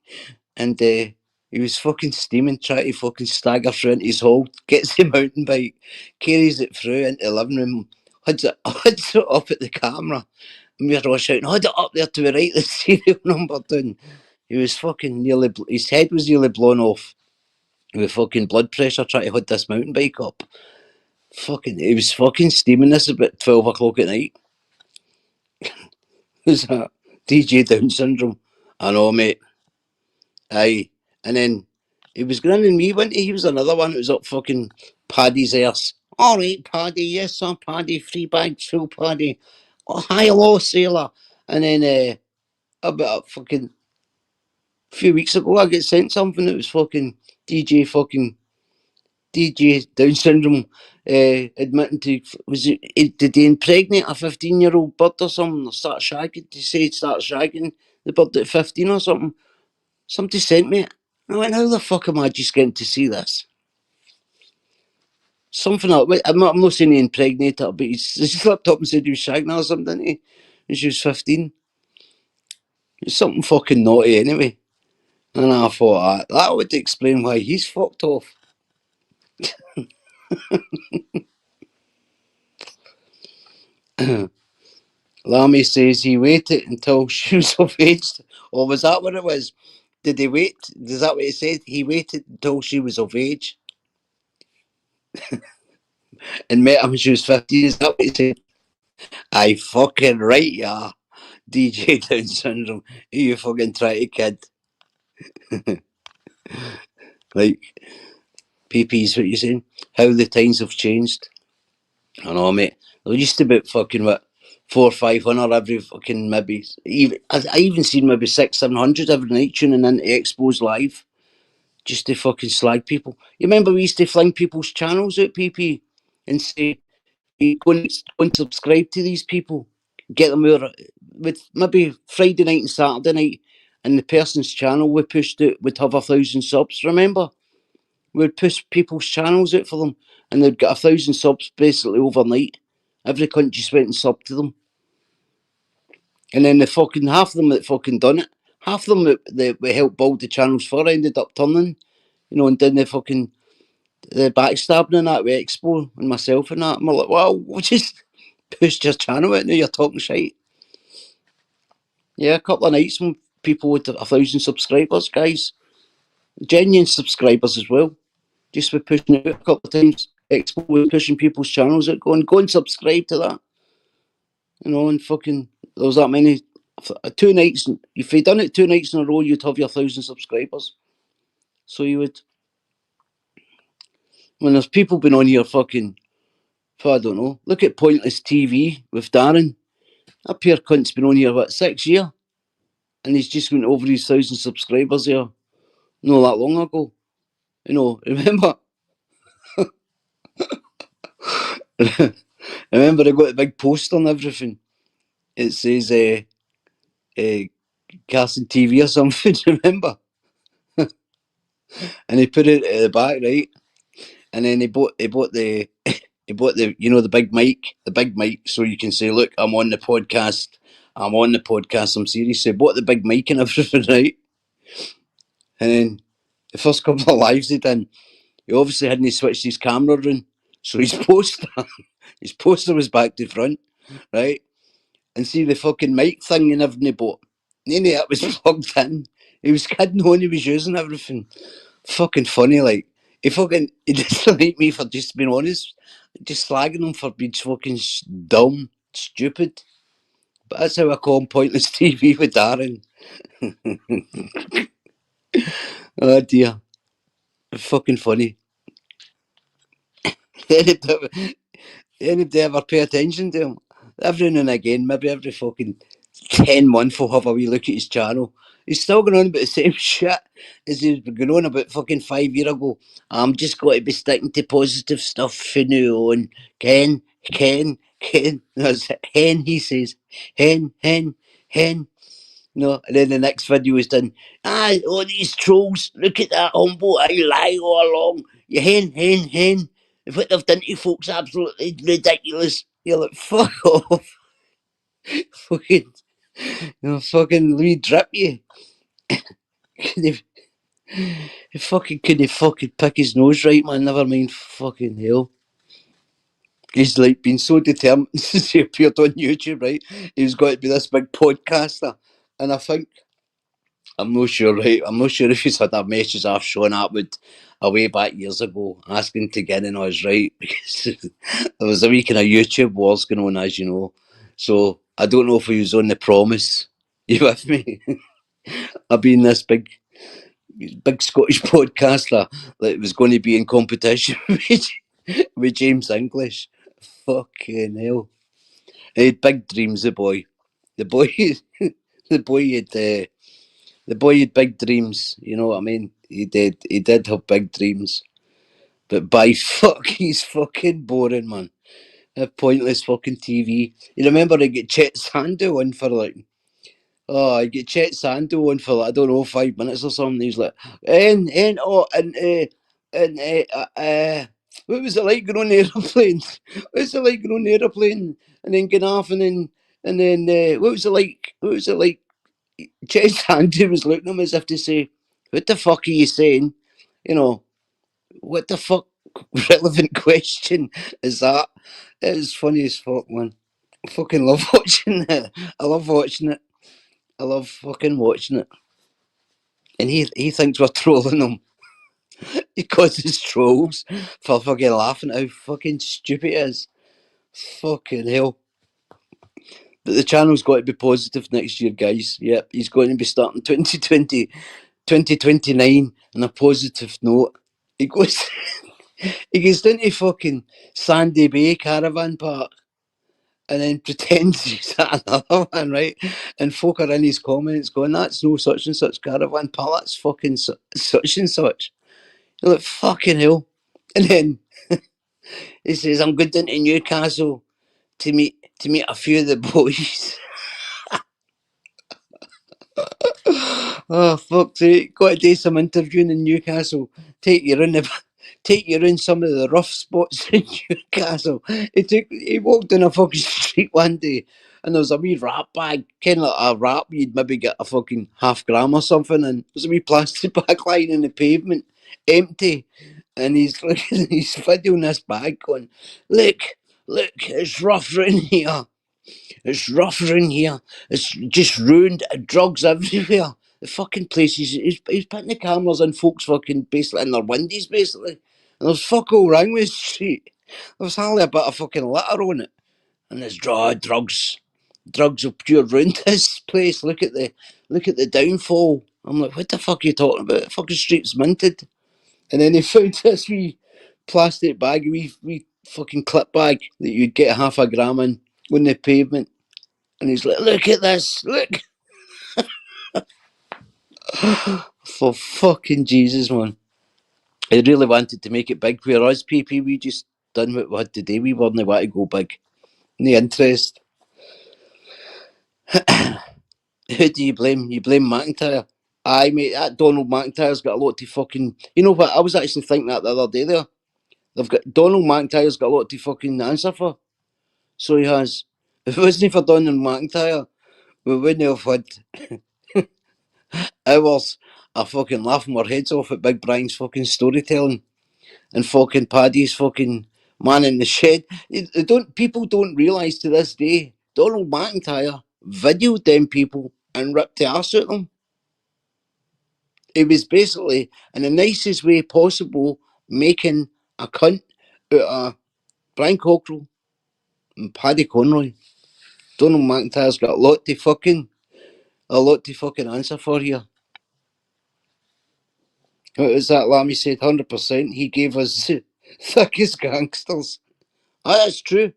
And he was fucking steaming, trying to fucking stagger through into his hall, gets the mountain bike, carries it through into the living room, hoods it up at the camera. And we were all shouting, hold it up there to write the serial number down. He was fucking his head was nearly blown off with fucking blood pressure trying to hood this mountain bike up. Fucking, he was fucking steaming this about 12 o'clock at night. It was a DJ Down syndrome. I know, mate. Aye. And then he was grinning me, wasn't he? He was another one that was up fucking Paddy's arse. All right, Paddy. Yes, sir, Paddy. 3 bags full, Paddy. Oh, hi, hello, sailor. And then about a fucking few weeks ago, I get sent something that was fucking DJ Down syndrome admitting to, did he impregnate a 15-year-old bird or something, or start shagging? Did he say he'd start shagging the bird at 15 or something? Somebody sent me it. I went, how the fuck am I just getting to see this? Something like, I'm not saying he impregnated her, but he slipped up and said he was shagging her or something, didn't he? When she was 15. It's something fucking naughty anyway. And I thought, that would explain why he's fucked off. Lammy says he waited until she was of age. Or was that what it was? Did he wait? Is that what he said? He waited until she was of age and met her when she was 15. Is that what he said? Aye, fucking right, yeah. DJ Down syndrome. You fucking try to kid. Like, PP's what you saying? How the times have changed. I know, mate. There used to be fucking what, 400 or 500 every fucking maybe. Even I even seen maybe 600, 700 every night tuning in to Expos Live just to fucking slag people. You remember we used to fling people's channels out, PP, and say, go and subscribe to these people, get them over with maybe Friday night and Saturday night, and the person's channel we pushed out would have 1,000 subs. Remember, we'd push people's channels out for them, and they'd get 1,000 subs basically overnight. Every cunt just went and subbed to them, and then the fucking half of them that fucking done it, half of them that we helped build the channels for ended up turning, and did the backstabbing and that with Expo and myself and that. And we're like, well, we just pushed your channel out, now you're talking shite. Yeah, a couple of nights when people with 1,000 subscribers, guys. Genuine subscribers as well. Just for pushing it out a couple of times. exposing, pushing people's channels out. Go and subscribe to that. And fucking, there was that many. 2 nights, if you'd done it 2 nights in a row, you'd have your 1,000 subscribers. So you would. When there's people been on here fucking, I don't know, look at Pointless TV with Darren. That pair cunt's been on here, 6 years? And he's just went over his 1,000 subscribers here not that long ago. Remember? Remember, I got a big poster and everything. It says, Carson TV or something, remember? And he put it at the back, right? And then he bought the the big mic, so you can say, look, I'm on the podcast, I'm serious. So he bought the big mic and everything, right? And then the first couple of lives he done, he obviously hadn't switched his camera on, so his poster was back to front, right? And see the fucking mic thing and everything he bought, none of that was plugged in. He was kidding on, he was using everything. Fucking funny, like. He doesn't like me for just being honest, just slagging him for being fucking dumb, stupid. But that's how I call him Pointless TV with Darren. Oh dear. Fucking funny. Anybody ever pay attention to him? Every now and again, maybe every fucking 10 months, we'll have a wee look at his channel. He's still going on about the same shit as he's been going on about fucking 5 years ago. I'm just going to be sticking to positive stuff for now on. Ken. That's it. Hen, he says. Hen. No, and then the next video is done. All these trolls, look at that humble, I lie all along. You hen. What they've done to folks absolutely ridiculous. You're like, fuck off. Fucking, fucking Louis drip you. Could he fucking pick his nose right, man? Never mind fucking hell. He's like been so determined since he appeared on YouTube, right? He's got to be this big podcaster. And I think, I'm not sure, right? I'm not sure if he's had a message off Sean Atwood a way back years ago asking to get in us, right? Because there was a wee kind of YouTube wars going on, as you know. So I don't know if he was on the promise. You with me? I've been this big Scottish podcaster that was going to be in competition with James English. Fucking hell. He had big dreams, the boy. The boy, the boy had... the boy had big dreams, you know what I mean? He did have big dreams. But by fuck, he's fucking boring, man. A pointless fucking TV. You remember I get Chet Sando on for like, I get Chet Sando on for like, I don't know, 5 minutes or something. He's like, what was it like going on the aeroplane? What's it like going on the aeroplane? And then getting off and then, what was it like? What was it like? Chet Sando was looking at him as if to say, what the fuck are you saying? You know, what the fuck relevant question is that? It was funny as fuck, man. I fucking love watching it. I love watching it. I love fucking watching it. And he thinks we're trolling him. He causes trolls for fucking laughing at how fucking stupid it is. Fucking hell. But the channel's got to be positive next year, guys. Yep, he's going to be starting 2029 on a positive note. He goes he goes down to fucking Sandy Bay Caravan Park and then pretends he's at another one, right? And folk are in his comments going, that's no such and such caravan park, that's fucking such and such. You're like, fucking hell. And then he says, I'm going down to Newcastle to meet a few of the boys. Oh, fuck's sake. Got to do some interviewing in Newcastle. Take you around some of the rough spots in Newcastle. He walked down a fucking street one day and there was a wee wrap bag, kind of like a wrap you'd maybe get a fucking half-gram or something, and there's a wee plastic bag lying in the pavement, empty. And he's looking, he's videoing this bag going, look, it's rough round here. It's rougher in here. It's just ruined. Drugs everywhere. The fucking place. He's putting the cameras in folks fucking basically in their windies basically. And there's fuck all wrong with the street. There was hardly a bit of fucking litter on it. And there's drugs. Drugs have pure ruined this place. Look at the downfall. I'm like, what the fuck are you talking about? The fucking street's minted. And then they found this wee plastic bag, wee fucking clip bag that you'd get half a gram in on the pavement. And he's like, look at this, look. For fucking Jesus, man. He really wanted to make it big. Whereas PP, we just done what we had to do. We weren't want to go big. No interest. Who do you blame? You blame McIntyre. Aye, mate, that Donald McIntyre's got a lot to fucking... You know what, I was actually thinking that the other day there. They've got... Donald McIntyre's got a lot to fucking answer for. So he has. If it wasn't for Donald McIntyre, we wouldn't have had hours of fucking laughing our heads off at Big Brian's fucking storytelling and fucking Paddy's fucking man in the shed. People don't realise to this day, Donald McIntyre videoed them people and ripped the arse out of them. It was basically, in the nicest way possible, making a cunt out of Brian Cockrell and Paddy Conroy. Donald McIntyre's got a lot to fucking answer for here. What was that Lammy said? 100%. He gave us thickest gangsters. Oh, that's true.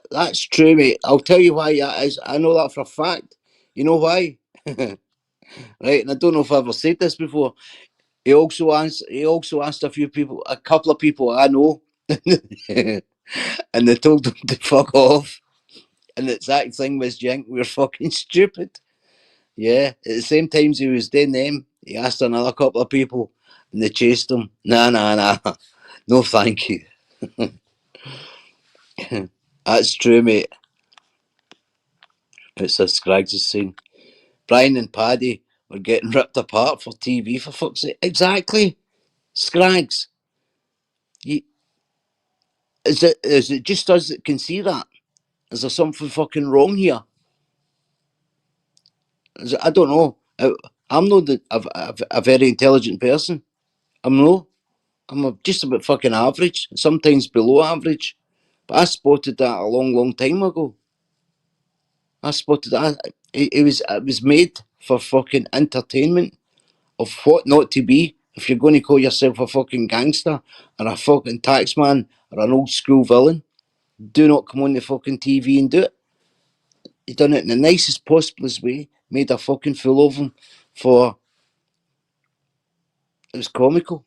That's true, mate. I'll tell you why that is. I know that for a fact. You know why? Right, and I don't know if I've ever said this before. He also asked a couple of people I know, and they told him to fuck off. And the exact thing was, Jink, we're fucking stupid. Yeah, at the same time as he was doing them, he asked another couple of people, and they chased him. Nah, no thank you. That's true, mate. It's a Scraggs is saying. Brian and Paddy were getting ripped apart for TV, for fuck's sake. Exactly. Scraggs. You, is it just us that can see that? Is there something fucking wrong here? I don't know. I'm not a very intelligent person. Just about fucking average, sometimes below average. But I spotted that a long time ago. I spotted that. It was made for fucking entertainment of what not to be. If you're going to call yourself a fucking gangster or a fucking taxman or an old school villain, do not come on the fucking TV and do it. He done it in the nicest possible way, made a fucking fool of him for... It was comical.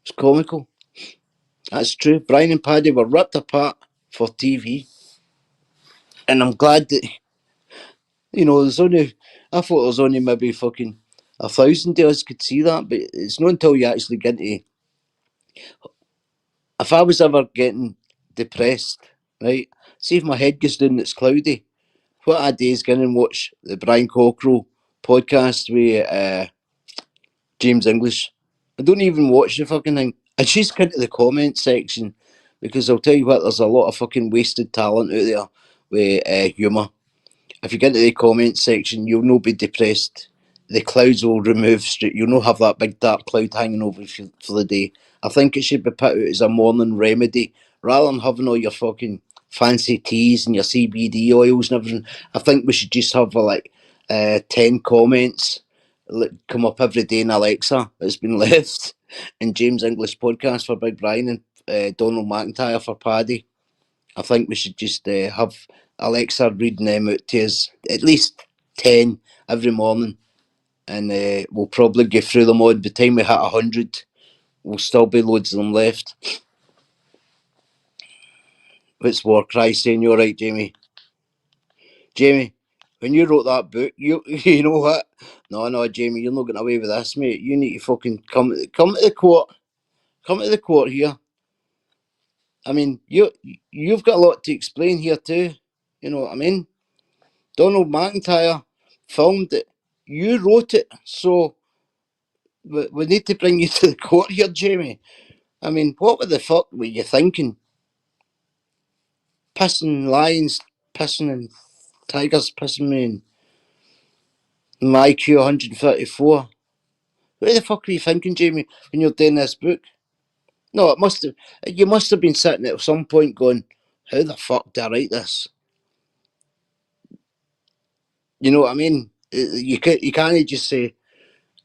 It's comical. That's true. Brian and Paddy were ripped apart for TV. And I'm glad that, there's only... I thought there was only maybe fucking 1,000 of us could see that, but it's not until you actually get into... If I was ever getting depressed, right, see if my head gets down and it's cloudy, what I do is go and watch the Brian Cockrell podcast with James English. I don't even watch the fucking thing. I just get to the comment section because I'll tell you what, there's a lot of fucking wasted talent out there with humour. If you get into the comment section, you'll not be depressed. The clouds will remove straight. You'll not have that big dark cloud hanging over you for the day. I think it should be put out as a morning remedy rather than having all your fucking fancy teas and your CBD oils and everything. I think we should just have 10 comments come up every day in Alexa that's been left in James English podcast for Big Brian and Donald McIntyre for Paddy. I think we should just have Alexa reading them out to us, at least 10 every morning, and we'll probably get through them all. By the time we hit 100, we'll still be loads of them left. What's Warcry saying? You're right, Jamie. Jamie, when you wrote that book, you know what? No, Jamie, you're not getting away with this, mate. You need to fucking come to the court. Come to the court here. I mean, you've got a lot to explain here too. You know what I mean? Donald McIntyre filmed it. You wrote it, so we need to bring you to the court here, Jamie. I mean, what the fuck were you thinking? Pissing lions, pissing and tigers, pissing me in my IQ 134. What the fuck were you thinking, Jamie, when you're doing this book? No, you must have been sitting at some point going, how the fuck did I write this? You know what I mean? You can't just say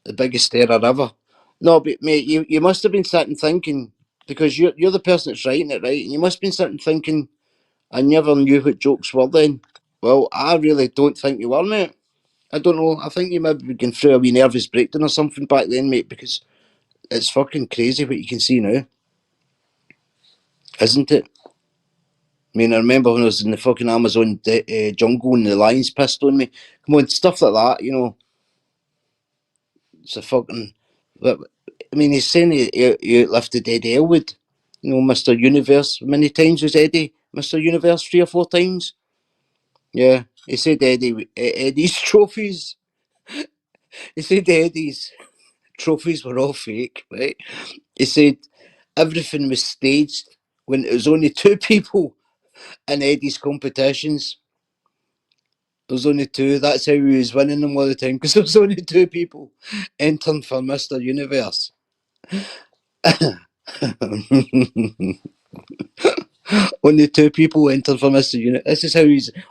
the biggest error ever. No, but mate, you must have been sitting thinking, because you're the person that's writing it, right? And you must have been sitting thinking, I never knew what jokes were then. Well, I really don't think you were, mate. I don't know. I think you maybe going through a wee nervous breakdown or something back then, mate, because it's fucking crazy what you can see now, isn't it? I mean, I remember when I was in the fucking Amazon jungle and the lions pissed on me. Come on, stuff like that, you know. It's a fucking. I mean, he's saying he lifted Eddie Elwood, you know, Mr. Universe. How many times was Eddie Mr. Universe? 3 or 4 times? Yeah. He said Eddie's trophies. He said Eddie's trophies were all fake, right? He said everything was staged when it was only two people in Eddie's competitions. There was only two. That's how he was winning them all the time, because there was only two people entering for Mr. Universe. Only two people entered for Mr. Universe. This is how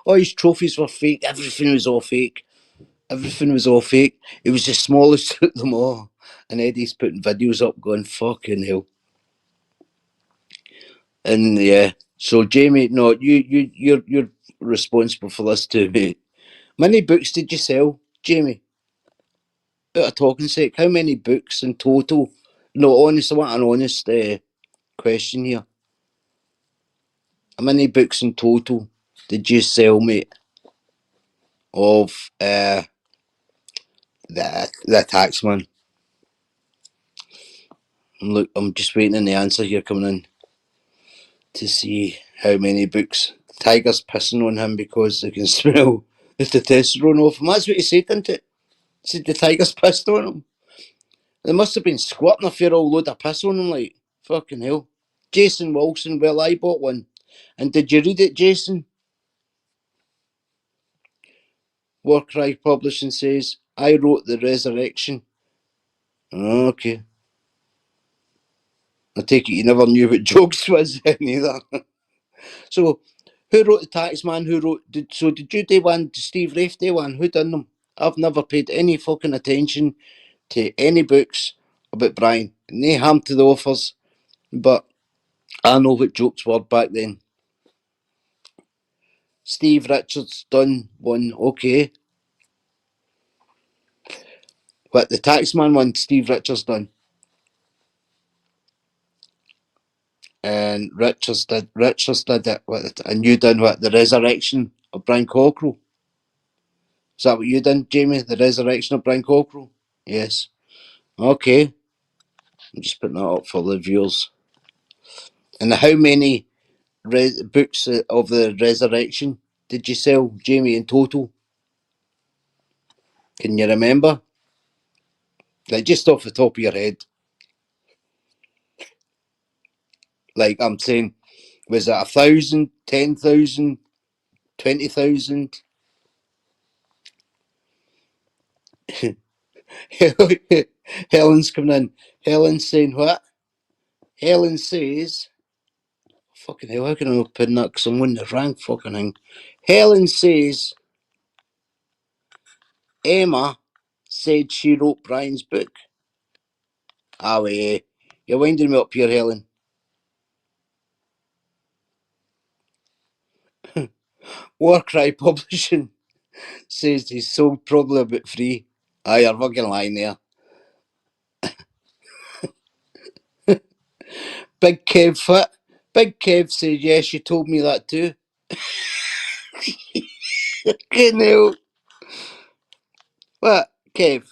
all his trophies were fake. Everything was all fake. Everything was all fake. He was the smallest of them all. And Eddie's putting videos up going, fucking hell. And yeah. So Jamie, no, you're responsible for this too, mate. How many books did you sell, Jamie? Out of talking sake, how many books in total? No, honest, I want an honest question here. How many books in total did you sell, mate, of the taxman? Look, I'm just waiting on the answer here coming in to see how many books. Tiger's pissing on him because they can smell the testosterone off him. That's what he said, didn't it? He said the tiger's pissed on him. They must have been squatting a fair old load of piss on him, like, fucking hell. Jason Wilson, well, I bought one. And did you read it, Jason? Warcry Publishing says, I wrote The Resurrection. Oh, okay. I take it you never knew what jokes was either. So, who wrote The Taxman? Did you do one? Did Steve Rafe do one? Who done them? I've never paid any fucking attention to any books about Brian. No harm to the authors, but I know what jokes were back then. Steve Richards done one, okay. What, the Taxman one, Steve Richards done. And Richards did it. And you done what? The Resurrection of Brian Cockrell. Is that what you done, Jamie? The Resurrection of Brian Cockrell? Yes. Okay. I'm just putting that up for the viewers. And how many books of the Resurrection did you sell, Jamie, in total? Can you remember? Like, just off the top of your head. Like, I'm saying, was it 1,000, 10,000, 20,000? Helen's coming in. Helen's saying what? Helen says, fucking hell, how can I not pin that? Because I'm on the wrong fucking thing. Helen says, Emma said she wrote Brian's book. Ah, well, you're winding me up here, Helen. Warcry Publishing says he's sold probably about 3. Ah, you're fucking lying there. Big Kev Fit. Big Kev says, yes, you told me that too. Fucking hell. What, Kev?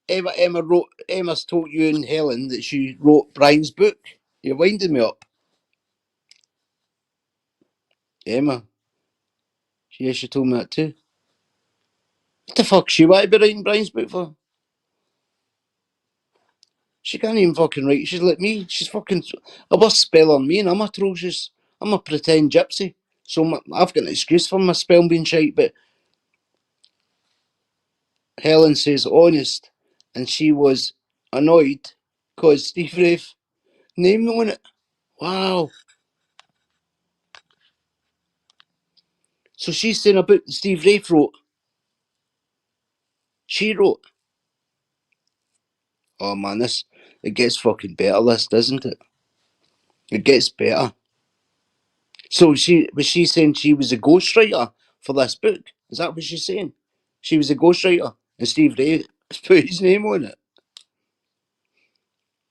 Emma's told you and Helen that she wrote Brian's book. You're winding me up. Emma. Yeah, she told me that too. What the fuck she want to be writing Brian's book for? She can't even fucking write. She's like me. She's fucking a worse speller than me, and I'm atrocious. I'm a pretend gypsy. So I've got an excuse for my spelling being shite, but Helen says honest. and she was annoyed because Steve Rafe named on it. Wow. So she's saying a book that Steve Rafe wrote. She wrote. Oh man, it gets fucking better, this, doesn't it? It gets better. So was she saying she was a ghostwriter for this book? Is that what she's saying? She was a ghostwriter and Steve Rafe put his name on it.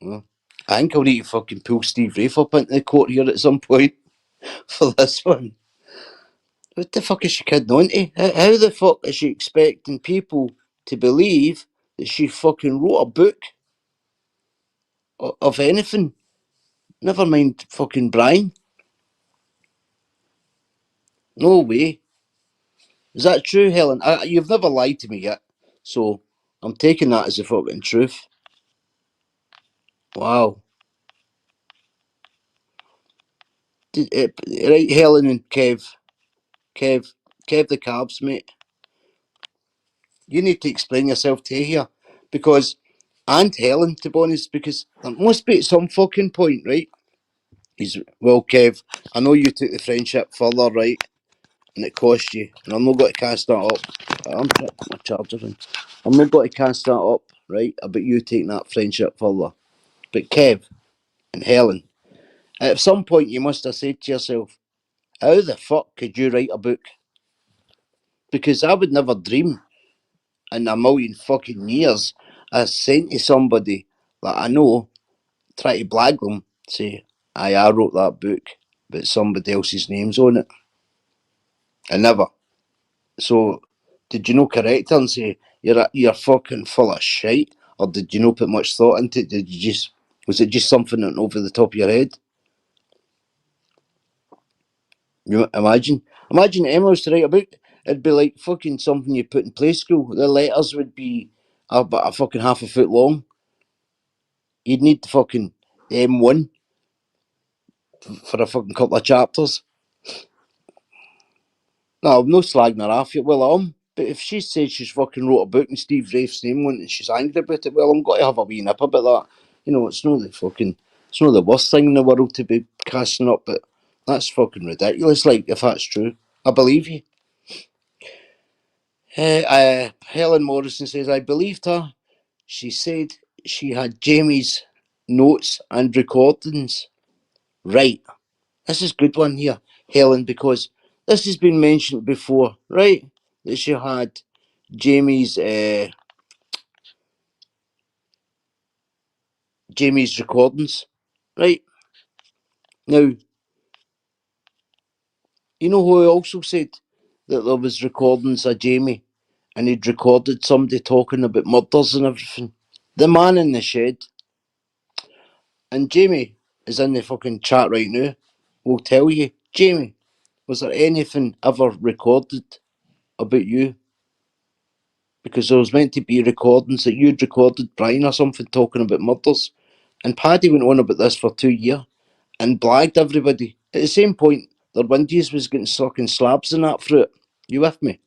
Well, I think I'll need to fucking pull Steve Rafe up into the court here at some point for this one. What the fuck is she kidding on to? How the fuck is she expecting people to believe that she fucking wrote a book of anything? Never mind fucking Brian. No way. Is that true, Helen? You've never lied to me yet, so I'm taking that as a fucking truth. Wow. Right, Helen and Kev, Kev the Cabs, mate. You need to explain yourself to here, because and Helen, to be honest, because there must be at some fucking point, right? Well, Kev, I know you took the friendship further, right? And it cost you, and I'm not going to cast that up. I'm putting my charger in. I'm not going to cast that up, right? About you taking that friendship further. But Kev and Helen, at some point you must have said to yourself, how the fuck could you write a book? Because I would never dream in a million fucking years of saying to somebody that I know, try to blag them, say, I wrote that book, but somebody else's name's on it. I never. So, did you not correct her and say, you're fucking full of shite? Or did you not put much thought into it? Was it just something that went over the top of your head? You imagine Emma was to write a book. It'd be like fucking something you put in play school. The letters would be about a fucking half a foot long. You'd need the fucking M1 for a fucking couple of chapters. No, I'm no slagging her off yet. Well, but if she says she's fucking wrote a book and Steve Rafe's name on it and she's angry about it, well, I'm going to have a wee nip about that. You know, it's not the worst thing in the world to be casting up, but that's fucking ridiculous. Like, if that's true, I believe you. Helen Morrison says, I believed her. She said she had Jamie's notes and recordings. Right. This is a good one here, Helen, because this has been mentioned before, right? That she had Jamie's Jamie's recordings, right? Now, you know who also said that there was recordings of Jamie and he'd recorded somebody talking about murders and everything? The man in the shed. And Jamie is in the fucking chat right now. Will tell you, Jamie, was there anything ever recorded about you? Because there was meant to be recordings that you'd recorded Brian or something talking about murders. And Paddy went on about this for 2 years and blagged everybody. At the same point, their windies was getting sucking slabs in that fruit. You with me?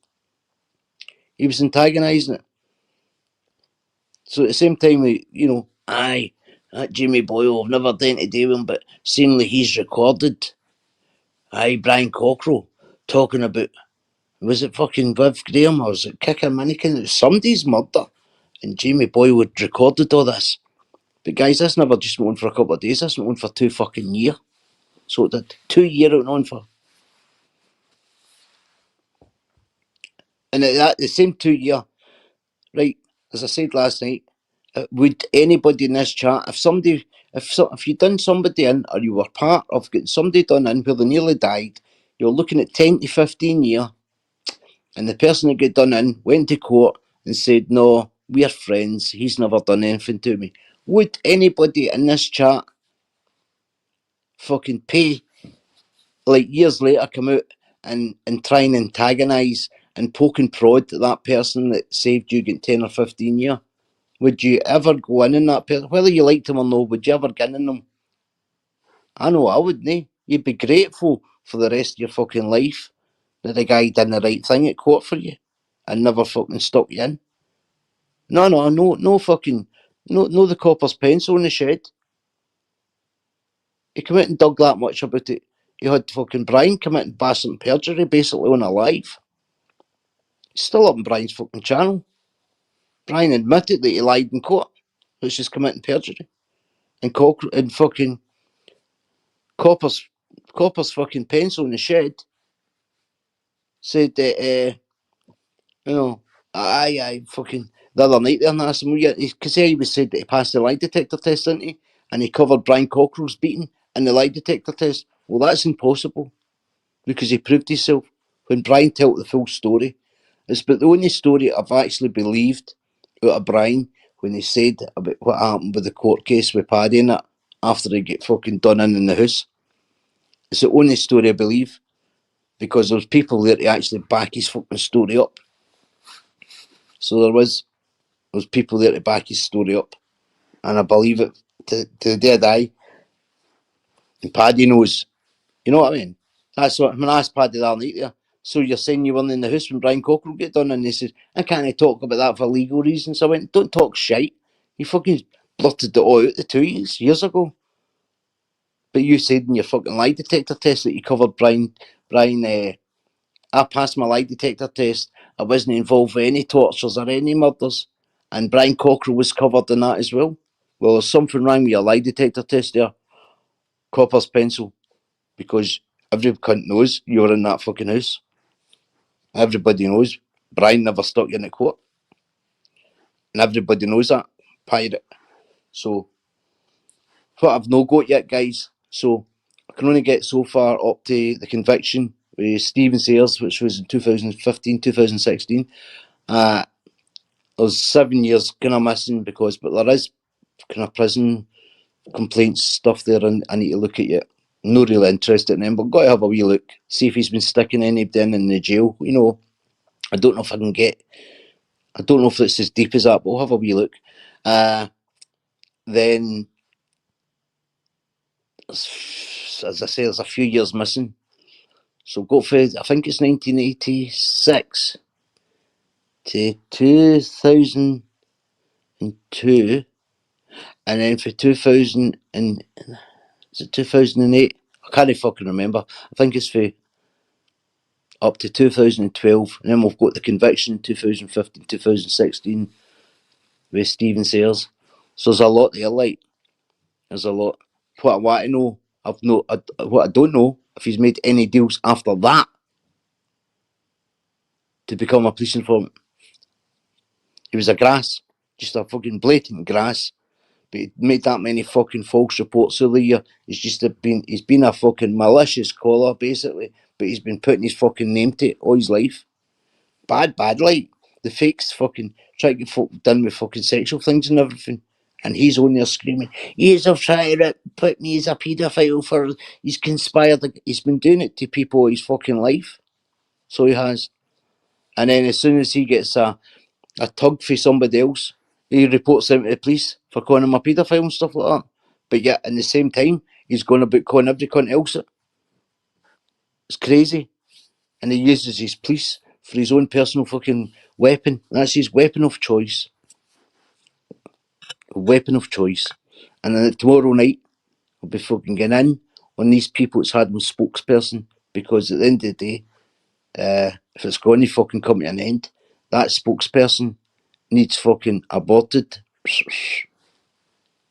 He was antagonising it. So at the same time, aye, that Jimmy Boyle, I've never done to do him, but seemingly he's recorded. Aye, Brian Cockrell talking about, was it fucking Viv Graham or was it Kicker Mannequin? It was somebody's murder. And Jamie Boyle had recorded all this. But guys, this never just went on for a couple of days, this went on for 2 fucking years. So it did. 2 years it went on for. And at that, the same 2 year, right, as I said last night, would anybody in this chat, if you done somebody in, or you were part of getting somebody done in where they nearly died, you're looking at 10 to 15 years, and the person that got done in went to court and said, no, we're friends, he's never done anything to me. Would anybody in this chat fucking pay, like years later, come out and try and antagonise and poke and prod at that person that saved you getting 10 or 15 years? Would you ever go in that person? Whether you liked him or no, would you ever get in them? I know I wouldn't. Eh? You'd be grateful for the rest of your fucking life that the guy did the right thing at court for you and never fucking stuck you in. No fucking, no the copper's pencil in the shed. He come out and dug that much about it. You had fucking Brian come out and bash some perjury basically on a live. It's still up on Brian's fucking channel. Brian admitted that he lied in court, which is committing perjury. And fucking Copper's fucking pencil in the shed said that, you know, fucking the other night there, and I asked him, because he was said that he passed the lie detector test, didn't he? And he covered Brian Cockrell's beating in the lie detector test. Well, that's impossible because he proved himself. When Brian told the full story, it's but the only story I've actually believed out of Brian when he said about what happened with the court case with Paddy and that after he get fucking done in the house. It's the only story I believe because there's people there to actually back his fucking story up. So there was people there to back his story up, and I believe it to the day I die. And Paddy knows, you know what I mean? That's what when I asked Paddy the other night there. So you're saying you weren't in the house when Brian Cockrell get done? And he says, I can't talk about that for legal reasons. I went, don't talk shite. You fucking blurted it all out the 2 years ago. But you said in your fucking lie detector test that you covered I passed my lie detector test. I wasn't involved with any tortures or any murders. And Brian Cockrell was covered in that as well. Well, there's something wrong with your lie detector test there, Copper's pencil, because every cunt knows you were in that fucking house. Everybody knows. Brian never stuck you in the court. And everybody knows that. Pirate. So, what I've no got yet, guys. So, I can only get so far up to the conviction with Stephen Sayers, which was in 2015, 2016. There's 7 years kind of missing but there is kind of prison complaints stuff there, and I need to look at it. No real interest in them, but got to have a wee look, see if he's been sticking anybody in the jail. You know, I don't know if I can get. I don't know if it's as deep as that, but we'll have a wee look. Then, as I say, there's a few years missing. So go for I think it's 1986 to 2002, and then for 2000 and is it 2008? I can't fucking remember. I think it's for up to 2012, and then we've got the conviction 2015, 2016 with Stephen Sayers. So there's a lot there, like there's a lot. What I want to know, what I don't know, if he's made any deals after that to become a police informant. He was a grass, just a fucking blatant grass. But he made that many fucking false reports over the year. He's been a fucking malicious caller, basically. But he's been putting his fucking name to it all his life. Bad, like the fakes fucking trying to get folk done with fucking sexual things and everything. And he's on there screaming, he's have tried to put me as a paedophile for he's conspired. He's been doing it to people all his fucking life. So he has. And then as soon as he gets a tug for somebody else, he reports them to the police for calling him a paedophile and stuff like that. But yet, in the same time, he's going about calling every cunt else it. It's crazy. And he uses his police for his own personal fucking weapon. That's his weapon of choice. A weapon of choice. And then tomorrow night, I'll be fucking getting in on these people that's had one spokesperson. Because at the end of the day, if it's going to fucking come to an end, that spokesperson needs fucking aborted.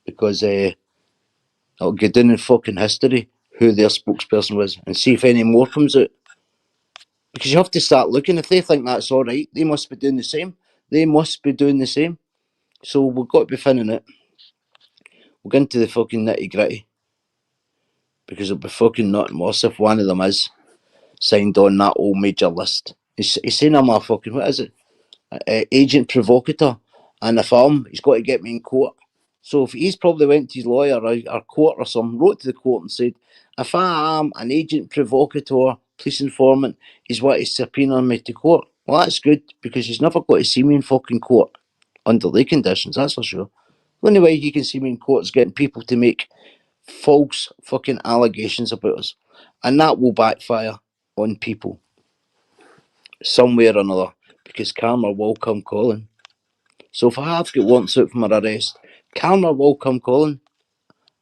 Because it'll get down in fucking history who their spokesperson was and see if any more comes out. Because you have to start looking. If they think that's alright, they must be doing the same. They must be doing the same. So we've got to be finning it. We'll get into the fucking nitty gritty. Because it'll be fucking nothing worse if one of them is signed on that old major list. He's saying I'm a fucking, what is it? Agent provocateur. And if he's got to get me in court. So if he's probably went to his lawyer or court or something, wrote to the court and said, if I am an agent provocateur, police informant, he's what to subpoena me to court. Well, that's good because he's never got to see me in fucking court under the conditions, that's for sure. The only way he can see me in court is getting people to make false fucking allegations about us. And that will backfire on people somewhere or another because karma will come calling. So if I have got warrants out for my arrest, karma will come calling.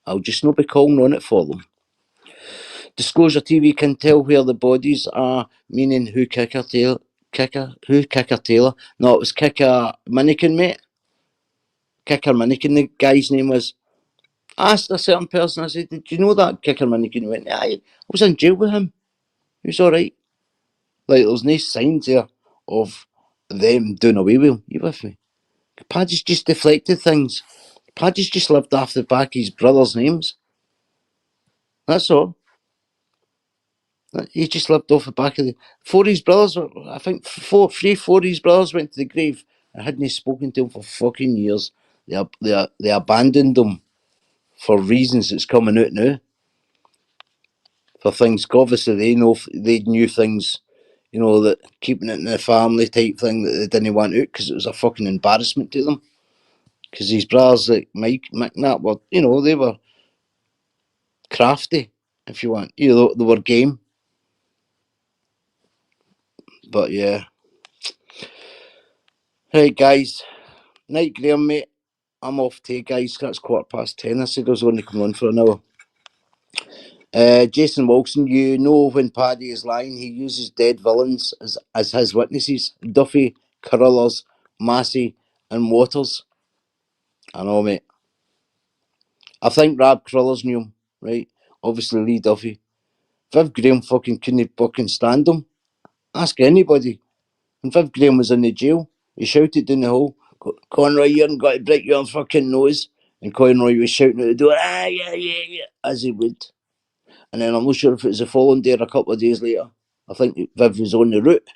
I'll just not be calling on it for them. Disclosure TV can tell where the bodies are, meaning who Kicker Taylor. No, it was Kicker Minikin, mate. Kicker Minikin, the guy's name was. I asked a certain person, I said, did you know that Kicker Minikin? He went, I was in jail with him. He was alright. Like, there's no signs there of them doing away with him. You with me? Paddy's just deflected things. Paddy's just lived off the back of his brother's names. That's all. He just lived off the back of the. Four of his brothers, I think four of his brothers went to the grave and hadn't spoken to him for fucking years. They abandoned him for reasons that's coming out now. For things, obviously they knew things, that keeping it in the family type thing that they didn't want out because it was a fucking embarrassment to them. Because his brothers like Mike, Mick, and that were, they were crafty, if you want. They were game. But yeah. Hey guys, night Graham, mate. I'm off to you guys. That's 10:15. I said I was only coming on for an hour. Jason Wilson, you know when Paddy is lying, he uses dead villains as his witnesses. Duffy, Carruthers, Massey, and Waters. I know, mate. I think Rab Carruthers knew him, right? Obviously Lee Duffy. Viv Graham fucking couldn't fucking stand him. Ask anybody. When Viv Graham was in the jail, he shouted down the hall, Conroy, you haven't got to break your fucking nose. And Conroy was shouting at the door, yeah, as he would. And then I'm not sure if it was the following day or a couple of days later. I think Viv was on the route,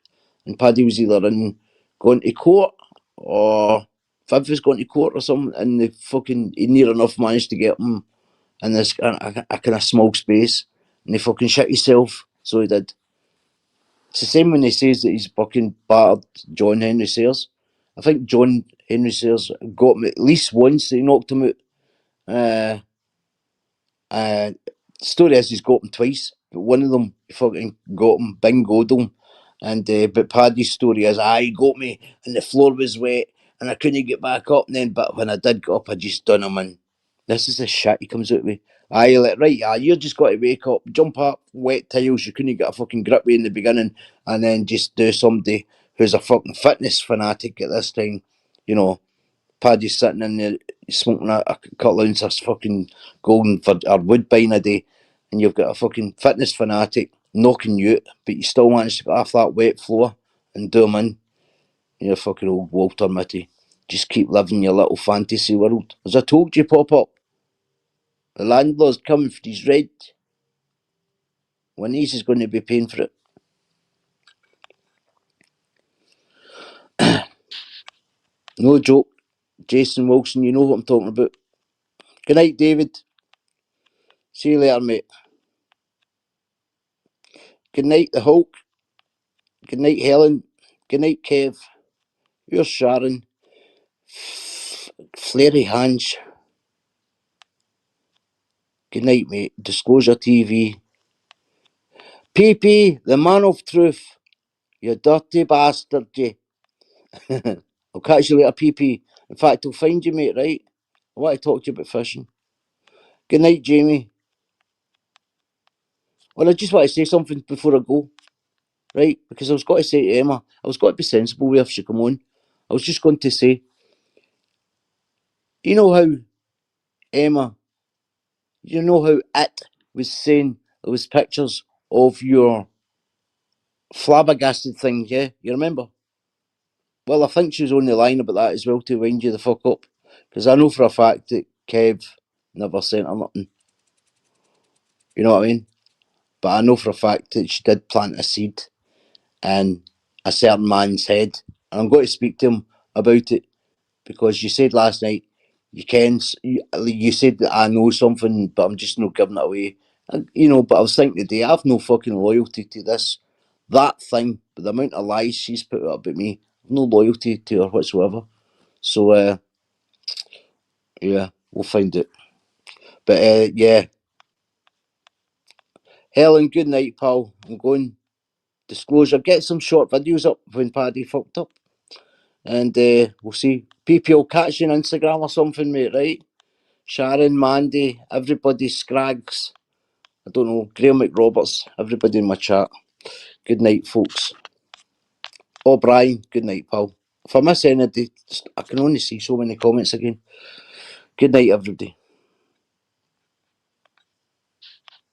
and Paddy was either going to court, or Viv was going to court or something, and he near enough managed to get him in this a kind of small space, and he fucking shit himself, so he did. It's the same when he says that he's fucking battered John Henry Sayers. I think John Henry Sayers got him at least once, he knocked him out. Story is he's got him twice, but one of them fucking got him, bingoed him. And but Paddy's story is, he got me, and the floor was wet, and I couldn't get back up. And then, but when I did get up, I just done him in. This is the shit he comes out with. You just got to wake up, jump up, wet tiles. You couldn't get a fucking grip with in the beginning, and then just do somebody who's a fucking fitness fanatic at this time, you know. Paddy's sitting in there smoking a couple of ounces fucking golden or woodbine a day, and you've got a fucking fitness fanatic knocking you out, but you still manage to get off that wet floor and do them in. You're fucking old Walter Mitty. Just keep living your little fantasy world. As I told you, Pop Up, the landlord's coming for his rent. One of these is going to be paying for it. No joke. Jason Wilson, you know what I'm talking about. Good night, David. See you later, mate. Good night, the Hulk. Good night, Helen. Good night, Kev. Here's Sharon. Flary Hange. Good night, mate. Disclosure TV. PP, the man of truth. You dirty bastard, you. I'll catch you later, PP. In fact, I'll find you, mate, right? I want to talk to you about fishing. Good night, Jamie. Well, I just want to say something before I go, right? Because I was going to say to Emma, I was going to be sensible with if she come on. I was just going to say, you know how Emma, you know how it was saying there was pictures of your flabbergasted thing, yeah? You remember? Well, I think she was on the line about that as well to wind you the fuck up. Because I know for a fact that Kev never sent her nothing. You know what I mean? But I know for a fact that she did plant a seed in a certain man's head. And I'm going to speak to him about it because you said last night, you said that I know something, but I'm just not giving it away. And, but I was thinking today, I have no fucking loyalty to that thing, but the amount of lies she's put out about me, I've no loyalty to her whatsoever. So, yeah, we'll find it. But, yeah. Helen, good night, pal. I'm going. Disclosure, get some short videos up when Paddy fucked up. And we'll see. PP will catch you on Instagram or something, mate, right? Sharon, Mandy, everybody, Scrags, I don't know, Graham McRoberts, everybody in my chat. Good night, folks. Oh, Brian, good night, pal. If I miss anybody, I can only see so many comments again. Good night, everybody.